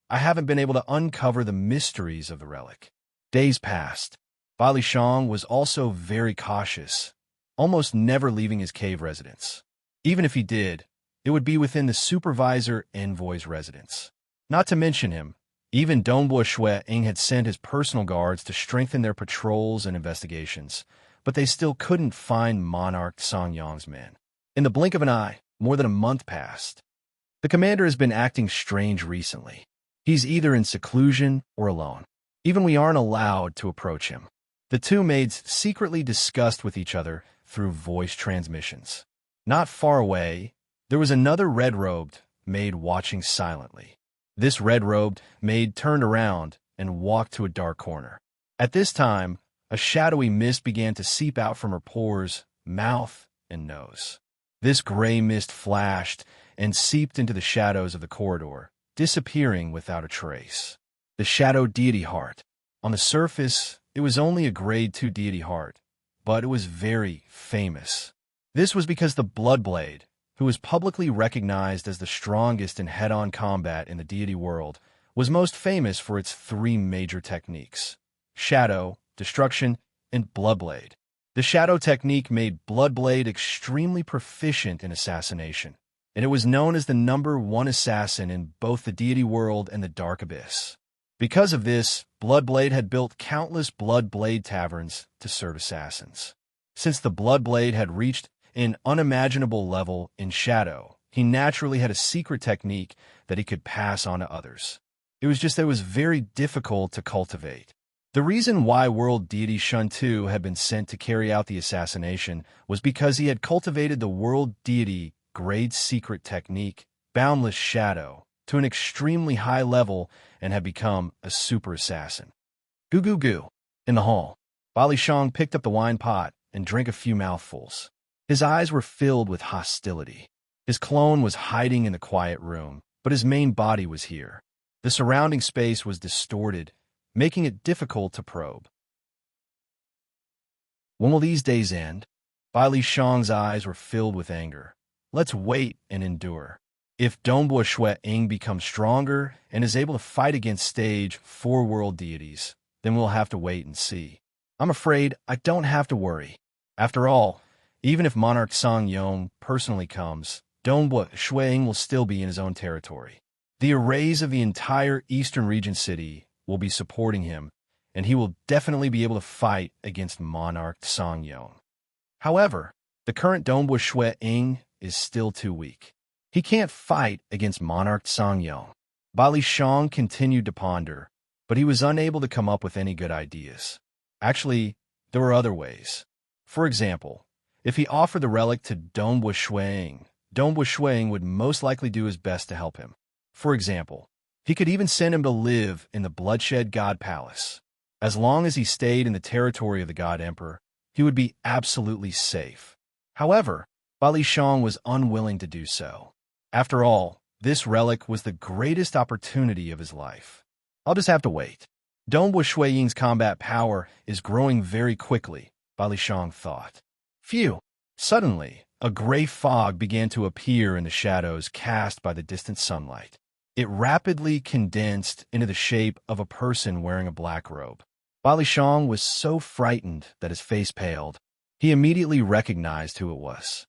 I haven't been able to uncover the mysteries of the relic. Days passed. Bai Li Shang was also very cautious, almost never leaving his cave residence. Even if he did, it would be within the supervisor envoy's residence. Not to mention him, even Dongbua Shui Ying had sent his personal guards to strengthen their patrols and investigations, but they still couldn't find Monarch Song Yong's men. In the blink of an eye, more than a month passed. The commander has been acting strange recently. He's either in seclusion or alone. Even we aren't allowed to approach him. The two maids secretly discussed with each other through voice transmissions. Not far away, there was another red-robed maid watching silently. This red-robed maid turned around and walked to a dark corner. At this time, a shadowy mist began to seep out from her pores, mouth, and nose. This gray mist flashed and seeped into the shadows of the corridor, disappearing without a trace. The shadow deity heart. On the surface, it was only a grade 2 deity heart, but it was very famous. This was because the Bloodblade, who was publicly recognized as the strongest in head-on combat in the deity world, was most famous for its 3 major techniques: Shadow, Destruction, and Bloodblade. The Shadow technique made Bloodblade extremely proficient in assassination, and it was known as the #1 assassin in both the deity world and the Dark Abyss. Because of this, Bloodblade had built countless Bloodblade taverns to serve assassins. Since the Bloodblade had reached an unimaginable level in Shadow, he naturally had a secret technique that he could pass on to others. It was just that it was very difficult to cultivate. The reason why world deity Shun Tu had been sent to carry out the assassination was because he had cultivated the world deity grade secret technique, Boundless Shadow, to an extremely high level and had become a super assassin. Goo goo goo. In the hall, Bai Li Shang picked up the wine pot and drank a few mouthfuls. His eyes were filled with hostility. His clone was hiding in the quiet room, but his main body was here. The surrounding space was distorted, making it difficult to probe. When will these days end? Bai Li Shang's eyes were filled with anger. Let's wait and endure. If Dongbua Shui Ying becomes stronger and is able to fight against stage 4 world deities, then we'll have to wait and see. I'm afraid I don't have to worry. After all, even if Monarch Song Yong personally comes, Dongbua Shui Ying will still be in his own territory. The arrays of the entire Eastern Region city will be supporting him, and he will definitely be able to fight against Monarch Song Yong. However, the current Dongbua Shui Ying is still too weak. He can't fight against Monarch Songyong. Bali Shang continued to ponder, but he was unable to come up with any good ideas. Actually, there were other ways. For example, if he offered the relic to Dongbua Shuang would most likely do his best to help him. For example, he could even send him to live in the Bloodshed God Palace. As long as he stayed in the territory of the God Emperor, he would be absolutely safe. However, Bali Shang was unwilling to do so. After all, this relic was the greatest opportunity of his life. I'll just have to wait. Dongbua Shuiying's combat power is growing very quickly, Bali Shang thought. Phew! Suddenly, a gray fog began to appear in the shadows cast by the distant sunlight. It rapidly condensed into the shape of a person wearing a black robe. Bali Shang was so frightened that his face paled. He immediately recognized who it was.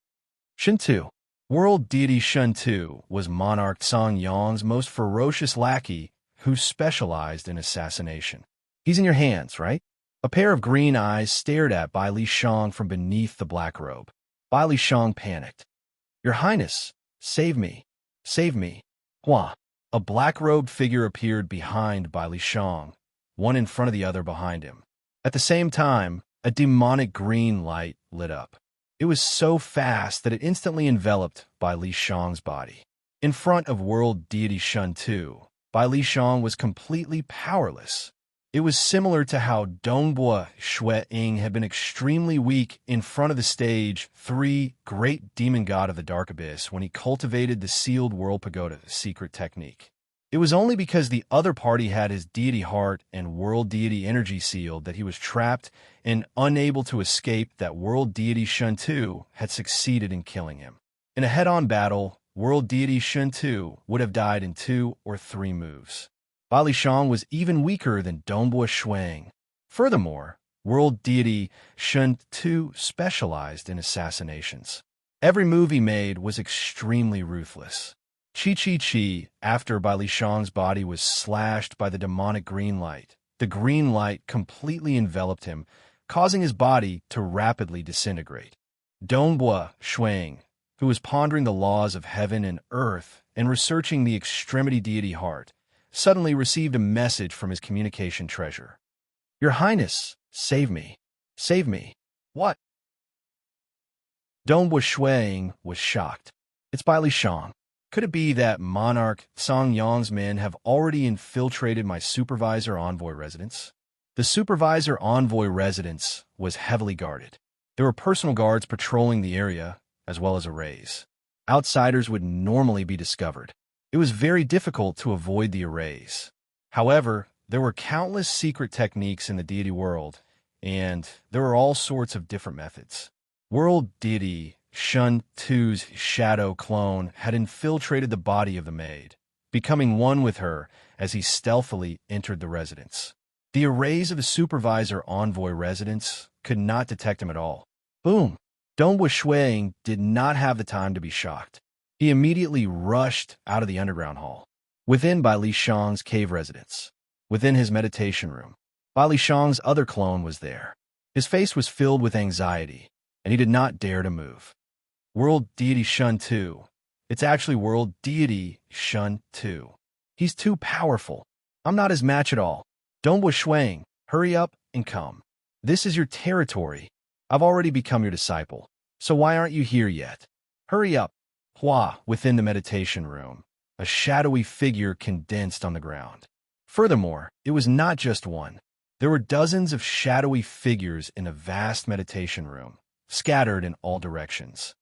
Shintu. World deity Shintu was Monarch Song Yang's most ferocious lackey who specialized in assassination. He's in your hands, right? A pair of green eyes stared at Bai Li Shang from beneath the black robe. Bai Li Shang panicked. Your Highness, save me. Save me. Hua. A black-robed figure appeared behind Bai Li Shang, one in front of the other behind him. At the same time, a demonic green light lit up. It was so fast that it instantly enveloped Bai Li Shang's body. In front of world deity Shintu, Bai Li Shang was completely powerless. It was similar to how Dongbua Shuiying had been extremely weak in front of the stage 3 great demon god of the Dark Abyss when he cultivated the sealed world pagoda secret technique. It was only because the other party had his deity heart and world deity energy sealed that he was trapped and unable to escape that world deity Shintu had succeeded in killing him. In a head-on battle, world deity Shintu would have died in 2 or 3 moves. Bai Li Shang was even weaker than Dongbua Shuiying. Furthermore, world deity Shintu specialized in assassinations. Every move he made was extremely ruthless. Chi, after Bai Li Shang's body was slashed by the demonic green light, the green light completely enveloped him, causing his body to rapidly disintegrate. Dongbua Shuiying, who was pondering the laws of heaven and earth and researching the extremity deity heart, suddenly received a message from his communication treasure. Your Highness, save me. Save me. What? Dongbua Shuiying was shocked. It's Bai Li Shang. Could it be that Monarch Song Yang's men have already infiltrated my supervisor envoy residence? The supervisor envoy residence was heavily guarded. There were personal guards patrolling the area, as well as arrays. Outsiders would normally be discovered. It was very difficult to avoid the arrays. However, there were countless secret techniques in the deity world, and there were all sorts of different methods. World deity Shintu's shadow clone had infiltrated the body of the maid, becoming one with her as he stealthily entered the residence. The arrays of the supervisor envoy residence could not detect him at all. Boom! Dongbua Shuiying did not have the time to be shocked. He immediately rushed out of the underground hall. Within Bai Li Shang's cave residence, within his meditation room, Bai Li Shang's other clone was there. His face was filled with anxiety, and he did not dare to move. World deity Shintu. It's actually world deity Shintu. He's too powerful. I'm not his match at all. Dongbua Shuiying, hurry up and come. This is your territory. I've already become your disciple, so why aren't you here yet? Hurry up. Hua, within the meditation room, a shadowy figure condensed on the ground. Furthermore, it was not just one. There were dozens of shadowy figures in a vast meditation room, scattered in all directions.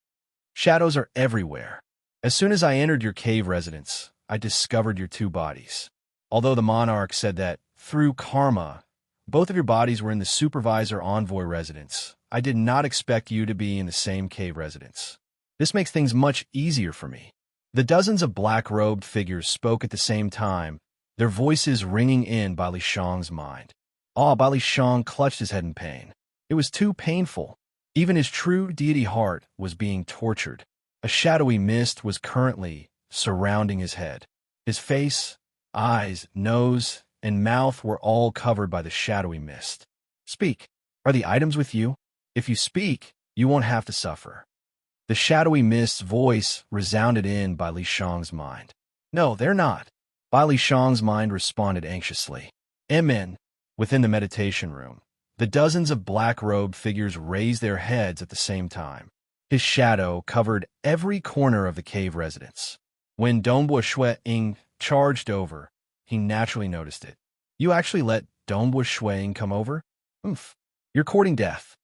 Shadows are everywhere. As soon as I entered your cave residence, I discovered your 2 bodies. Although the monarch said that, through karma, both of your bodies were in the supervisor envoy residence, I did not expect you to be in the same cave residence. This makes things much easier for me. The dozens of black-robed figures spoke at the same time, their voices ringing in Bai Li Shang's mind. Bai Li Shang clutched his head in pain. It was too painful. Even his true deity heart was being tortured. A shadowy mist was currently surrounding his head. His face, eyes, nose, and mouth were all covered by the shadowy mist. Speak. Are the items with you? If you speak, you won't have to suffer. The shadowy mist's voice resounded in Bai Li Shang's mind. No, they're not. Bai Li Shang's mind responded anxiously. Amen. Within the meditation room, the dozens of black-robed figures raised their heads at the same time. His shadow covered every corner of the cave residence. When Dongbua Shui Ying charged over, he naturally noticed it. You actually let Dongbua Shui Ying come over? Oomph. You're courting death.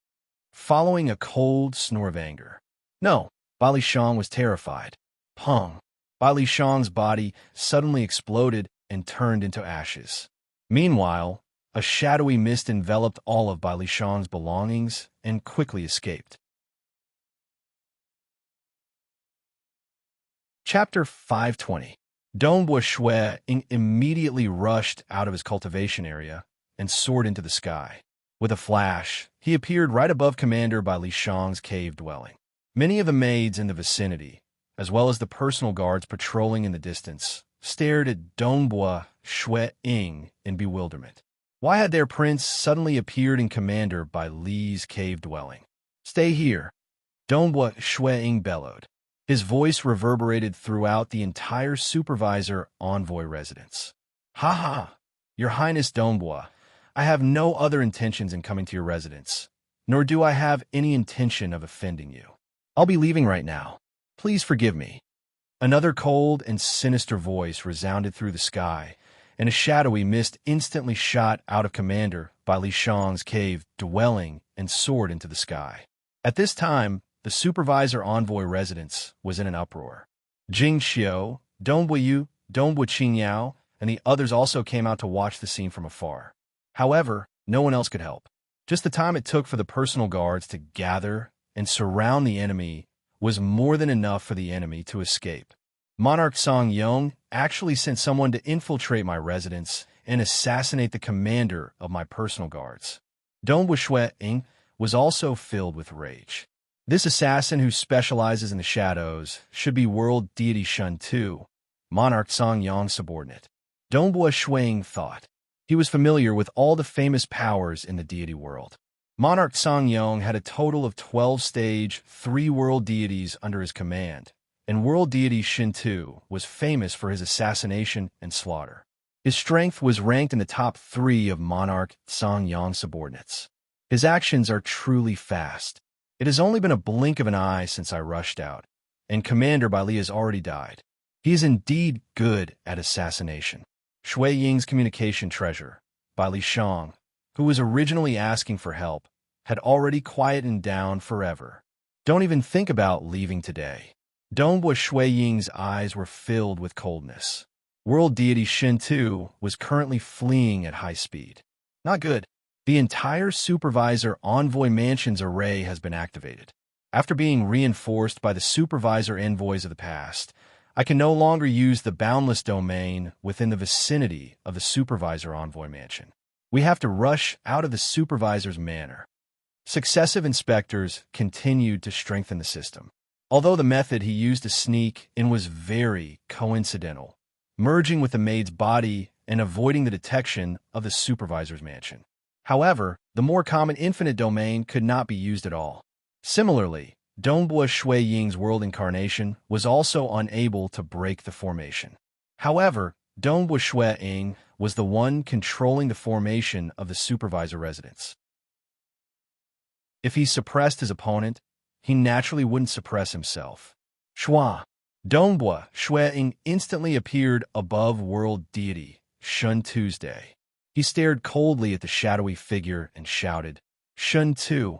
Following a cold snore of anger. No, Bai Li Shang was terrified. Pong. Bai Li Shang's body suddenly exploded and turned into ashes. Meanwhile, a shadowy mist enveloped all of Bai Li Shang's belongings and quickly escaped. Chapter 520. Dongbua Shui Ying immediately rushed out of his cultivation area and soared into the sky. With a flash, he appeared right above Commander Bai Li Shang's cave dwelling. Many of the maids in the vicinity, as well as the personal guards patrolling in the distance, stared at Dongbua Shui Ying in bewilderment. Why had their prince suddenly appeared in Commander Bai Li's cave dwelling? Stay here, Dongbua Shui Ying bellowed. His voice reverberated throughout the entire supervisor envoy residence. Ha ha, Your Highness Dongbua, I have no other intentions in coming to your residence, nor do I have any intention of offending you. I'll be leaving right now. Please forgive me. Another cold and sinister voice resounded through the sky, and a shadowy mist instantly shot out of Commander Bai Li Shang's cave dwelling and soared into the sky. At this time, the supervisor envoy residence was in an uproar. Jing Xiu, Dongbua Yu, Dongbua Qingyao, and the others also came out to watch the scene from afar. However, no one else could help. Just the time it took for the personal guards to gather and surround the enemy was more than enough for the enemy to escape. Monarch Song Yong actually sent someone to infiltrate my residence and assassinate the commander of my personal guards. Dongbua Shui Ying was also filled with rage. This assassin who specializes in the shadows should be world deity Shun Tu, Monarch Song Yong's subordinate. Dongbua Shui Ying thought. He was familiar with all the famous powers in the deity world. Monarch Song Yong had a total of 12-stage, 3 world deities under his command, and world deity Shin Tu was famous for his assassination and slaughter. His strength was ranked in the top 3 of Monarch Song Yong's subordinates. His actions are truly fast. It has only been a blink of an eye since I rushed out, and Commander Bai Li has already died. He is indeed good at assassination. Shui Ying's communication treasure, Bai Li Shang, who was originally asking for help, had already quietened down forever. Don't even think about leaving today. Dongbua Shui Ying's eyes were filled with coldness. World deity Shin Tu was currently fleeing at high speed. Not good. The entire Supervisor Envoy Mansion's array has been activated. After being reinforced by the Supervisor Envoys of the past, I can no longer use the boundless domain within the vicinity of the Supervisor Envoy Mansion. We have to rush out of the Supervisor's manor. Successive inspectors continued to strengthen the system. Although the method he used to sneak in was very coincidental, merging with the maid's body and avoiding the detection of the Supervisor's mansion. However, the more common infinite domain could not be used at all. Similarly, Dongbua Shui Ying's world incarnation was also unable to break the formation. However, Dongbua Shui Ying was the one controlling the formation of the supervisor residence. If he suppressed his opponent, he naturally wouldn't suppress himself. Shua. Dongbua Shui Ying instantly appeared above world deity Shun Tuesday. He stared coldly at the shadowy figure and shouted, Shun Tu,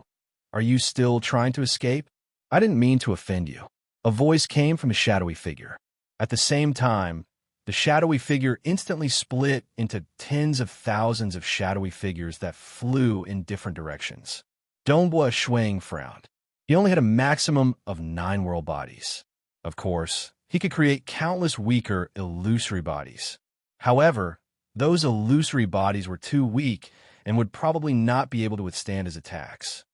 are you still trying to escape? I didn't mean to offend you. A voice came from the shadowy figure. At the same time, the shadowy figure instantly split into tens of thousands of shadowy figures that flew in different directions. Dongbua Shui Ying frowned. He only had a maximum of 9 world bodies. Of course, he could create countless weaker, illusory bodies. However, those illusory bodies were too weak and would probably not be able to withstand his attacks.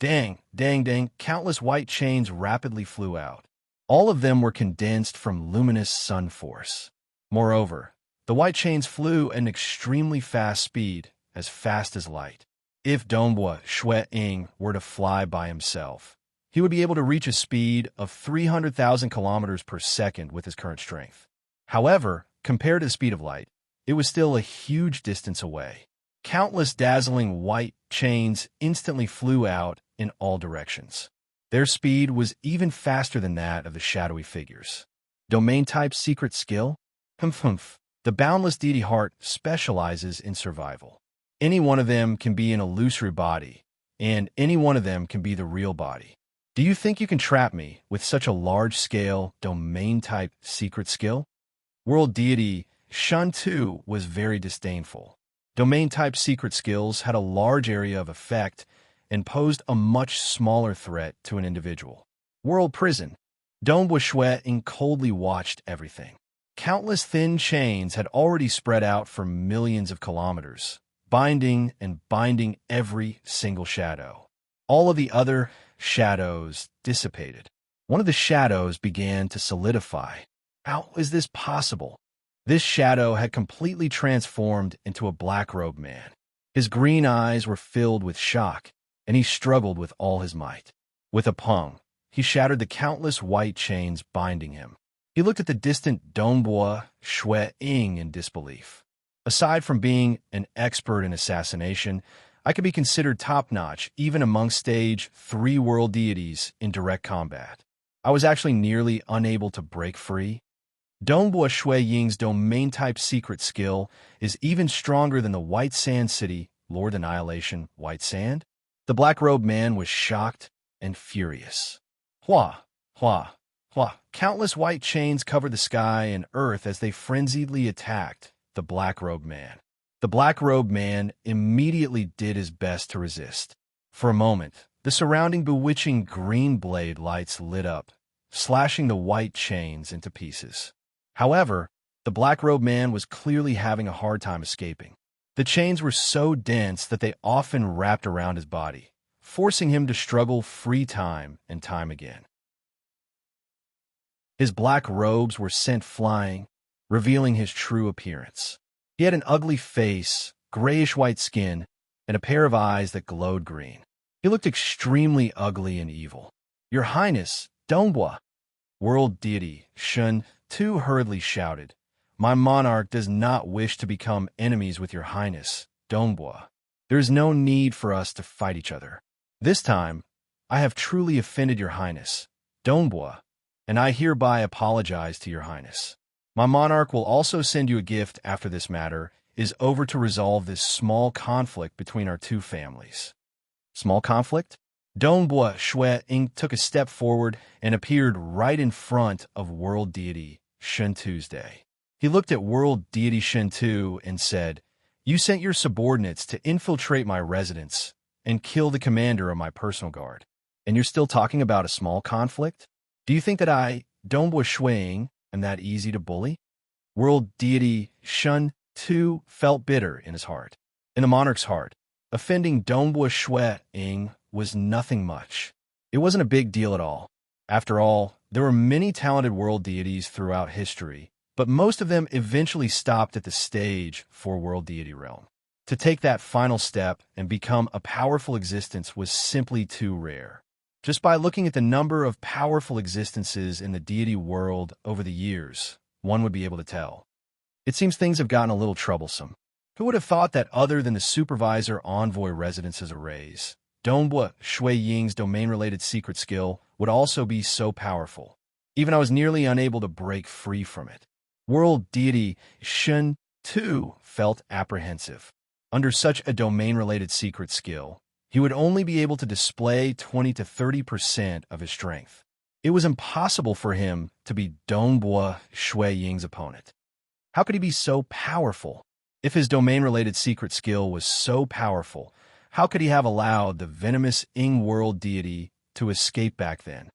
Dang, dang, dang, countless white chains rapidly flew out. All of them were condensed from luminous sun force. Moreover, the white chains flew at an extremely fast speed, as fast as light. If Dongbua Shui Ying were to fly by himself, he would be able to reach a speed of 300,000 kilometers per second with his current strength. However, compared to the speed of light, it was still a huge distance away. Countless dazzling white chains instantly flew out in all directions. Their speed was even faster than that of the shadowy figures. Domain-type secret skill? Humph. The boundless deity heart specializes in survival. Any one of them can be an illusory body, and any one of them can be the real body. Do you think you can trap me with such a large-scale, domain-type secret skill? World deity Shun Tu was very disdainful. Domain-type secret skills had a large area of effect and posed a much smaller threat to an individual. World prison. Dongbo Shui coldly watched everything. Countless thin chains had already spread out for millions of kilometers, binding and binding every single shadow. All of the other shadows dissipated. One of the shadows began to solidify. How is this possible? This shadow had completely transformed into a black-robed man. His green eyes were filled with shock, and he struggled with all his might. With a pung, he shattered the countless white chains binding him. He looked at the distant Dongbo Shui in disbelief. Aside from being an expert in assassination, I could be considered top-notch even among stage 3 world deities in direct combat. I was actually nearly unable to break free. Dongbo Shui Ying's domain-type secret skill is even stronger than the White Sand City, Lord Annihilation, White Sand. The black-robed man was shocked and furious. Hua, hua, hua. Countless white chains covered the sky and earth as they frenziedly attacked the black-robed man. The black-robed man immediately did his best to resist. For a moment, the surrounding bewitching green blade lights lit up, slashing the white chains into pieces. However, the black-robed man was clearly having a hard time escaping. The chains were so dense that they often wrapped around his body, forcing him to struggle free time and time again. His black robes were sent flying, revealing his true appearance. He had an ugly face, grayish-white skin, and a pair of eyes that glowed green. He looked extremely ugly and evil. "Your Highness, Dongbo!" World deity Shun Tu hurriedly shouted, "My monarch does not wish to become enemies with your Highness, Dongbo. There is no need for us to fight each other. This time, I have truly offended your Highness, Dongbo, and I hereby apologize to your Highness. My monarch will also send you a gift after this matter is over to resolve this small conflict between our two families." Small conflict? Dongbo Shui took a step forward and appeared right in front of world deity Shun Tuesday. He looked at world deity Shun Tu and said, "You sent your subordinates to infiltrate my residence and kill the commander of my personal guard. And you're still talking about a small conflict? Do you think that I, Dongbo Shui, am that easy to bully?" World deity Shun Tu felt bitter in his heart. In the monarch's heart, offending Dongbo Shui was nothing much. It wasn't a big deal at all. After all, there were many talented world deities throughout history, but most of them eventually stopped at the stage for world deity realm. To take that final step and become a powerful existence was simply too rare. Just by looking at the number of powerful existences in the deity world over the years, one would be able to tell. It seems things have gotten a little troublesome. Who would have thought that other than the supervisor envoy residences arrays, Dongbo Shui Ying's domain-related secret skill would also be so powerful. Even I was nearly unable to break free from it. World deity Shun Tu felt apprehensive. Under such a domain-related secret skill, he would only be able to display 20 to 30% of his strength. It was impossible for him to be Dongbo Shui Ying's opponent. How could he be so powerful? If his domain-related secret skill was so powerful, how could he have allowed the venomous Ying world deity to escape back then?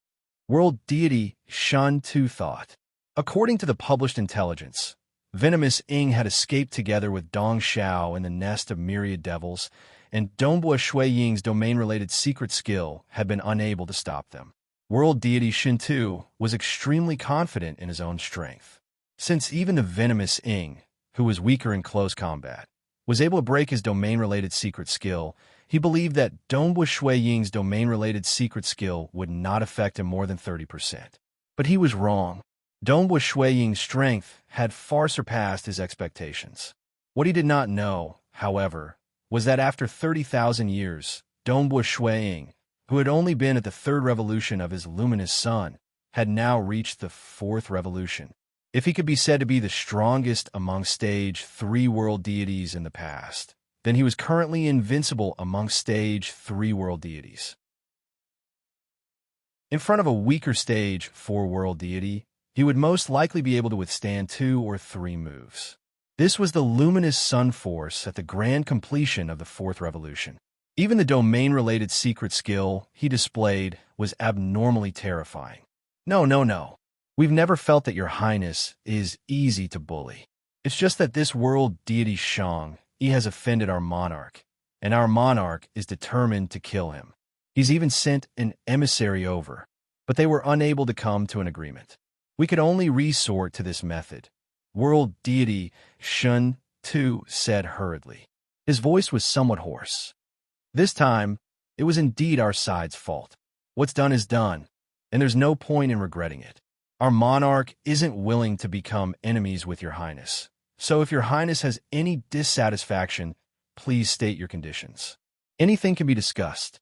World deity Shun Tu thought. According to the published intelligence, venomous Ying had escaped together with Dong Xiao in the nest of myriad devils, and Dongbo Shui Ying's domain-related secret skill had been unable to stop them. World deity Shun Tu was extremely confident in his own strength. Since even the venomous Ying, who was weaker in close combat, was able to break his domain-related secret skill, he believed that Donghua Shui Ying's domain-related secret skill would not affect him more than 30%. But he was wrong. Donghua Shui Ying's strength had far surpassed his expectations. What he did not know, however, was that after 30,000 years, Donghua Shui Ying, who had only been at the third revolution of his luminous sun, had now reached the fourth revolution. If he could be said to be the strongest among stage 3 world deities in the past, then he was currently invincible among stage 3 world deities. In front of a weaker stage 4 world deity, he would most likely be able to withstand 2 or 3 moves. This was the luminous sun force at the grand completion of the fourth revolution. Even the domain-related secret skill he displayed was abnormally terrifying. No. We've never felt that your highness is easy to bully. It's just that this world deity Shang, he has offended our monarch, and our monarch is determined to kill him. He's even sent an emissary over, but they were unable to come to an agreement. We could only resort to this method. World deity Shun Tu said hurriedly. His voice was somewhat hoarse. This time, it was indeed our side's fault. What's done is done, and there's no point in regretting it. Our monarch isn't willing to become enemies with your highness. So if your highness has any dissatisfaction, please state your conditions. Anything can be discussed.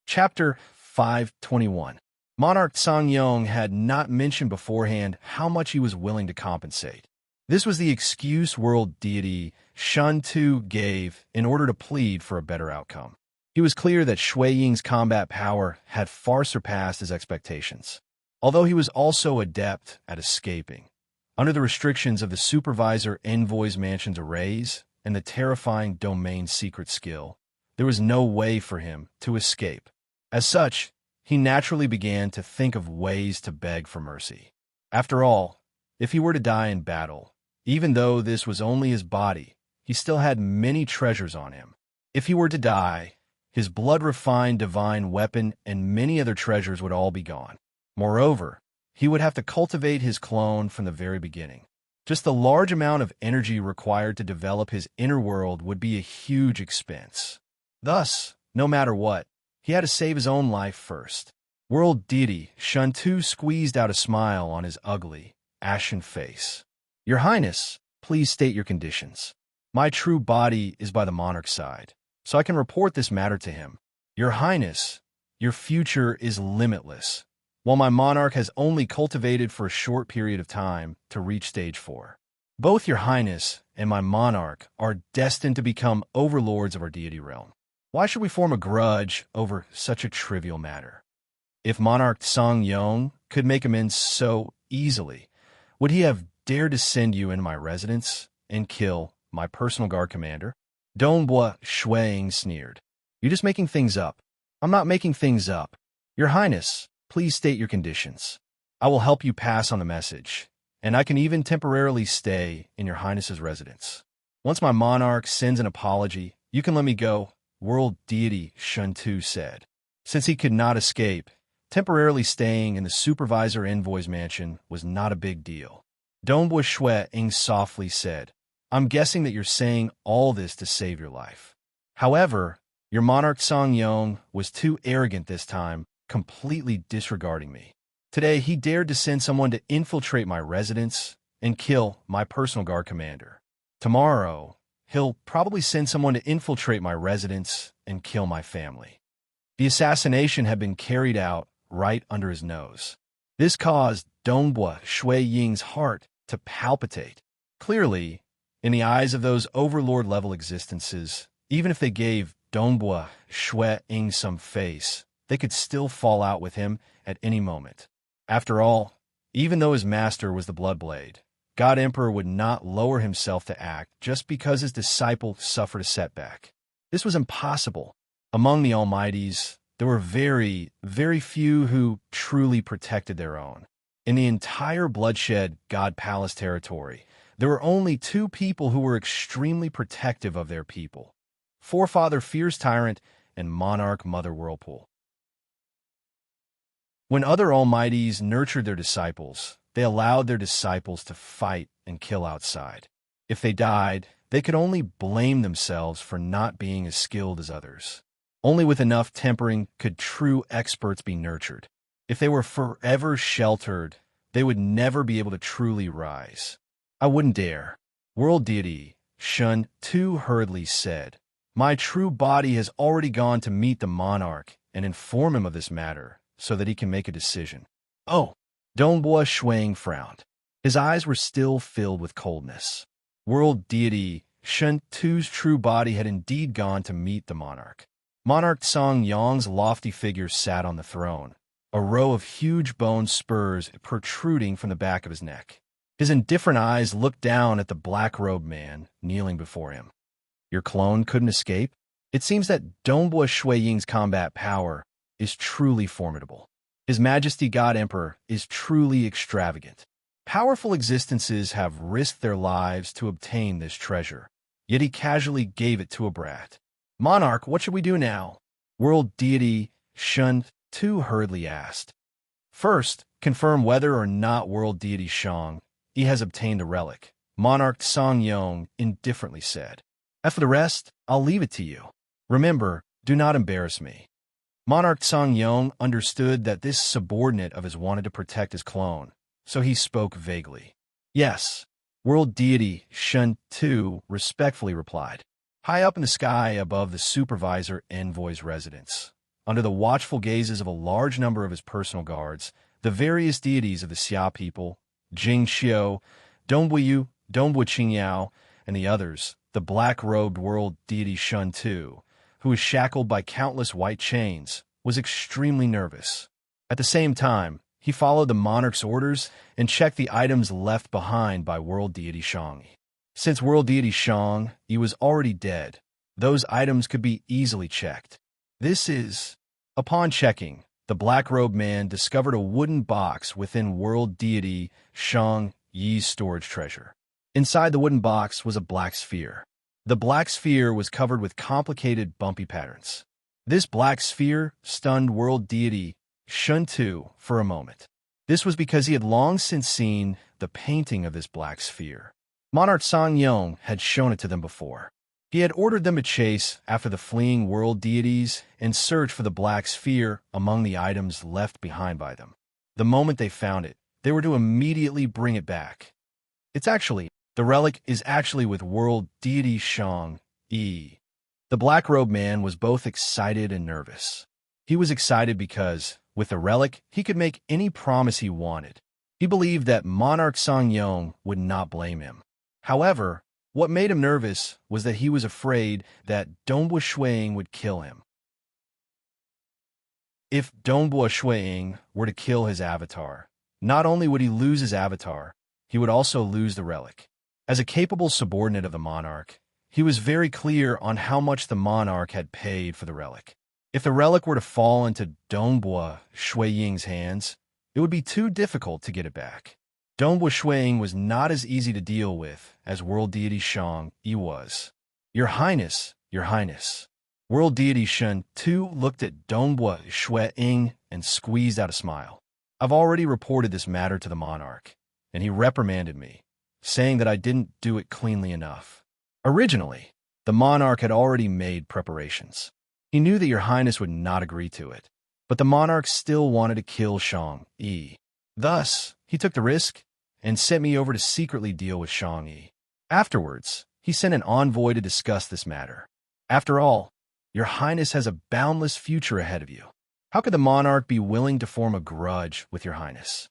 Chapter 521. Monarch Song Yong had not mentioned beforehand how much he was willing to compensate. This was the excuse world deity Shun Tu gave in order to plead for a better outcome. He was clear that Shui Ying's combat power had far surpassed his expectations. Although he was also adept at escaping, under the restrictions of the Supervisor Envoy's Mansion's arrays and the terrifying domain secret skill, there was no way for him to escape. As such, he naturally began to think of ways to beg for mercy. After all, if he were to die in battle, even though this was only his body, he still had many treasures on him. If he were to die, his blood-refined divine weapon and many other treasures would all be gone. Moreover, he would have to cultivate his clone from the very beginning. Just the large amount of energy required to develop his inner world would be a huge expense. Thus, no matter what, he had to save his own life first. World deity Shun Tu squeezed out a smile on his ugly, ashen face. Your Highness, please state your conditions. My true body is by the monarch's side, so I can report this matter to him. Your Highness, your future is limitless, while my monarch has only cultivated for a short period of time to reach stage 4. Both your Highness and my monarch are destined to become overlords of our deity realm. Why should we form a grudge over such a trivial matter? If Monarch Song Yong could make amends so easily, would he have dared to send you into my residence and kill my personal guard commander? Donghua Shui Ying sneered. You're just making things up. I'm not making things up. Your Highness, please state your conditions. I will help you pass on the message, and I can even temporarily stay in your Highness's residence. Once my monarch sends an apology, you can let me go, world deity Shun Tu said. Since he could not escape, temporarily staying in the Supervisor Envoy's mansion was not a big deal. Donghua Shui Ying softly said, I'm guessing that you're saying all this to save your life. However, your monarch Song Yong was too arrogant this time, completely disregarding me. Today, he dared to send someone to infiltrate my residence and kill my personal guard commander. Tomorrow, he'll probably send someone to infiltrate my residence and kill my family. The assassination had been carried out right under his nose. This caused Donghua Shui Ying's heart to palpitate. Clearly, in the eyes of those overlord-level existences, even if they gave Donghua Shui Ying some face, they could still fall out with him at any moment. After all, even though his master was the Bloodblade, God Emperor would not lower himself to act just because his disciple suffered a setback. This was impossible. Among the Almighties, there were very, very few who truly protected their own. In the entire bloodshed God Palace territory, there were only 2 people who were extremely protective of their people: Forefather Fierce Tyrant and Monarch Mother Whirlpool. When other almighties nurtured their disciples, they allowed their disciples to fight and kill outside. If they died, they could only blame themselves for not being as skilled as others. Only with enough tempering could true experts be nurtured. If they were forever sheltered, they would never be able to truly rise. I wouldn't dare. World deity, Shun too hurriedly said, "My true body has already gone to meet the monarch and inform him of this matter, so that he can make a decision." Oh, Dongbua Shuang frowned. His eyes were still filled with coldness. World deity, Shun Tu's true body had indeed gone to meet the monarch. Monarch Song Yong's lofty figure sat on the throne, a row of huge bone spurs protruding from the back of his neck. His indifferent eyes looked down at the black-robed man kneeling before him. Your clone couldn't escape? It seems that Dongbua Shui Ying's combat power is truly formidable. His Majesty God Emperor is truly extravagant. Powerful existences have risked their lives to obtain this treasure, yet he casually gave it to a brat. Monarch, what should we do now? World deity Shun Tu hurriedly asked. First, confirm whether or not world deity Shang he has obtained the relic, Monarch Song Yong indifferently said. As for the rest, I'll leave it to you. Remember, do not embarrass me. Monarch Song Yong understood that this subordinate of his wanted to protect his clone, so he spoke vaguely. Yes, world deity Shun Tu respectfully replied. High up in the sky above the supervisor envoy's residence, under the watchful gazes of a large number of his personal guards, the various deities of the Xia people, Jing Xiu, Dongbuyu, Dongbu Qingyao, and the others, the black-robed world deity Shun Tu, who was shackled by countless white chains, was extremely nervous. At the same time, he followed the monarch's orders and checked the items left behind by world deity Shang. Since world deity Shang he was already dead, those items could be easily checked. Upon checking, the black-robed man discovered a wooden box within world deity Shang Yi's storage treasure. Inside the wooden box was a black sphere. The black sphere was covered with complicated bumpy patterns. This black sphere stunned world deity Shun Tu for a moment. This was because he had long since seen the painting of this black sphere. Monarch Song Yong had shown it to them before. He had ordered them to chase after the fleeing world deities and search for the black sphere among the items left behind by them. The moment they found it, they were to immediately bring it back. The relic is actually with world deity Shang Yi. The black-robed man was both excited and nervous. He was excited because, with the relic, he could make any promise he wanted. He believed that Monarch Song Yong would not blame him. However, what made him nervous was that he was afraid that Dongbua Shuang would kill him. If Dongbua Shuang were to kill his avatar, not only would he lose his avatar, he would also lose the relic. As a capable subordinate of the monarch, he was very clear on how much the monarch had paid for the relic. If the relic were to fall into Dongbua Shui Ying's hands, it would be too difficult to get it back. Dongbua Shuang was not as easy to deal with as world deity Shang Yi was. Your Highness, Your Highness. World deity Shun Tu looked at Dongbua Shui Ying and squeezed out a smile. I've already reported this matter to the monarch, and he reprimanded me, saying that I didn't do it cleanly enough. Originally, the monarch had already made preparations. He knew that Your Highness would not agree to it, but the monarch still wanted to kill Shang Yi. Thus, he took the risk and sent me over to secretly deal with Shang Yi. Afterwards, he sent an envoy to discuss this matter. After all, Your Highness has a boundless future ahead of you. How could the monarch be willing to form a grudge with Your Highness?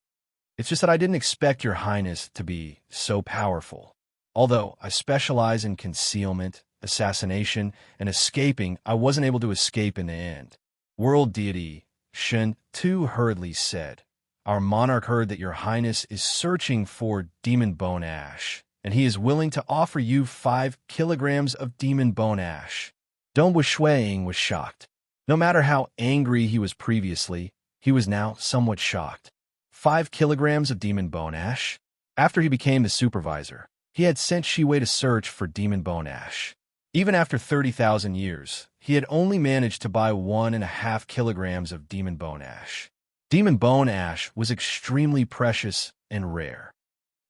It's just that I didn't expect Your Highness to be so powerful. Although I specialize in concealment, assassination, and escaping, I wasn't able to escape in the end. World deity Shun Tu hurriedly said, Our monarch heard that Your Highness is searching for demon bone ash, and he is willing to offer you 5 kilograms of demon bone ash. Dongbua Shuang was shocked. No matter how angry he was previously, he was now somewhat shocked. 5 kilograms of demon bone ash? After he became the supervisor, he had sent Shiwei to search for demon bone ash. Even after 30,000 years, he had only managed to buy 1.5 kilograms of demon bone ash. Demon bone ash was extremely precious and rare.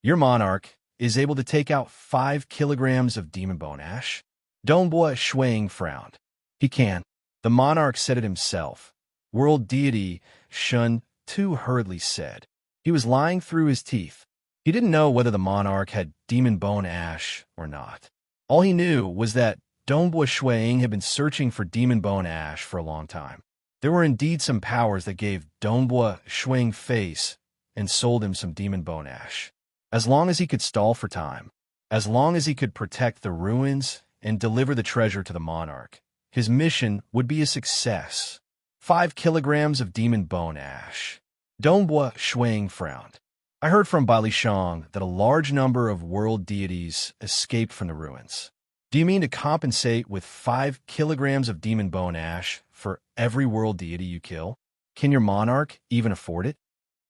Your monarch is able to take out 5 kilograms of demon bone ash? Dongbua Shuang frowned. He can. The monarch said it himself. World deity Shun Tu hurriedly said. He was lying through his teeth. He didn't know whether the monarch had demon bone ash or not. All he knew was that Dongbua Shuang had been searching for demon bone ash for a long time. There were indeed some powers that gave Dongbua Shuang face and sold him some demon bone ash. As long as he could stall for time, as long as he could protect the ruins and deliver the treasure to the monarch, his mission would be a success. 5 kilograms of demon bone ash. Dongbua Shuang frowned. I heard from Bali Shang that a large number of world deities escaped from the ruins. Do you mean to compensate with 5 kilograms of demon bone ash for every world deity you kill? Can your monarch even afford it?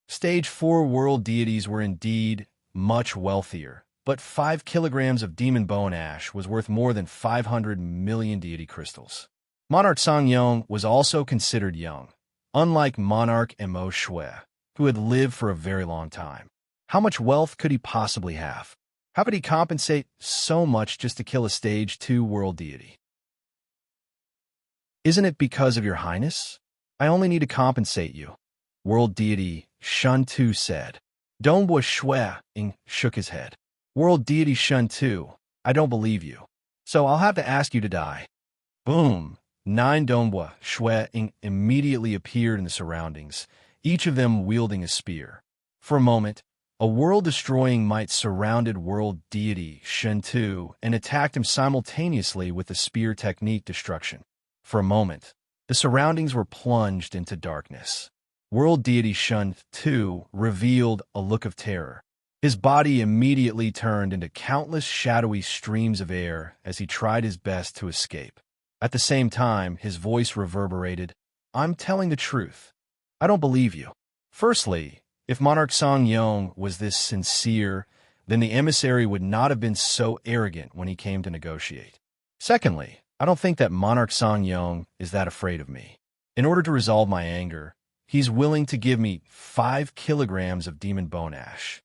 Stage 4 world deities were indeed much wealthier, but 5 kilograms of demon bone ash was worth more than 500 million deity crystals. Monarch Songyong was also considered young, unlike Monarch Mo Shui, who had lived for a very long time. How much wealth could he possibly have? How could he compensate so much just to kill a stage 2 world deity? Isn't it because of your highness? I only need to compensate you, world deity Shun Tu said. Dongbua Shuang shook his head. World deity Shun Tu, I don't believe you. So I'll have to ask you to die. Boom! 9 Dongbua Shuang immediately appeared in the surroundings, each of them wielding a spear. For a moment, a world-destroying might surrounded world deity Shun Tu and attacked him simultaneously with the spear technique destruction. For a moment, the surroundings were plunged into darkness. World deity Shun Tu revealed a look of terror. His body immediately turned into countless shadowy streams of air as he tried his best to escape. At the same time, his voice reverberated, I'm telling the truth. I don't believe you. Firstly, if Monarch Songyong was this sincere, then the emissary would not have been so arrogant when he came to negotiate. Secondly, I don't think that Monarch Songyong is that afraid of me. In order to resolve my anger, he's willing to give me 5 kilograms of demon bone ash.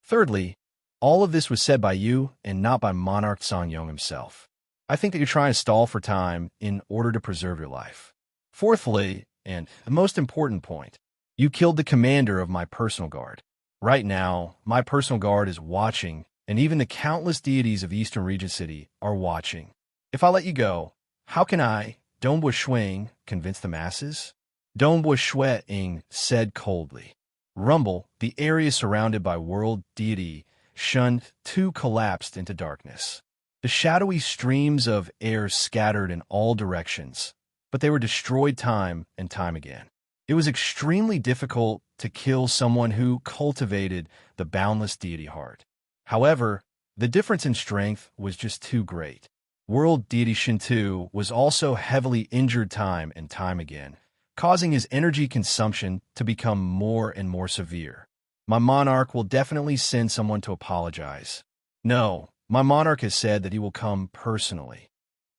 Thirdly, all of this was said by you and not by Monarch Songyong himself. I think that you're trying to stall for time in order to preserve your life. Fourthly, and the most important point, you killed the commander of my personal guard. Right now, my personal guard is watching, and even the countless deities of Eastern Regent City are watching. If I let you go, how can I, Dongbua Shuang, convince the masses? Dongbua Shuang said coldly. Rumble, the area surrounded by world deity Shun Tu collapsed into darkness. The shadowy streams of air scattered in all directions, but they were destroyed time and time again. It was extremely difficult to kill someone who cultivated the boundless deity heart. However, the difference in strength was just too great. World deity Shintu was also heavily injured time and time again, causing his energy consumption to become more and more severe. My monarch will definitely send someone to apologize. No, my monarch has said that he will come personally.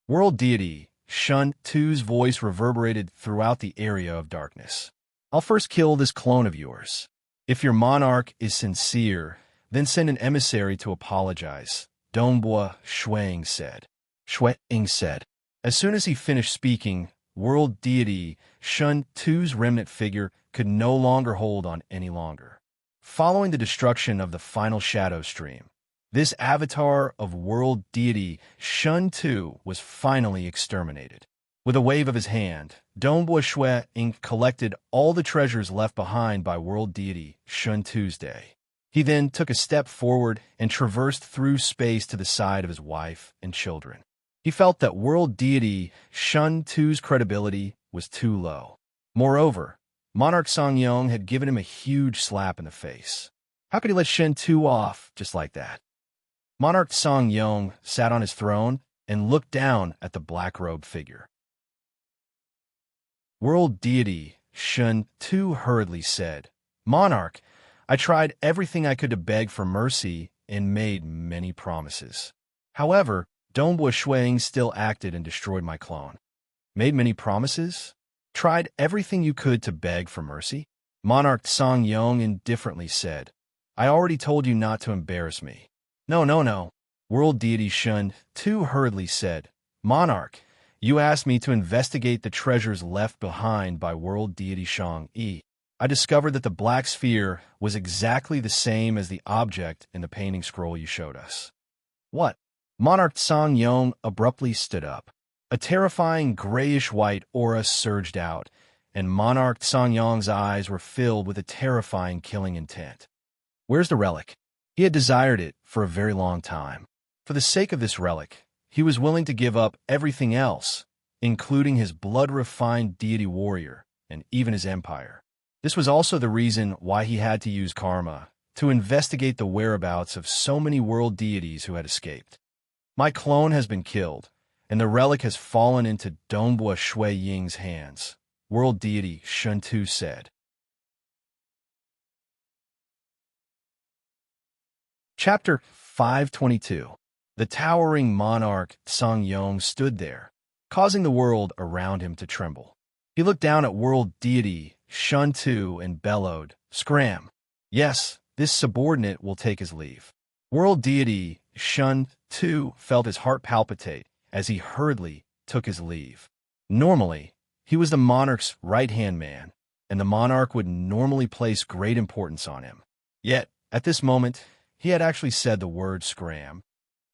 World deity Shun Tu's voice reverberated throughout the area of darkness. I'll first kill this clone of yours. If your monarch is sincere, then send an emissary to apologize, Dongbua Shuang said. Shuang said. As soon as he finished speaking, world deity Shun Tu's remnant figure could no longer hold on any longer. Following the destruction of the final shadow stream, this avatar of world deity Shun Tu was finally exterminated. With a wave of his hand, Dongbua Shuang collected all the treasures left behind by world deity Shun Tu's day. He then took a step forward and traversed through space to the side of his wife and children. He felt that world deity Shun Tu's credibility was too low. Moreover, Monarch Songyong had given him a huge slap in the face. How could he let Shun Tu off just like that? Monarch Songyong sat on his throne and looked down at the black-robed figure. World deity Shun Tu hurriedly said, Monarch, I tried everything I could to beg for mercy and made many promises. However, Dongbua Shuang still acted and destroyed my clone. Made many promises? Tried everything you could to beg for mercy? Monarch Song-yong indifferently said. I already told you not to embarrass me. No, no, no. World deity Shun Tu hurriedly said. Monarch, you asked me to investigate the treasures left behind by world deity Shang-yi. I discovered that the black sphere was exactly the same as the object in the painting scroll you showed us. What? Monarch Song-yong abruptly stood up. A terrifying grayish-white aura surged out, and Monarch Song-yong's eyes were filled with a terrifying killing intent. Where's the relic? He had desired it for a very long time. For the sake of this relic, he was willing to give up everything else, including his blood-refined deity warrior and even his empire. This was also the reason why he had to use karma to investigate the whereabouts of so many world deities who had escaped. My clone has been killed, and the relic has fallen into Dongbua Shui Ying's hands, world deity Shun Tu said. Chapter 522. The towering monarch Song-yong stood there, causing the world around him to tremble. He looked down at world deity Shun Tu and bellowed, Scram! Yes, this subordinate will take his leave. World deity Shun Tu felt his heart palpitate as he hurriedly took his leave. Normally, he was the monarch's right-hand man, and the monarch would normally place great importance on him. Yet, at this moment, he had actually said the word scram.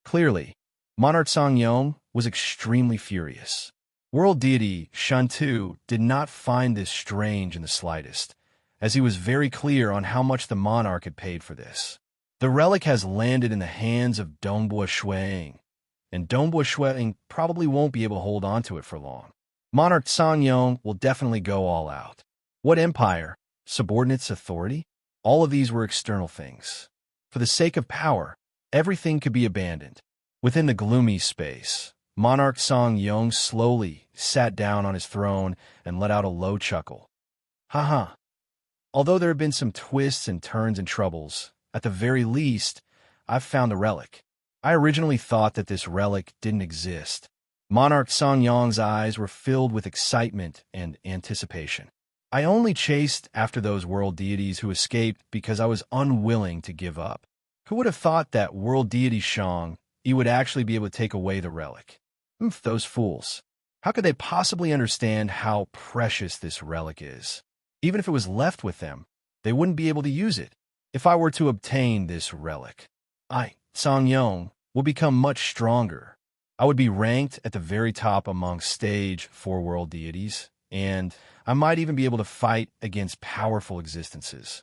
Clearly, Monarch Song-yong was extremely furious. World deity Shun Tu did not find this strange in the slightest, as he was very clear on how much the monarch had paid for this. The relic has landed in the hands of Dongbua Shui, and Dongbua Shui probably won't be able to hold on to it for long. Monarch Song-yong will definitely go all out. What empire? Subordinates' authority? All of these were external things. For the sake of power, everything could be abandoned. Within the gloomy space, Monarch Song-yong slowly sat down on his throne and let out a low chuckle. Ha. Although there have been some twists and turns and troubles, at the very least, I've found the relic. I originally thought that this relic didn't exist. Monarch Song-yong's eyes were filled with excitement and anticipation. I only chased after those world deities who escaped because I was unwilling to give up. Who would have thought that world deity Shang-yi would actually be able to take away the relic? Those fools. How could they possibly understand how precious this relic is? Even if it was left with them, they wouldn't be able to use it. If I were to obtain this relic, I, Song-yong, will become much stronger. I would be ranked at the very top among stage 4 world deities, and I might even be able to fight against powerful existences.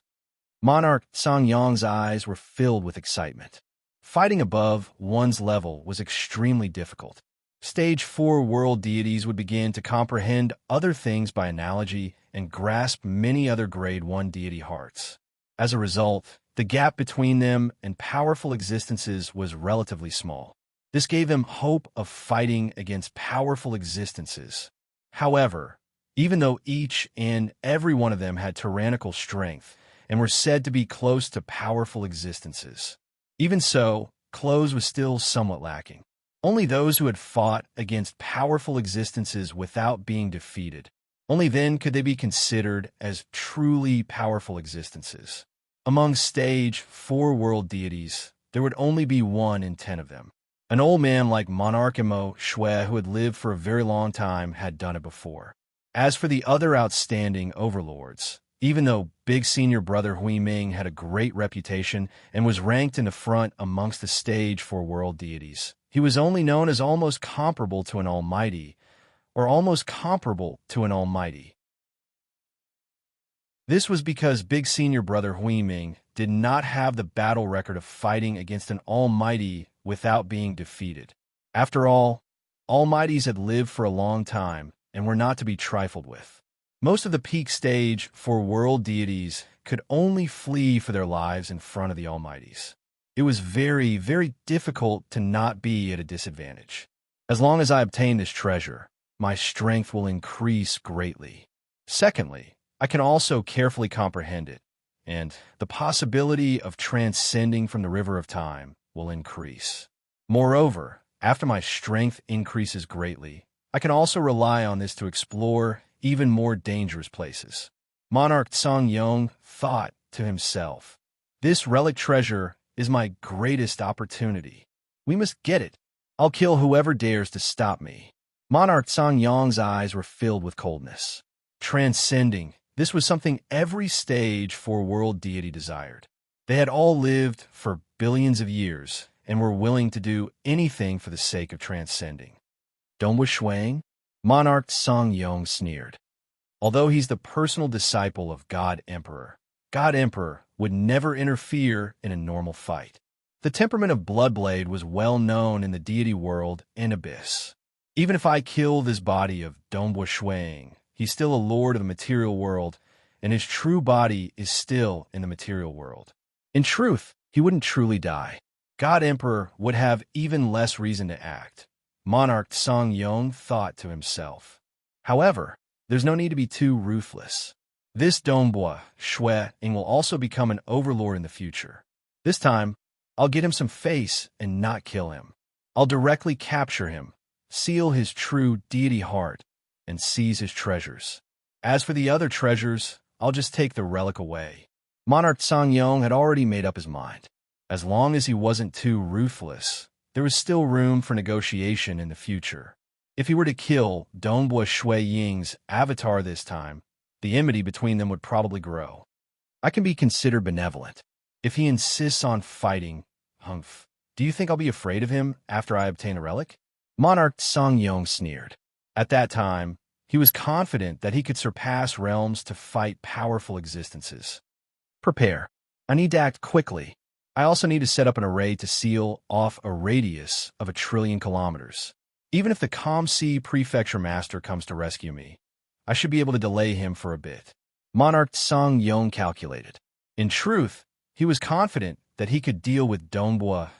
Monarch Song-yong's eyes were filled with excitement. Fighting above one's level was extremely difficult. Stage 4 world deities would begin to comprehend other things by analogy and grasp many other grade 1 deity hearts. As a result, the gap between them and powerful existences was relatively small. This gave them hope of fighting against powerful existences. However, even though each and every one of them had tyrannical strength and were said to be close to powerful existences, even so, close was still somewhat lacking. Only those who had fought against powerful existences without being defeated, only then could they be considered as truly powerful existences. Among stage 4 world deities, there would only be 1 in 10 of them. An old man like Monarch Imo Shui, who had lived for a very long time, had done it before. As for the other outstanding overlords, even though Big Senior Brother Hui Ming had a great reputation and was ranked in the front amongst the stage 4 world deities, he was only known as almost comparable to an almighty, or almost comparable to an almighty. This was because Big Senior Brother Hui Ming did not have the battle record of fighting against an almighty without being defeated. After all, almighties had lived for a long time and were not to be trifled with. Most of the peak stage 4 world deities could only flee for their lives in front of the almighties. It was very, very difficult to not be at a disadvantage. As long as I obtain this treasure, my strength will increase greatly. Secondly, I can also carefully comprehend it, and the possibility of transcending from the river of time will increase. Moreover, after my strength increases greatly, I can also rely on this to explore even more dangerous places. Monarch Song Yong thought to himself. This relic treasure is my greatest opportunity. We must get it. I'll kill whoever dares to stop me. Monarch Song Yong's eyes were filled with coldness. Transcending, this was something every stage for world deity desired. They had all lived for billions of years and were willing to do anything for the sake of transcending. Donghua Shuang? Monarch Song Yong sneered. Although he's the personal disciple of God Emperor would never interfere in a normal fight. The temperament of Bloodblade was well known in the deity world and abyss. Even if I kill this body of Donghua Shuang, he's still a lord of the material world, and his true body is still in the material world. In truth, he wouldn't truly die. God Emperor would have even less reason to act. Monarch Song Yong thought to himself. However, there's no need to be too ruthless. This Donghua Shuang will also become an overlord in the future. This time, I'll get him some face and not kill him. I'll directly capture him, seal his true deity heart, and seize his treasures. As for the other treasures, I'll just take the relic away. Monarch Song Yong had already made up his mind. As long as he wasn't too ruthless, there was still room for negotiation in the future. If he were to kill Donghua Ying's avatar this time, the enmity between them would probably grow. I can be considered benevolent. If he insists on fighting, humph, do you think I'll be afraid of him after I obtain a relic? Monarch Song Yong sneered. At that time, he was confident that he could surpass realms to fight powerful existences. Prepare. I need to act quickly. I also need to set up an array to seal off a radius of 1 trillion kilometers. Even if the Calm Sea Prefecture Master comes to rescue me, I should be able to delay him for a bit. Monarch Song Yong calculated. In truth, he was confident that he could deal with Donghua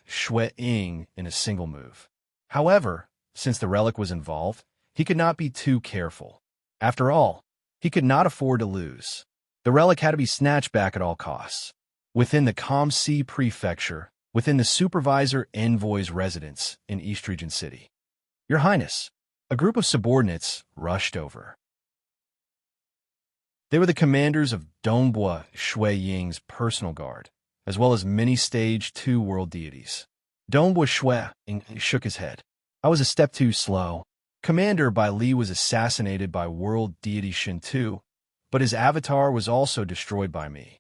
Ying in a single move. However, since the relic was involved, he could not be too careful. After all, he could not afford to lose. The relic had to be snatched back at all costs. Within the Calm Sea Prefecture, within the Supervisor Envoy's residence in East Region City. Your Highness, a group of subordinates rushed over. They were the commanders of Donghua Ying's personal guard, as well as many Stage 2 world deities. Donghua Ying shook his head. I was a step too slow. Commander Bai Li was assassinated by world deity Shen Tu, but his avatar was also destroyed by me.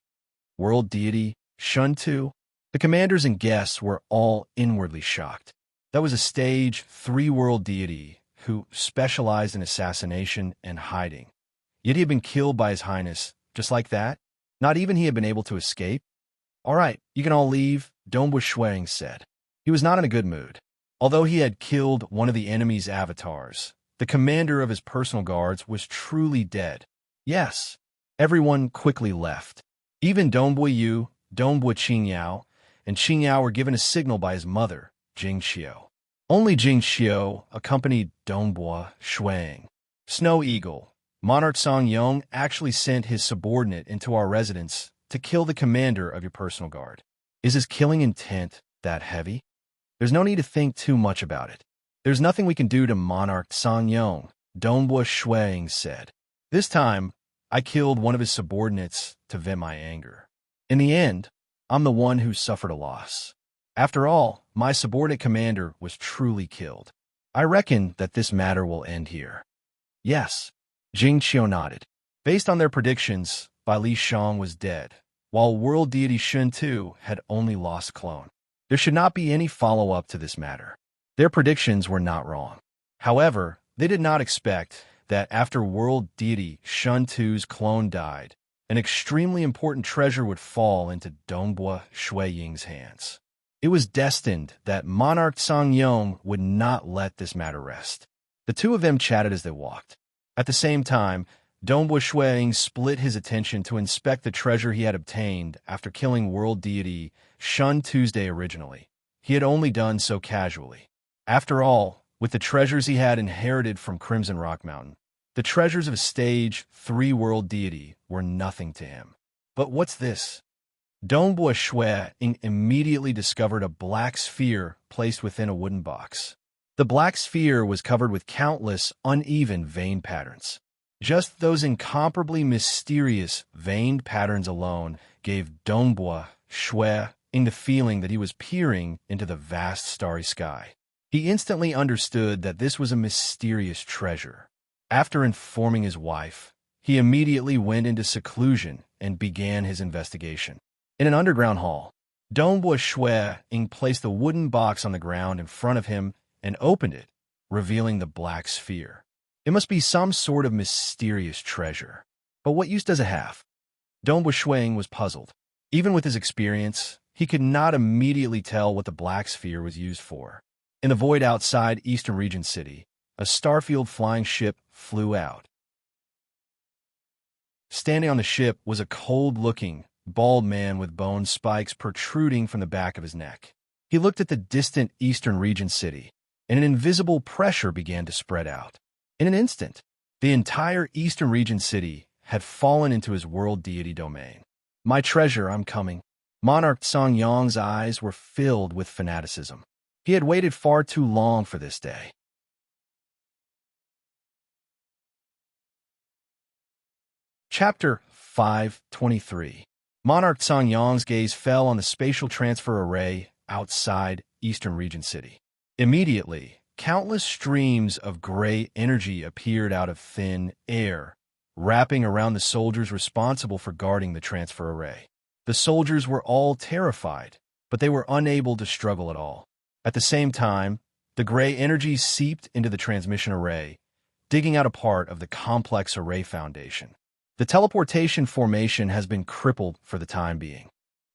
World deity Shen Tu? The commanders and guests were all inwardly shocked. That was a Stage 3 world deity who specialized in assassination and hiding. Yet he had been killed by His Highness, just like that. Not even he had been able to escape. All right, you can all leave, Donghua Ying said. He was not in a good mood. Although he had killed one of the enemy's avatars, the commander of his personal guards was truly dead. Yes, everyone quickly left. Even Donghua Yu, Donghua Qingyao, and Qingyao were given a signal by his mother, Jing Xiao. Only Jing Xiao accompanied Donghua Ying. Snow Eagle, Monarch Song Yong actually sent his subordinate into our residence to kill the commander of your personal guard. Is his killing intent that heavy? There's no need to think too much about it. There's nothing we can do to Monarch Song Yong, Donghua Ying said. This time, I killed one of his subordinates to vent my anger. In the end, I'm the one who suffered a loss. After all, my subordinate commander was truly killed. I reckon that this matter will end here. Yes, Jing Qiu nodded. Based on their predictions, Bai Li Shang was dead, while world deity Shen Tu had only lost a clone. There should not be any follow-up to this matter. Their predictions were not wrong. However, they did not expect that after world deity Shen Tu's clone died, an extremely important treasure would fall into Donghua Ying's hands. It was destined that Monarch Song Yong would not let this matter rest. The two of them chatted as they walked. At the same time, Donghua Ying split his attention to inspect the treasure he had obtained after killing world deity Shun Tuesday originally. He had only done so casually. After all, with the treasures he had inherited from Crimson Rock Mountain, the treasures of Stage 3 world deity were nothing to him. But what's this? Donghua Ying immediately discovered a black sphere placed within a wooden box. The black sphere was covered with countless uneven vein patterns. Just those incomparably mysterious, veined patterns alone gave Dongbua Shui the feeling that he was peering into the vast starry sky. He instantly understood that this was a mysterious treasure. After informing his wife, he immediately went into seclusion and began his investigation. In an underground hall, Dongbua Shui placed the wooden box on the ground in front of him and opened it, revealing the black sphere. It must be some sort of mysterious treasure. But what use does it have? Dongbua Shui was puzzled. Even with his experience, he could not immediately tell what the black sphere was used for. In the void outside Eastern Region City, a Starfield flying ship flew out. Standing on the ship was a cold-looking, bald man with bone spikes protruding from the back of his neck. He looked at the distant Eastern Region City, and an invisible pressure began to spread out. In an instant, the entire Eastern Region City had fallen into his world deity domain. "My treasure, I'm coming." Monarch Song Yong's eyes were filled with fanaticism. He had waited far too long for this day. Chapter 523. Monarch Song Yong's gaze fell on the spatial transfer array outside Eastern Region City. Immediately, countless streams of gray energy appeared out of thin air, wrapping around the soldiers responsible for guarding the transfer array. The soldiers were all terrified, but they were unable to struggle at all. At the same time, the gray energy seeped into the transmission array, digging out a part of the complex array foundation. The teleportation formation has been crippled for the time being.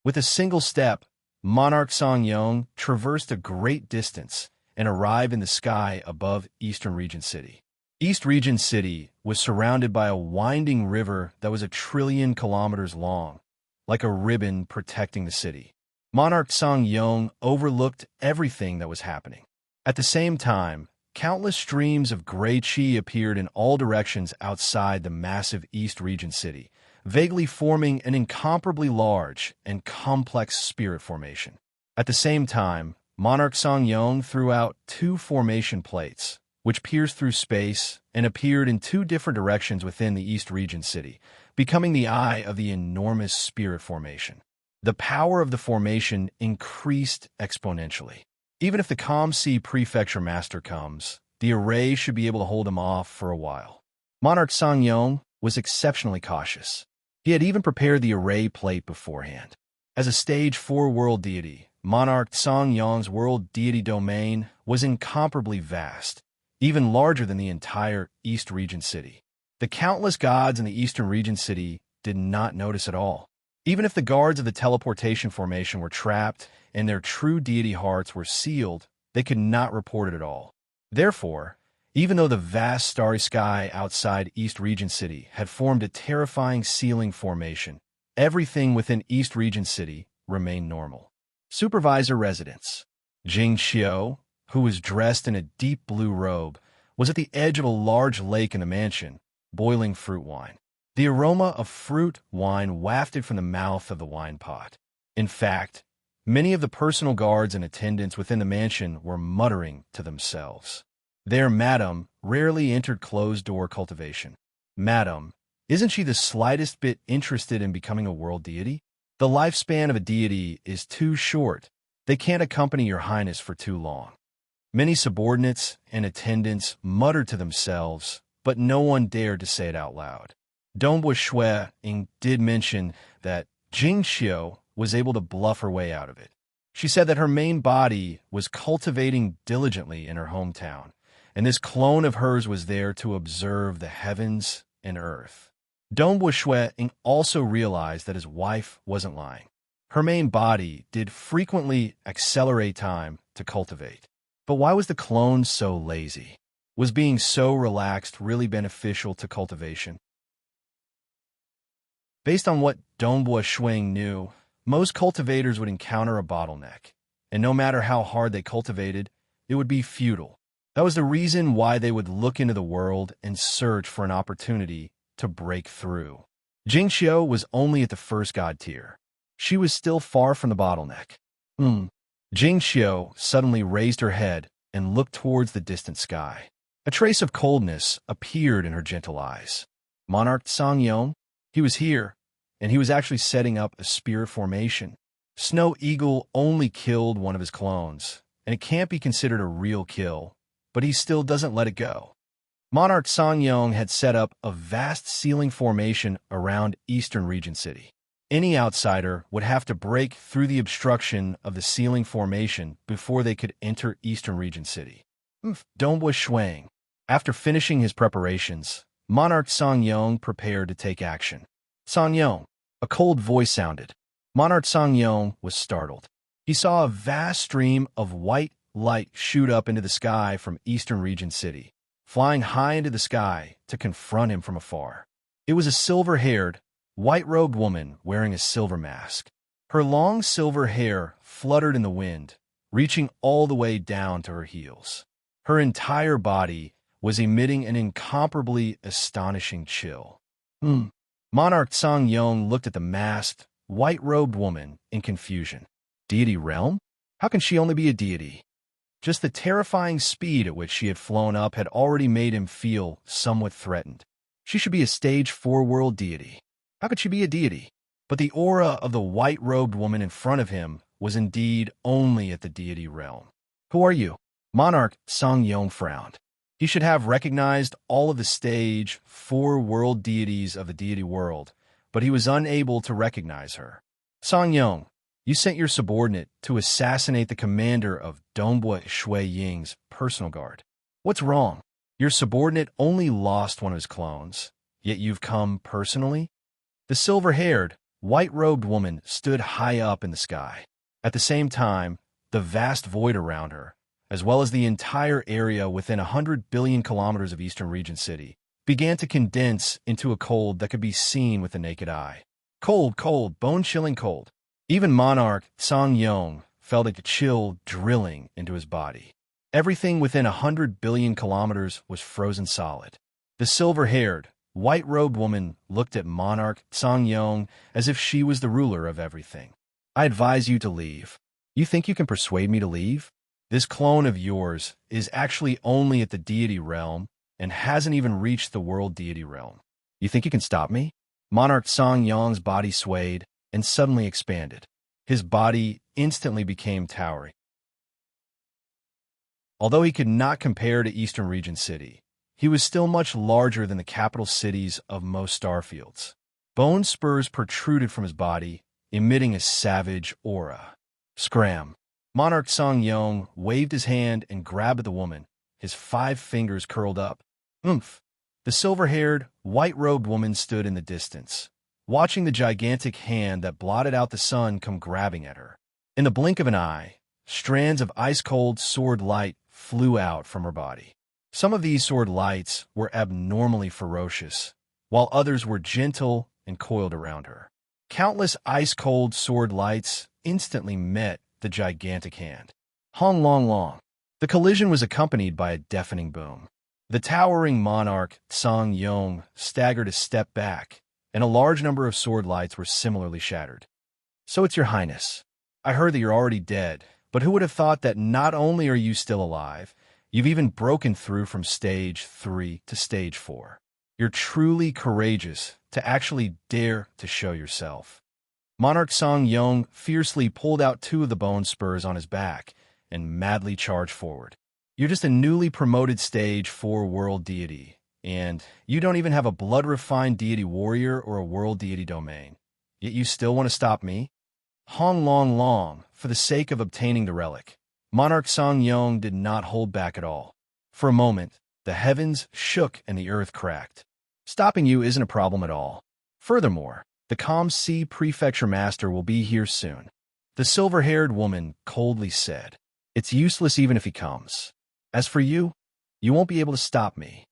With a single step, Monarch Song Yong traversed a great distance and arrived in the sky above Eastern Region City. East Region City was surrounded by a winding river that was 1 trillion kilometers long, like a ribbon protecting the city. Monarch Song Yong overlooked everything that was happening. At the same time, countless streams of gray chi appeared in all directions outside the massive East Region City, vaguely forming an incomparably large and complex spirit formation. At the same time, Monarch Song Yong threw out 2 formation plates, which pierced through space and appeared in 2 different directions within the East Region City, becoming the eye of the enormous spirit formation. The power of the formation increased exponentially. Even if the Calm Sea Prefecture Master comes, the array should be able to hold him off for a while. Monarch Song Yong was exceptionally cautious. He had even prepared the array plate beforehand. As a Stage 4 world deity, Monarch Song Yong's world deity domain was incomparably vast, even larger than the entire East Region City. The countless gods in the Eastern Region City did not notice at all. Even if the guards of the teleportation formation were trapped and their true deity hearts were sealed, they could not report it at all. Therefore, even though the vast starry sky outside East Region City had formed a terrifying sealing formation, everything within East Region City remained normal. Supervisor Residence. Jing Xiao, who was dressed in a deep blue robe, was at the edge of a large lake in the mansion, boiling fruit wine. The aroma of fruit wine wafted from the mouth of the wine pot. In fact, many of the personal guards and attendants within the mansion were muttering to themselves. Their madam rarely entered closed-door cultivation. "Madam, isn't she the slightest bit interested in becoming a world deity? The lifespan of a deity is too short. They can't accompany your highness for too long." Many subordinates and attendants muttered to themselves, but no one dared to say it out loud. Dongbua Shui did mention that Jing Xiao was able to bluff her way out of it. She said that her main body was cultivating diligently in her hometown, and this clone of hers was there to observe the heavens and earth. Dongbua Shui also realized that his wife wasn't lying. Her main body did frequently accelerate time to cultivate. But why was the clone so lazy? Was being so relaxed really beneficial to cultivation? Based on what Dongbua Shui knew, most cultivators would encounter a bottleneck, and no matter how hard they cultivated, it would be futile. That was the reason why they would look into the world and search for an opportunity to break through. Jing Xiao was only at the first god tier. She was still far from the bottleneck. Jing Xiao suddenly raised her head and looked towards the distant sky. A trace of coldness appeared in her gentle eyes. Monarch Songyong? He was here, and he was actually setting up a spirit formation. Snow Eagle only killed one of his clones, and it can't be considered a real kill, but he still doesn't let it go. Monarch Songyong had set up a vast sealing formation around Eastern Regent City. Any outsider would have to break through the obstruction of the sealing formation before they could enter Eastern Regent City. Dongbua Shuang. After finishing his preparations, Monarch Songyong prepared to take action. Songyong, a cold voice sounded. Monarch Songyong was startled. He saw a vast stream of white light shoot up into the sky from Eastern Regent City, flying high into the sky to confront him from afar. It was a silver-haired, white-robed woman wearing a silver mask. Her long silver hair fluttered in the wind, reaching all the way down to her heels. Her entire body was emitting an incomparably astonishing chill. Monarch Songyong looked at the masked, white-robed woman in confusion. Deity realm? How can she only be a deity? Just the terrifying speed at which she had flown up had already made him feel somewhat threatened. She should be a stage 4 world deity. How could she be a deity? But the aura of the white-robed woman in front of him was indeed only at the deity realm. Who are you? Monarch Songyong frowned. He should have recognized all of the stage 4 world deities of the deity world, but he was unable to recognize her. Songyong, you sent your subordinate to assassinate the commander of Dongbua Shui Ying's personal guard. What's wrong? Your subordinate only lost one of his clones, yet you've come personally? The silver-haired, white-robed woman stood high up in the sky. At the same time, the vast void around her, as well as the entire area within 100 billion kilometers of Eastern Regent City, began to condense into a cold that could be seen with the naked eye. Cold, cold, bone-chilling cold. Even Monarch Songyong felt a chill drilling into his body. Everything within 100 billion kilometers was frozen solid. The silver-haired, white-robed woman looked at Monarch Songyong as if she was the ruler of everything. I advise you to leave. You think you can persuade me to leave? This clone of yours is actually only at the deity realm and hasn't even reached the world deity realm. You think you can stop me? Monarch Songyong's body swayed and suddenly expanded. His body instantly became towering. Although he could not compare to Eastern Regent City, he was still much larger than the capital cities of most starfields. Bone spurs protruded from his body, emitting a savage aura. Scram! Monarch Songyong waved his hand and grabbed at the woman, his 5 fingers curled up. Oomph! The silver-haired, white-robed woman stood in the distance, watching the gigantic hand that blotted out the sun come grabbing at her. In the blink of an eye, strands of ice-cold sword light flew out from her body. Some of these sword lights were abnormally ferocious, while others were gentle and coiled around her. Countless ice-cold sword lights instantly met the gigantic hand. Hong long long. The collision was accompanied by a deafening boom. The towering monarch, Songyong, staggered a step back, and a large number of sword lights were similarly shattered. So it's your highness. I heard that you're already dead, but who would have thought that not only are you still alive, you've even broken through from stage 3 to stage 4. You're truly courageous to actually dare to show yourself. Monarch Songyong fiercely pulled out 2 of the bone spurs on his back and madly charged forward. You're just a newly promoted stage 4 world deity, and you don't even have a blood-refined deity warrior or a world deity domain. Yet you still want to stop me? Hong long long, for the sake of obtaining the relic. Monarch Songyong did not hold back at all. For a moment, the heavens shook and the earth cracked. Stopping you isn't a problem at all. Furthermore, the Calm Sea Prefecture Master will be here soon. The silver-haired woman coldly said, It's useless even if he comes. As for you, you won't be able to stop me.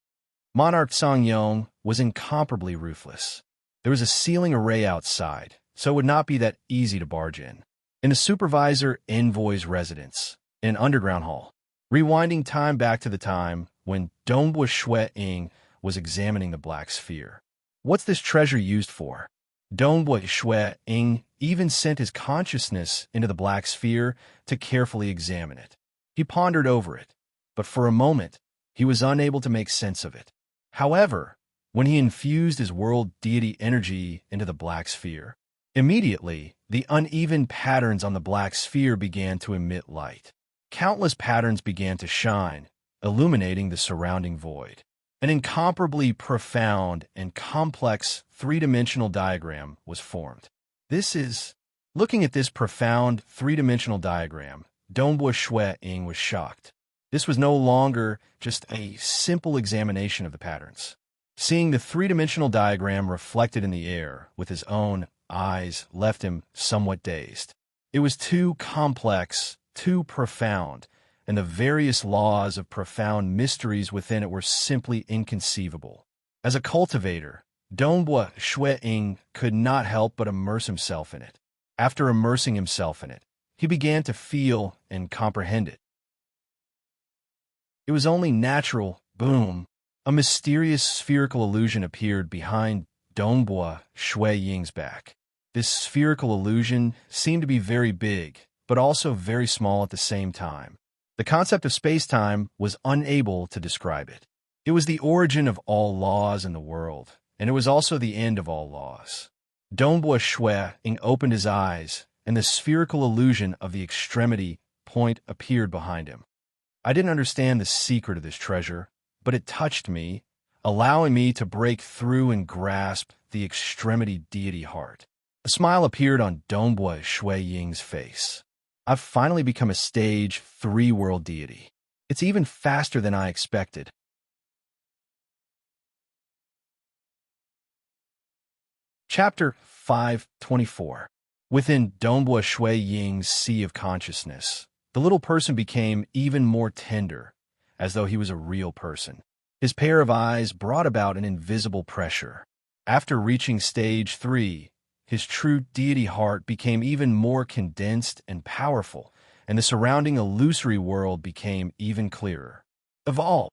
Monarch Songyong was incomparably ruthless. There was a sealing array outside, so it would not be that easy to barge in. In the supervisor envoy's residence, in an underground hall, rewinding time back to the time when Dongbua Shui Ying was examining the Black Sphere. What's this treasure used for? Dongbua Shui Ying even sent his consciousness into the Black Sphere to carefully examine it. He pondered over it, but for a moment, he was unable to make sense of it. However, when he infused his world deity energy into the black sphere. Immediately, the uneven patterns on the black sphere began to emit light. Countless patterns began to shine, illuminating the surrounding void. An incomparably profound and complex three-dimensional diagram was formed. Looking at this profound three-dimensional diagram, Ying was shocked. This was no longer just a simple examination of the patterns. Seeing the three-dimensional diagram reflected in the air with his own eyes left him somewhat dazed. It was too complex, too profound, and the various laws of profound mysteries within it were simply inconceivable. As a cultivator, Ying could not help but immerse himself in it. After immersing himself in it, he began to feel and comprehend it. It was only natural. Boom! A mysterious spherical illusion appeared behind Ying's back. This spherical illusion seemed to be very big, but also very small at the same time. The concept of space-time was unable to describe it. It was the origin of all laws in the world, and it was also the end of all laws. Ying opened his eyes, and the spherical illusion of the extremity point appeared behind him. I didn't understand the secret of this treasure, but it touched me, allowing me to break through and grasp the extremity deity heart. A smile appeared on Ying's face. I've finally become a stage 3 world deity. It's even faster than I expected. Chapter 5:24. Within Ying's sea of consciousness, the little person became even more tender, as though he was a real person. His pair of eyes brought about an invisible pressure. After reaching stage 3, his true deity heart became even more condensed and powerful, and the surrounding illusory world became even clearer. Evolve.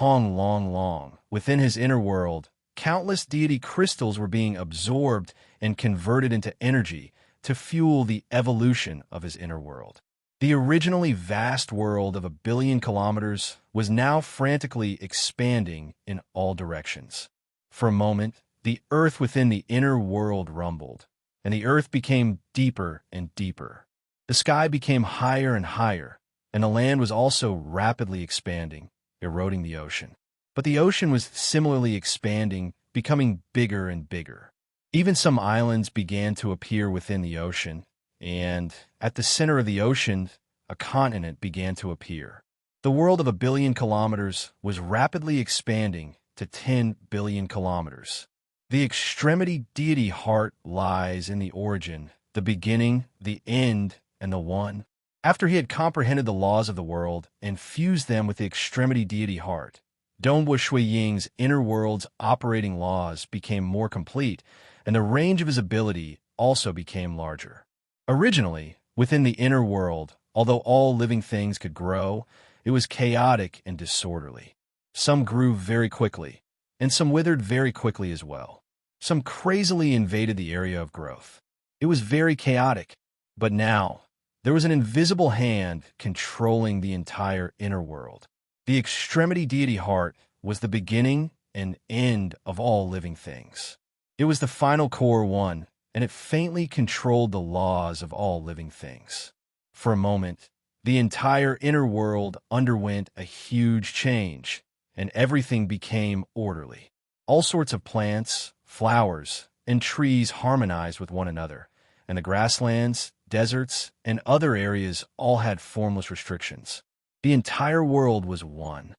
Long, within his inner world, countless deity crystals were being absorbed and converted into energy to fuel the evolution of his inner world. The originally vast world of 1 billion kilometers was now frantically expanding in all directions. For a moment, the earth within the inner world rumbled, and the earth became deeper and deeper. The sky became higher and higher, and the land was also rapidly expanding, eroding the ocean. But the ocean was similarly expanding, becoming bigger and bigger. Even some islands began to appear within the ocean, and at the center of the ocean, a continent began to appear. The world of 1 billion kilometers was rapidly expanding to 10 billion kilometers. The extremity deity heart lies in the origin, the beginning, the end, and the one. After he had comprehended the laws of the world and fused them with the extremity deity heart, Ying's inner world's operating laws became more complete, and the range of his ability also became larger. Originally, within the inner world, although all living things could grow, it was chaotic and disorderly. Some grew very quickly, and some withered very quickly as well. Some crazily invaded the area of growth. It was very chaotic, but now, there was an invisible hand controlling the entire inner world. The extremity deity heart was the beginning and end of all living things. It was the final core one, and it faintly controlled the laws of all living things. For a moment, the entire inner world underwent a huge change, and everything became orderly. All sorts of plants, flowers, and trees harmonized with one another, and the grasslands, deserts, and other areas all had formless restrictions. The entire world was one.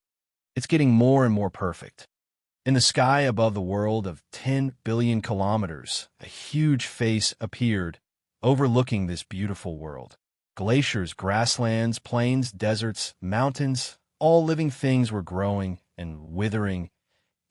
It's getting more and more perfect. In the sky above the world of 10 billion kilometers, a huge face appeared, overlooking this beautiful world. Glaciers, grasslands, plains, deserts, mountains, all living things were growing and withering.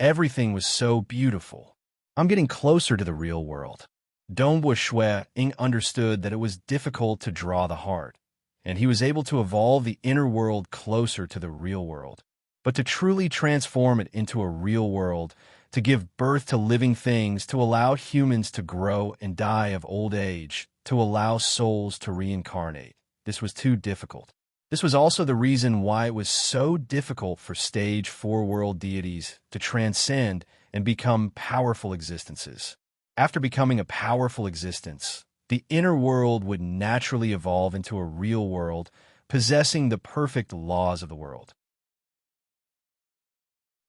Everything was so beautiful. I'm getting closer to the real world. Ying understood that it was difficult to draw the heart, and he was able to evolve the inner world closer to the real world. But to truly transform it into a real world, to give birth to living things, to allow humans to grow and die of old age, to allow souls to reincarnate, this was too difficult. This was also the reason why it was so difficult for stage 4 world deities to transcend and become powerful existences. After becoming a powerful existence, the inner world would naturally evolve into a real world, possessing the perfect laws of the world.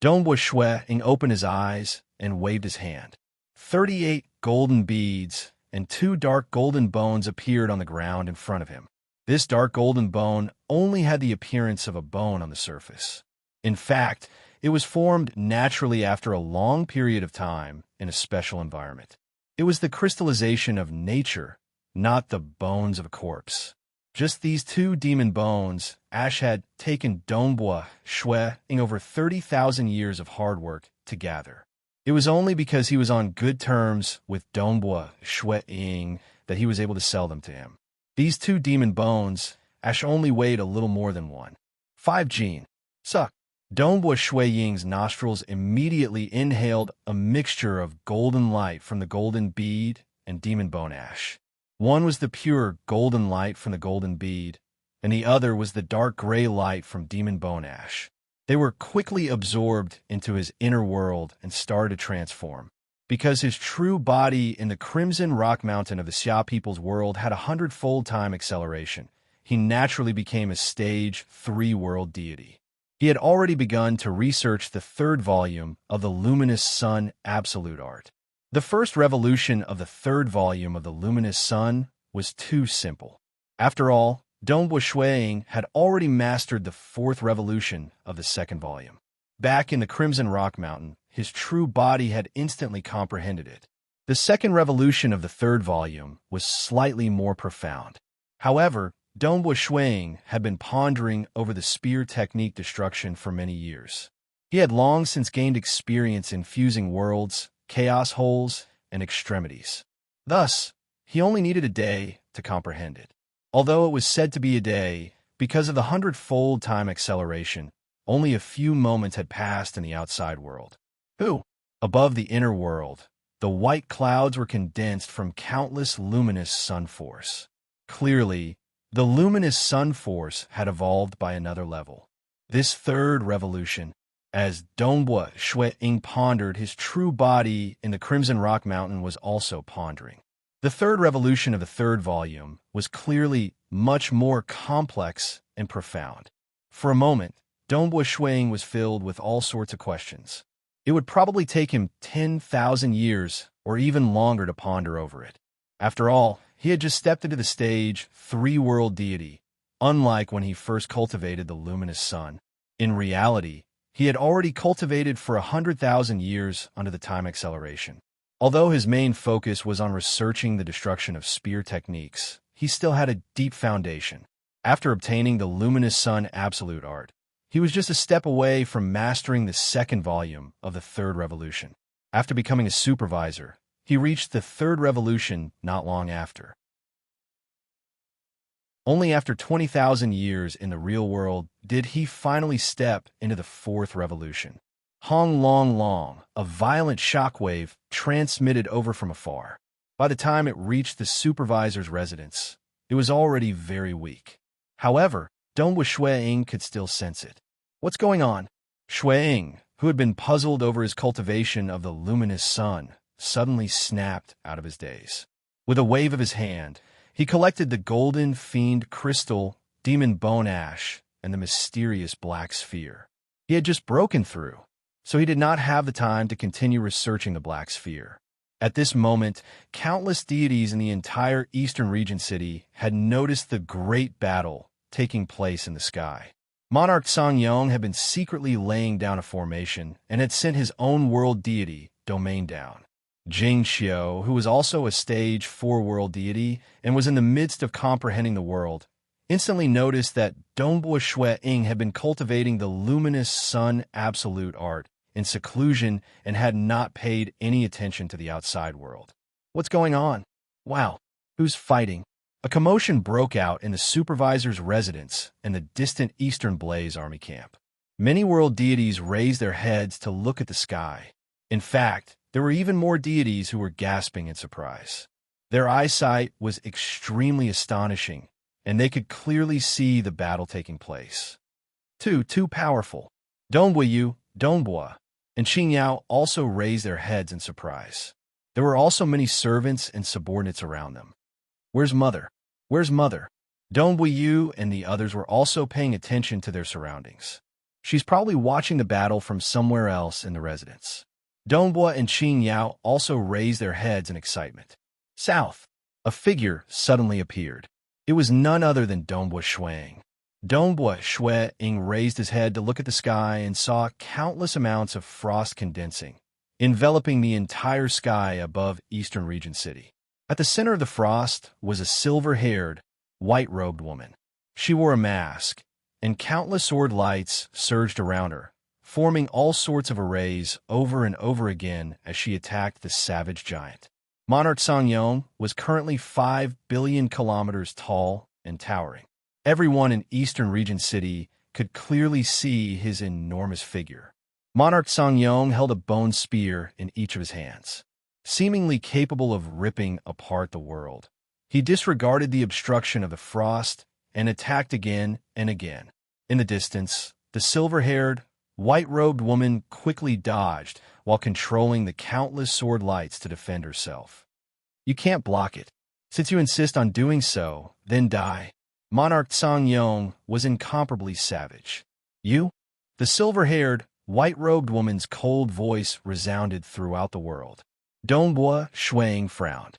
Dongbua Shui opened his eyes and waved his hand. 38 golden beads and 2 dark golden bones appeared on the ground in front of him. This dark golden bone only had the appearance of a bone on the surface. In fact, it was formed naturally after a long period of time in a special environment. It was the crystallization of nature, not the bones of a corpse. Just these 2 demon bones, Ash had taken Dongbua Shui over 30,000 years of hard work to gather. It was only because he was on good terms with Dongbua Shui Ying that he was able to sell them to him. These 2 demon bones, Ash only weighed a little more than 1.5 gene. Suck. Dongbua Shui Ying's nostrils immediately inhaled a mixture of golden light from the golden bead and demon bone ash. One was the pure golden light from the golden bead, and the other was the dark gray light from demon bone ash. They were quickly absorbed into his inner world and started to transform. Because his true body in the crimson rock mountain of the Xia people's world had 100-fold time acceleration, he naturally became a stage 3 world deity. He had already begun to research the 3rd volume of the Luminous Sun Absolute Art. The first revolution of the 3rd volume of the Luminous Sun was too simple. After all, Dongbua Shui had already mastered the 4th revolution of the 2nd volume. Back in the Crimson Rock Mountain, his true body had instantly comprehended it. The 2nd revolution of the 3rd volume was slightly more profound. However, Dongbua Shui had been pondering over the spear technique destruction for many years. He had long since gained experience in fusing worlds, chaos holes, and extremities. Thus, he only needed a day to comprehend it. Although it was said to be a day, because of the 100-fold time acceleration, only a few moments had passed in the outside world. Above the inner world, the white clouds were condensed from countless luminous sun force. Clearly, the luminous sun force had evolved by another level. This 3rd revolution, as Dongbua Shui pondered his true body in the Crimson Rock Mountain, was also pondering. The 3rd revolution of the 3rd volume was clearly much more complex and profound. For a moment, Dongbua Shui was filled with all sorts of questions. It would probably take him 10,000 years or even longer to ponder over it. After all, he had just stepped into the stage 3 world deity, unlike when he first cultivated the luminous sun. In reality, he had already cultivated for 100,000 years under the time acceleration. Although his main focus was on researching the destruction of spear techniques, he still had a deep foundation. After obtaining the Luminous Sun Absolute Art, he was just a step away from mastering the 2nd volume of the 3rd revolution. After becoming a supervisor, he reached the 3rd revolution not long after. Only after 20,000 years in the real world did he finally step into the 4th revolution. Hong Long Long, a violent shockwave transmitted over from afar. By the time it reached the supervisor's residence, it was already very weak. However, Dongbua Shui could still sense it. What's going on? Shui, who had been puzzled over his cultivation of the luminous sun, suddenly snapped out of his daze. With a wave of his hand, he collected the golden fiend crystal, demon bone ash, and the mysterious black sphere. He had just broken through, so he did not have the time to continue researching the black sphere. At this moment, countless deities in the entire Eastern Region City had noticed the great battle taking place in the sky. Monarch Songyong had been secretly laying down a formation and had sent his own world deity, Domain, down. Jing Xiao, who was also a stage 4 world deity and was in the midst of comprehending the world, instantly noticed that Dongbua Shui had been cultivating the Luminous Sun Absolute Art in seclusion and had not paid any attention to the outside world. What's going on? Wow, who's fighting? A commotion broke out in the supervisor's residence in the distant Eastern Blaze army camp. Many world deities raised their heads to look at the sky. In fact, there were even more deities who were gasping in surprise. Their eyesight was extremely astonishing, and they could clearly see the battle taking place. Too powerful. Dongbuoyu, Dongbua, and Qingyao also raised their heads in surprise. There were also many servants and subordinates around them. Where's Mother? Where's Mother? Dongbuoyu and the others were also paying attention to their surroundings. She's probably watching the battle from somewhere else in the residence. Dongbua and Qingyao also raised their heads in excitement. South. A figure suddenly appeared. It was none other than Dongbua Shuang. Dongbua Shuang raised his head to look at the sky and saw countless amounts of frost condensing, enveloping the entire sky above Eastern Region City. At the center of the frost was a silver-haired, white-robed woman. She wore a mask, and countless sword lights surged around her, forming all sorts of arrays over and over again as she attacked the savage giant. Monarch Songyong was currently 5 billion kilometers tall and towering. Everyone in Eastern Region City could clearly see his enormous figure. Monarch Songyong held a bone spear in each of his hands, seemingly capable of ripping apart the world. He disregarded the obstruction of the frost and attacked again and again. In the distance, the silver-haired, white-robed woman quickly dodged while controlling the countless sword lights to defend herself. You can't block it. Since you insist on doing so, then die. Monarch Songyong was incomparably savage. You? The silver-haired, white-robed woman's cold voice resounded throughout the world. Dongbua Shuang frowned.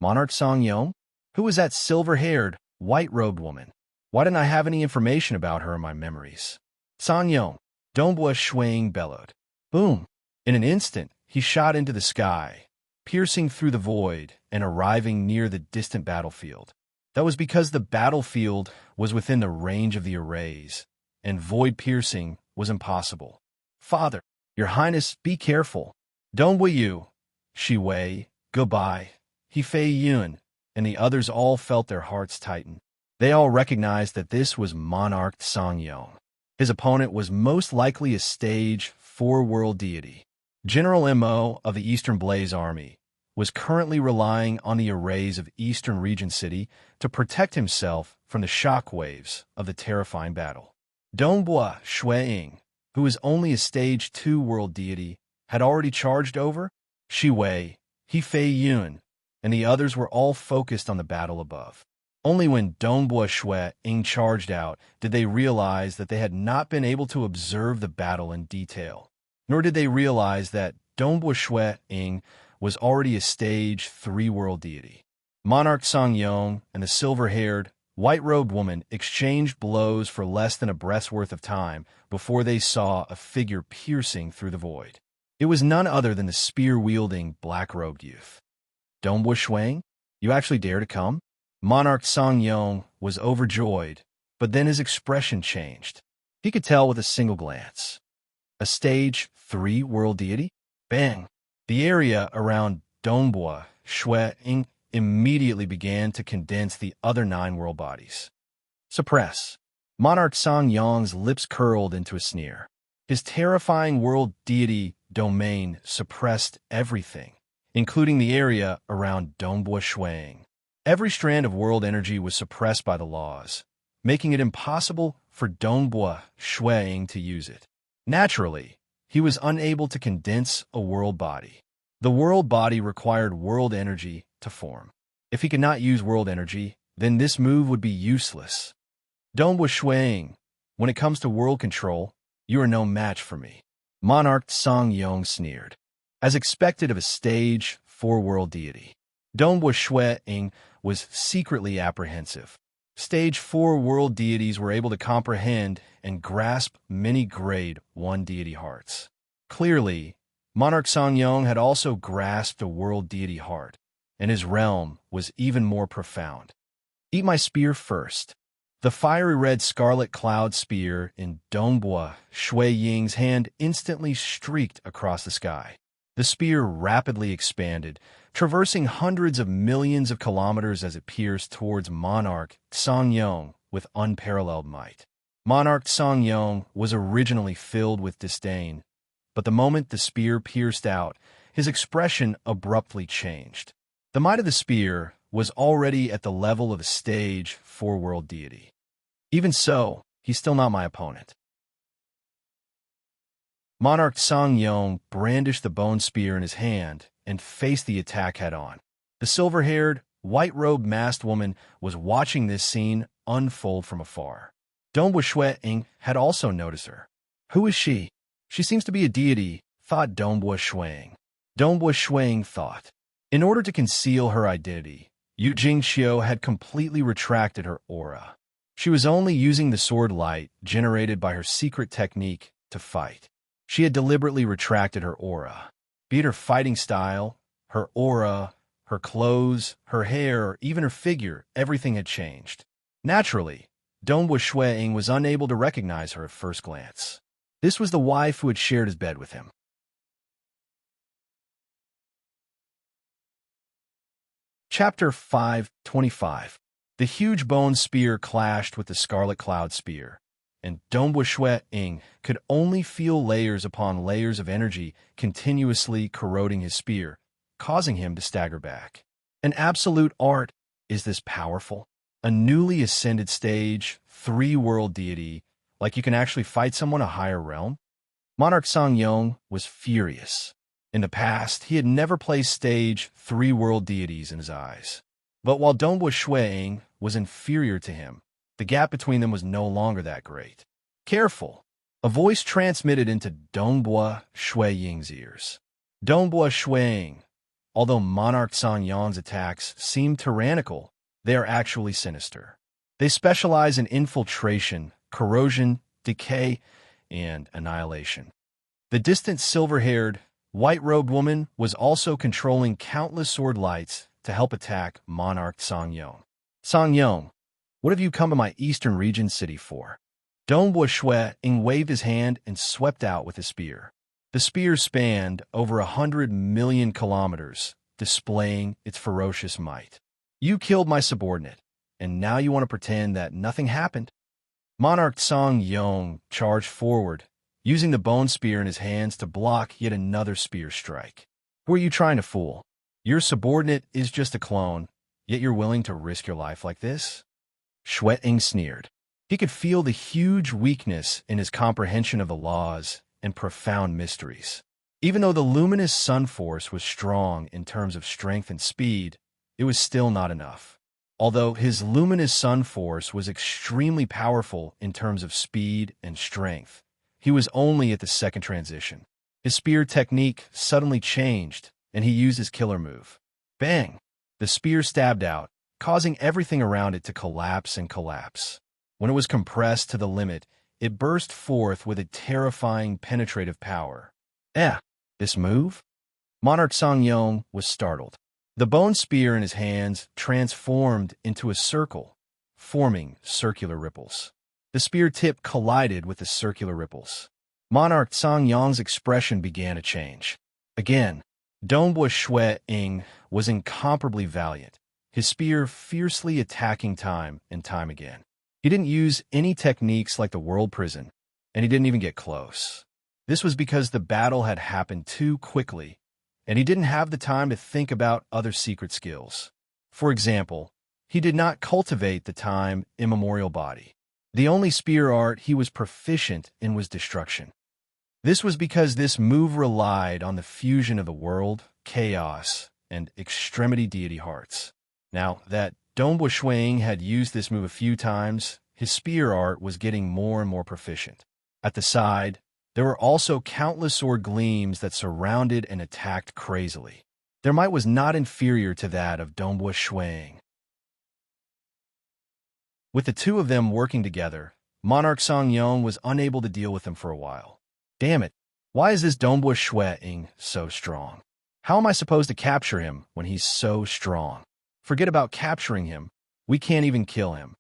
Monarch Songyong? Who was that silver-haired, white-robed woman? Why didn't I have any information about her in my memories? Songyong, Dongbua Shuang bellowed. Boom! In an instant, he shot into the sky, piercing through the void and arriving near the distant battlefield. That was because the battlefield was within the range of the arrays, and void piercing was impossible. Father, Your Highness, be careful. Dongbuoyu, Shi Wei, goodbye. He Fei Yun, and the others all felt their hearts tighten. They all recognized that this was Monarch Songyong. His opponent was most likely a stage 4 world deity. General Mo of the Eastern Blaze Army was currently relying on the arrays of Eastern Region City to protect himself from the shockwaves of the terrifying battle. Dongbua Shuang, who was only a stage 2 world deity, had already charged over. Shi Wei, He Fei Yun, and the others were all focused on the battle above. Only when Dongbua Shuang charged out did they realize that they had not been able to observe the battle in detail, nor did they realize that Dongbua Shuang was already a stage 3 world deity. Monarch Songyong and the silver-haired, white-robed woman exchanged blows for less than a breath's worth of time before they saw a figure piercing through the void. It was none other than the spear-wielding, black-robed youth. Dongbua Shuang, you actually dare to come? Monarch Songyong was overjoyed, but then his expression changed. He could tell with a single glance. A stage 3 world deity? Bang! The area around Dongbua Shuang immediately began to condense the other 9 world bodies. Suppress. Monarch Songyong's lips curled into a sneer. His terrifying world deity domain suppressed everything, including the area around Dongbua Shuang. Every strand of world energy was suppressed by the laws, making it impossible for Dongbua Shuang to use it. Naturally, he was unable to condense a world body. The world body required world energy to form. If he could not use world energy, then this move would be useless. Dongbua Shuang, when it comes to world control, you are no match for me. Monarch Songyong sneered. As expected of a stage 4 world deity, Dongbua Shuang was secretly apprehensive. Stage 4 world deities were able to comprehend and grasp many grade 1 deity hearts. Clearly, Monarch Songyong had also grasped a world deity heart, and his realm was even more profound. Eat my spear first. The fiery red scarlet cloud spear in Dongbua Shuang's hand instantly streaked across the sky. The spear rapidly expanded, traversing hundreds of millions of kilometers as it pierced towards Monarch Songyong with unparalleled might. Monarch Songyong was originally filled with disdain, but the moment the spear pierced out, his expression abruptly changed. The might of the spear was already at the level of a stage 4 world deity. Even so, he's still not my opponent. Monarch Sang-yong brandished the bone spear in his hand and faced the attack head-on. The silver-haired, white-robed masked woman was watching this scene unfold from afar. Dongbua Shui-ing had also noticed her. Who is she? She seems to be a deity, thought Dongbua Shui-ing. Dongbua Shui-ing thought. In order to conceal her identity, Yu Jingxiu had completely retracted her aura. She was only using the sword light generated by her secret technique to fight. She had deliberately retracted her aura. Be it her fighting style, her aura, her clothes, her hair, or even her figure, everything had changed. Naturally, Dongbua Shui-ing was unable to recognize her at first glance. This was the wife who had shared his bed with him. Chapter 5:25. The huge bone spear clashed with the scarlet cloud spear, and Dongbua Shui-ing could only feel layers upon layers of energy continuously corroding his spear, causing him to stagger back. An absolute art, is this powerful? A newly ascended stage, 3-world deity, like you can actually fight someone a higher realm? Monarch Sang-yong was furious. In the past, he had never placed stage 3-world deities in his eyes. But while Dongbua Shui-ing was inferior to him, the gap between them was no longer that great. Careful! A voice transmitted into Dongbua Shui-ying's ears. Dongbua Shui-ing, although Monarch Sang-yong's attacks seem tyrannical, they are actually sinister. They specialize in infiltration, corrosion, decay, and annihilation. The distant silver-haired, white-robed woman was also controlling countless sword lights to help attack Monarch Sang-yong. Sang-yong, what have you come to my eastern region city for? Dongbua Shui-ing waved his hand and swept out with his spear. The spear spanned over 100 million kilometers, displaying its ferocious might. You killed my subordinate, and now you want to pretend that nothing happened? Monarch Sang-yong charged forward, using the bone spear in his hands to block yet another spear strike. Who are you trying to fool? Your subordinate is just a clone, yet you're willing to risk your life like this? Shui-ing sneered. He could feel the huge weakness in his comprehension of the laws and profound mysteries. Even though the luminous sun force was strong in terms of strength and speed, it was still not enough. Although his luminous sun force was extremely powerful in terms of speed and strength, he was only at the second transition. His spear technique suddenly changed, and he used his killer move. Bang! The spear stabbed out, causing everything around it to collapse and collapse. When it was compressed to the limit, it burst forth with a terrifying penetrative power. This move? Monarch Sang-yong was startled. The bone spear in his hands transformed into a circle, forming circular ripples. The spear tip collided with the circular ripples. Monarch Sang-yong's expression began to change. Again, Dongbua Shui-ing was incomparably valiant, his spear fiercely attacking time and time again. He didn't use any techniques like the world prison, and he didn't even get close. This was because the battle had happened too quickly, and he didn't have the time to think about other secret skills. For example, he did not cultivate the time immemorial body. The only spear art he was proficient in was destruction. This was because this move relied on the fusion of the world, chaos, and extremity deity hearts. Now that Dongbua Shui-ing had used this move a few times, his spear art was getting more and more proficient. At the side, there were also countless sword gleams that surrounded and attacked crazily. Their might was not inferior to that of Dongbua Shui-ing. With the two of them working together, Monarch Sang-yong was unable to deal with them for a while. Damn it, why is this Dongbua Shui-ing so strong? How am I supposed to capture him when he's so strong? Forget about capturing him, we can't even kill him.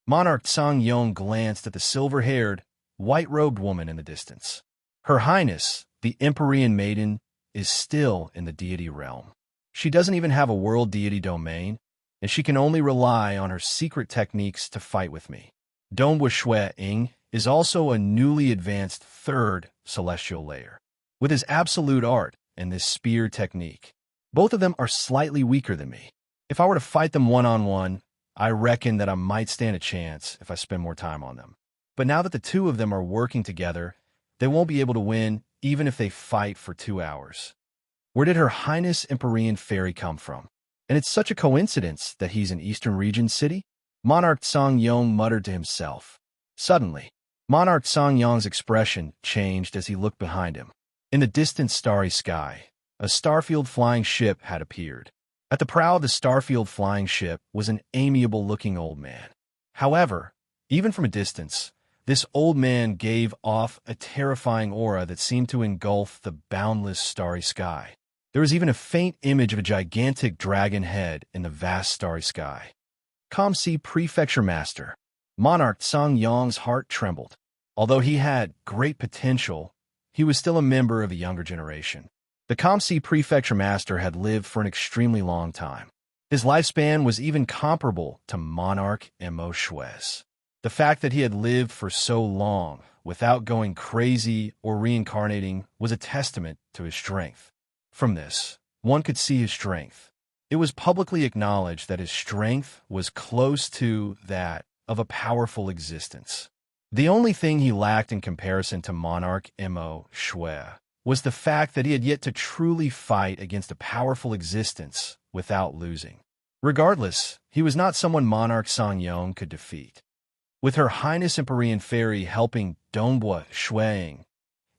Monarch Sang-yong glanced at the silver-haired, white-robed woman in the distance. Her Highness, the Empyrean Maiden, is still in the deity realm. She doesn't even have a world deity domain, and she can only rely on her secret techniques to fight with me. Dongbua Shui-ing is also a newly advanced 3rd celestial layer. With his absolute art and this spear technique, both of them are slightly weaker than me. If I were to fight them one-on-one, I reckon that I might stand a chance if I spend more time on them. But now that the two of them are working together, they won't be able to win even if they fight for 2 hours. Where did Her Highness Empyrean Fairy come from? And it's such a coincidence that he's in Eastern Region City? Monarch Song-yong muttered to himself. Suddenly, Monarch Song-yong's expression changed as he looked behind him. In the distant starry sky, a Starfield flying ship had appeared. At the prow of the Starfield flying ship was an amiable-looking old man. However, even from a distance, this old man gave off a terrifying aura that seemed to engulf the boundless starry sky. There was even a faint image of a gigantic dragon head in the vast starry sky. Kamsi Prefecture Master. Monarch Song-yong's heart trembled. Although he had great potential, he was still a member of the younger generation. The Kamsi Prefecture Master had lived for an extremely long time. His lifespan was even comparable to Monarch Mo Shue's. The fact that he had lived for so long without going crazy or reincarnating was a testament to his strength. From this, one could see his strength. It was publicly acknowledged that his strength was close to that of a powerful existence. The only thing he lacked in comparison to Monarch Mo Shue was the fact that he had yet to truly fight against a powerful existence without losing. Regardless, he was not someone Monarch Song-yong could defeat. With Her Highness Empyrean Fairy helping Dongbua Shuang,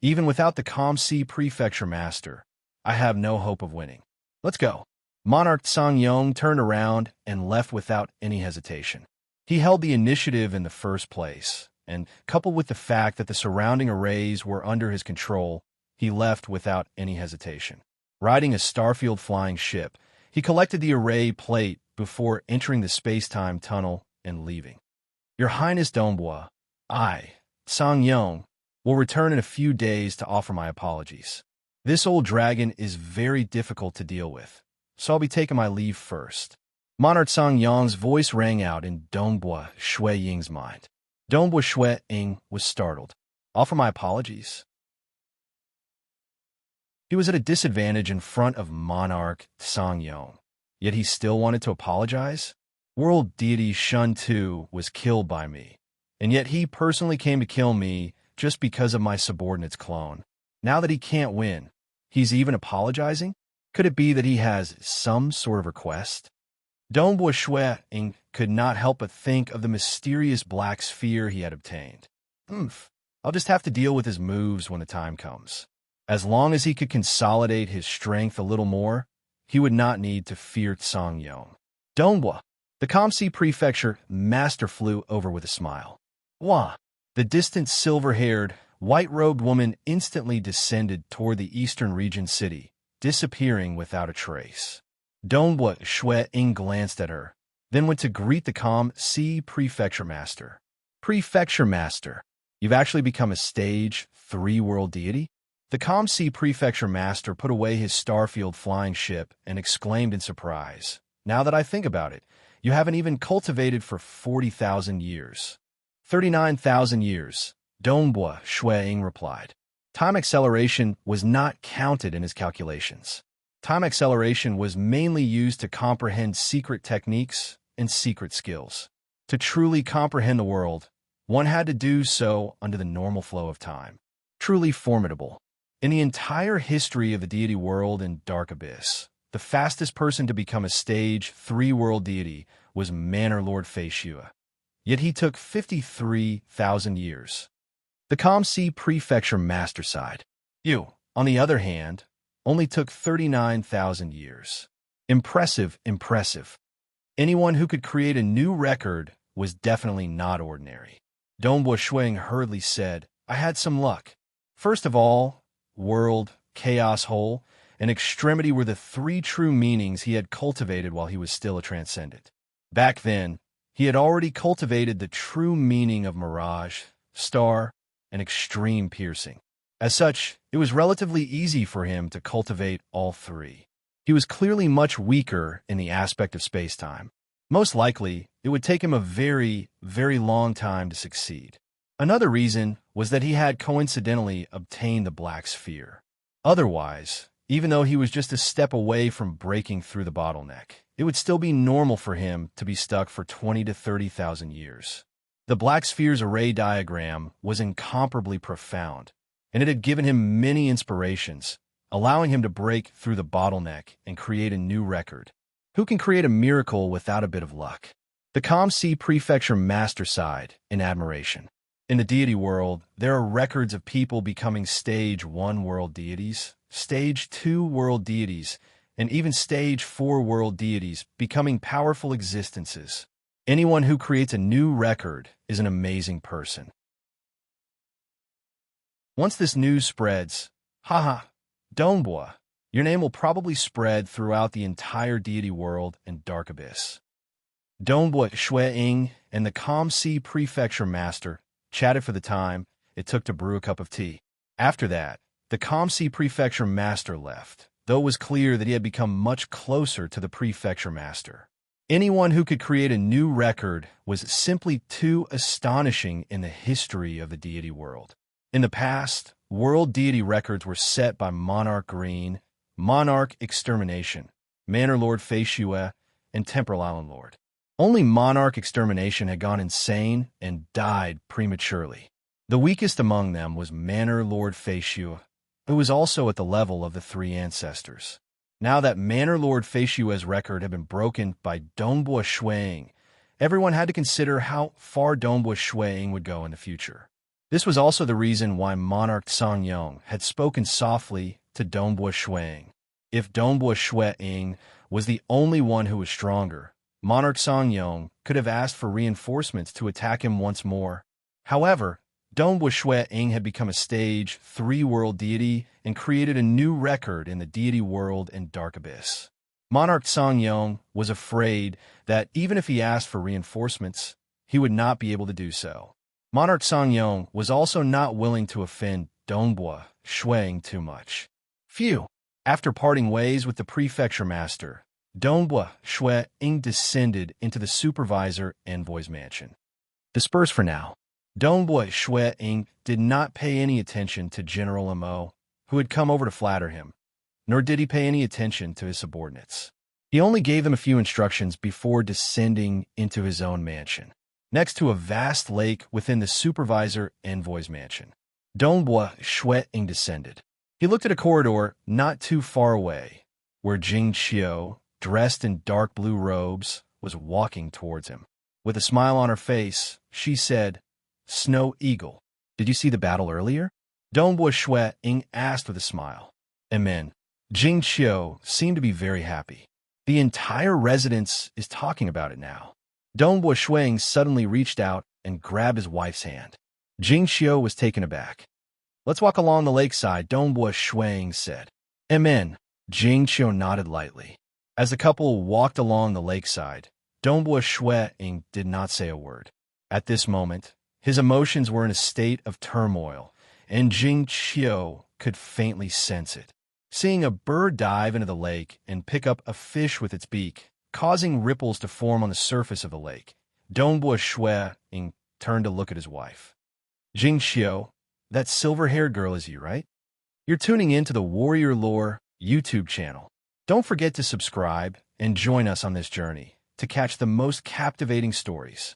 even without the Kamsi Prefecture Master, I have no hope of winning. Let's go. Monarch Song-yong turned around and left without any hesitation. He held the initiative in the first place, and coupled with the fact that the surrounding arrays were under his control, he left without any hesitation. Riding a Starfield flying ship, he collected the array plate before entering the space-time tunnel and leaving. Your Highness Dongbua, I, Song-yong, will return in a few days to offer my apologies. This old dragon is very difficult to deal with, so I'll be taking my leave first. Monarch Song-yong's voice rang out in Dongbua Shui-ying's mind. Dongbua Shui-ying was startled. Offer my apologies? He was at a disadvantage in front of Monarch Song-yong, yet he still wanted to apologize? World deity Shun Tu was killed by me, and yet he personally came to kill me just because of my subordinate's clone. Now that he can't win, he's even apologizing? Could it be that he has some sort of request? Dongbua Shui-ying could not help but think of the mysterious black sphere he had obtained. I'll just have to deal with his moves when the time comes. As long as he could consolidate his strength a little more, he would not need to fear Song-yong. Dongbua, the Kamsi Prefecture Master flew over with a smile. Wah! The distant silver-haired, white-robed woman instantly descended toward the Eastern Region City, disappearing without a trace. Dongbua Shui-ying glanced at her, then went to greet the Kamsi Prefecture Master. Prefecture Master, you've actually become a stage 3 world deity? The Kamsi Prefecture Master put away his Starfield flying ship and exclaimed in surprise. Now that I think about it, you haven't even cultivated for 40,000 years. 39,000 years, Dongbua Shui-ying replied. Time acceleration was not counted in his calculations. Time acceleration was mainly used to comprehend secret techniques and secret skills. To truly comprehend the world, one had to do so under the normal flow of time. Truly formidable. In the entire history of the deity world and Dark Abyss, the fastest person to become a stage 3 world deity was Manor Lord Fei Xue. Yet he took 53,000 years. The Kamsi Prefecture Master sighed. You, on the other hand, only took 39,000 years. Impressive, impressive. Anyone who could create a new record was definitely not ordinary. Dongbua Shui-ying hurriedly said, I had some luck. First of all, world, chaos hole, and extremity were the 3 true meanings he had cultivated while he was still a transcendent. Back then, he had already cultivated the true meaning of mirage, star, and extreme piercing. As such, it was relatively easy for him to cultivate all 3. He was clearly much weaker in the aspect of space-time. Most likely, it would take him a very, very long time to succeed. Another reason was that he had coincidentally obtained the Black Sphere. Otherwise, even though he was just a step away from breaking through the bottleneck, it would still be normal for him to be stuck for 20 to 30,000 years. The Black Sphere's array diagram was incomparably profound, and it had given him many inspirations, allowing him to break through the bottleneck and create a new record. Who can create a miracle without a bit of luck? The Calm Sea Prefecture Master sighed in admiration. In the deity world, there are records of people becoming Stage 1 world deities, Stage 2 world deities, and even Stage 4 world deities becoming powerful existences. Anyone who creates a new record is an amazing person. Once this news spreads, haha, Dongbua, your name will probably spread throughout the entire deity world and dark abyss. Dongbua Shui Ying and the Calm Sea Prefecture Master chatted for the time it took to brew a cup of tea. After that, the Calm Sea Prefecture Master left, though it was clear that he had become much closer to the Prefecture Master. Anyone who could create a new record was simply too astonishing in the history of the deity world. In the past, world deity records were set by Monarch Green, Monarch Extermination, Manor Lord Feishue, and Temporal Island Lord. Only Monarch Extermination had gone insane and died prematurely. The weakest among them was Manor Lord Feishue, who was also at the level of the three ancestors. Now that Manor Lord Feishue's record had been broken by Dongbua Shuiying, everyone had to consider how far Dongbua Shuiying would go in the future. This was also the reason why Monarch Songyong had spoken softly to Dongbua Shuiying. If Dongbua Shuiying was the only one who was stronger, Monarch Songyong could have asked for reinforcements to attack him once more. However, Dongbua Shuiying had become a Stage 3 world deity and created a new record in the deity world and dark abyss. Monarch Songyong was afraid that even if he asked for reinforcements, he would not be able to do so. Monarch Songyong was also not willing to offend Dongbua Shuiying too much. Phew! After parting ways with the Prefecture Master, Dongbua Shuiying descended into the Supervisor Envoy's mansion. Disperse for now. Dongbua Shuiying did not pay any attention to General Mo, who had come over to flatter him, nor did he pay any attention to his subordinates. He only gave them a few instructions before descending into his own mansion, next to a vast lake within the Supervisor Envoy's mansion. Dongbua Shuiying descended. He looked at a corridor not too far away, where Jing Qiu, dressed in dark blue robes, was walking towards him. With a smile on her face, she said, "Snow Eagle, did you see the battle earlier?" Dongbua Shuiying asked with a smile. Amen. Jing Qiu seemed to be very happy. The entire residence is talking about it now. Dongbua Shuiying suddenly reached out and grabbed his wife's hand. Jing Qiu was taken aback. "Let's walk along the lakeside," Dongbua Shuiying said. Amen. Jing Qiu nodded lightly. As the couple walked along the lakeside, Dongbua Shuiying did not say a word. At this moment, his emotions were in a state of turmoil, and Jing Qiu could faintly sense it. Seeing a bird dive into the lake and pick up a fish with its beak, causing ripples to form on the surface of the lake, Dongbua Shuiying turned to look at his wife. "Jing Qiu, that silver-haired girl is you, right? You're tuning in to the Warrior Lore YouTube channel. Don't forget to subscribe and join us on this journey to catch the most captivating stories.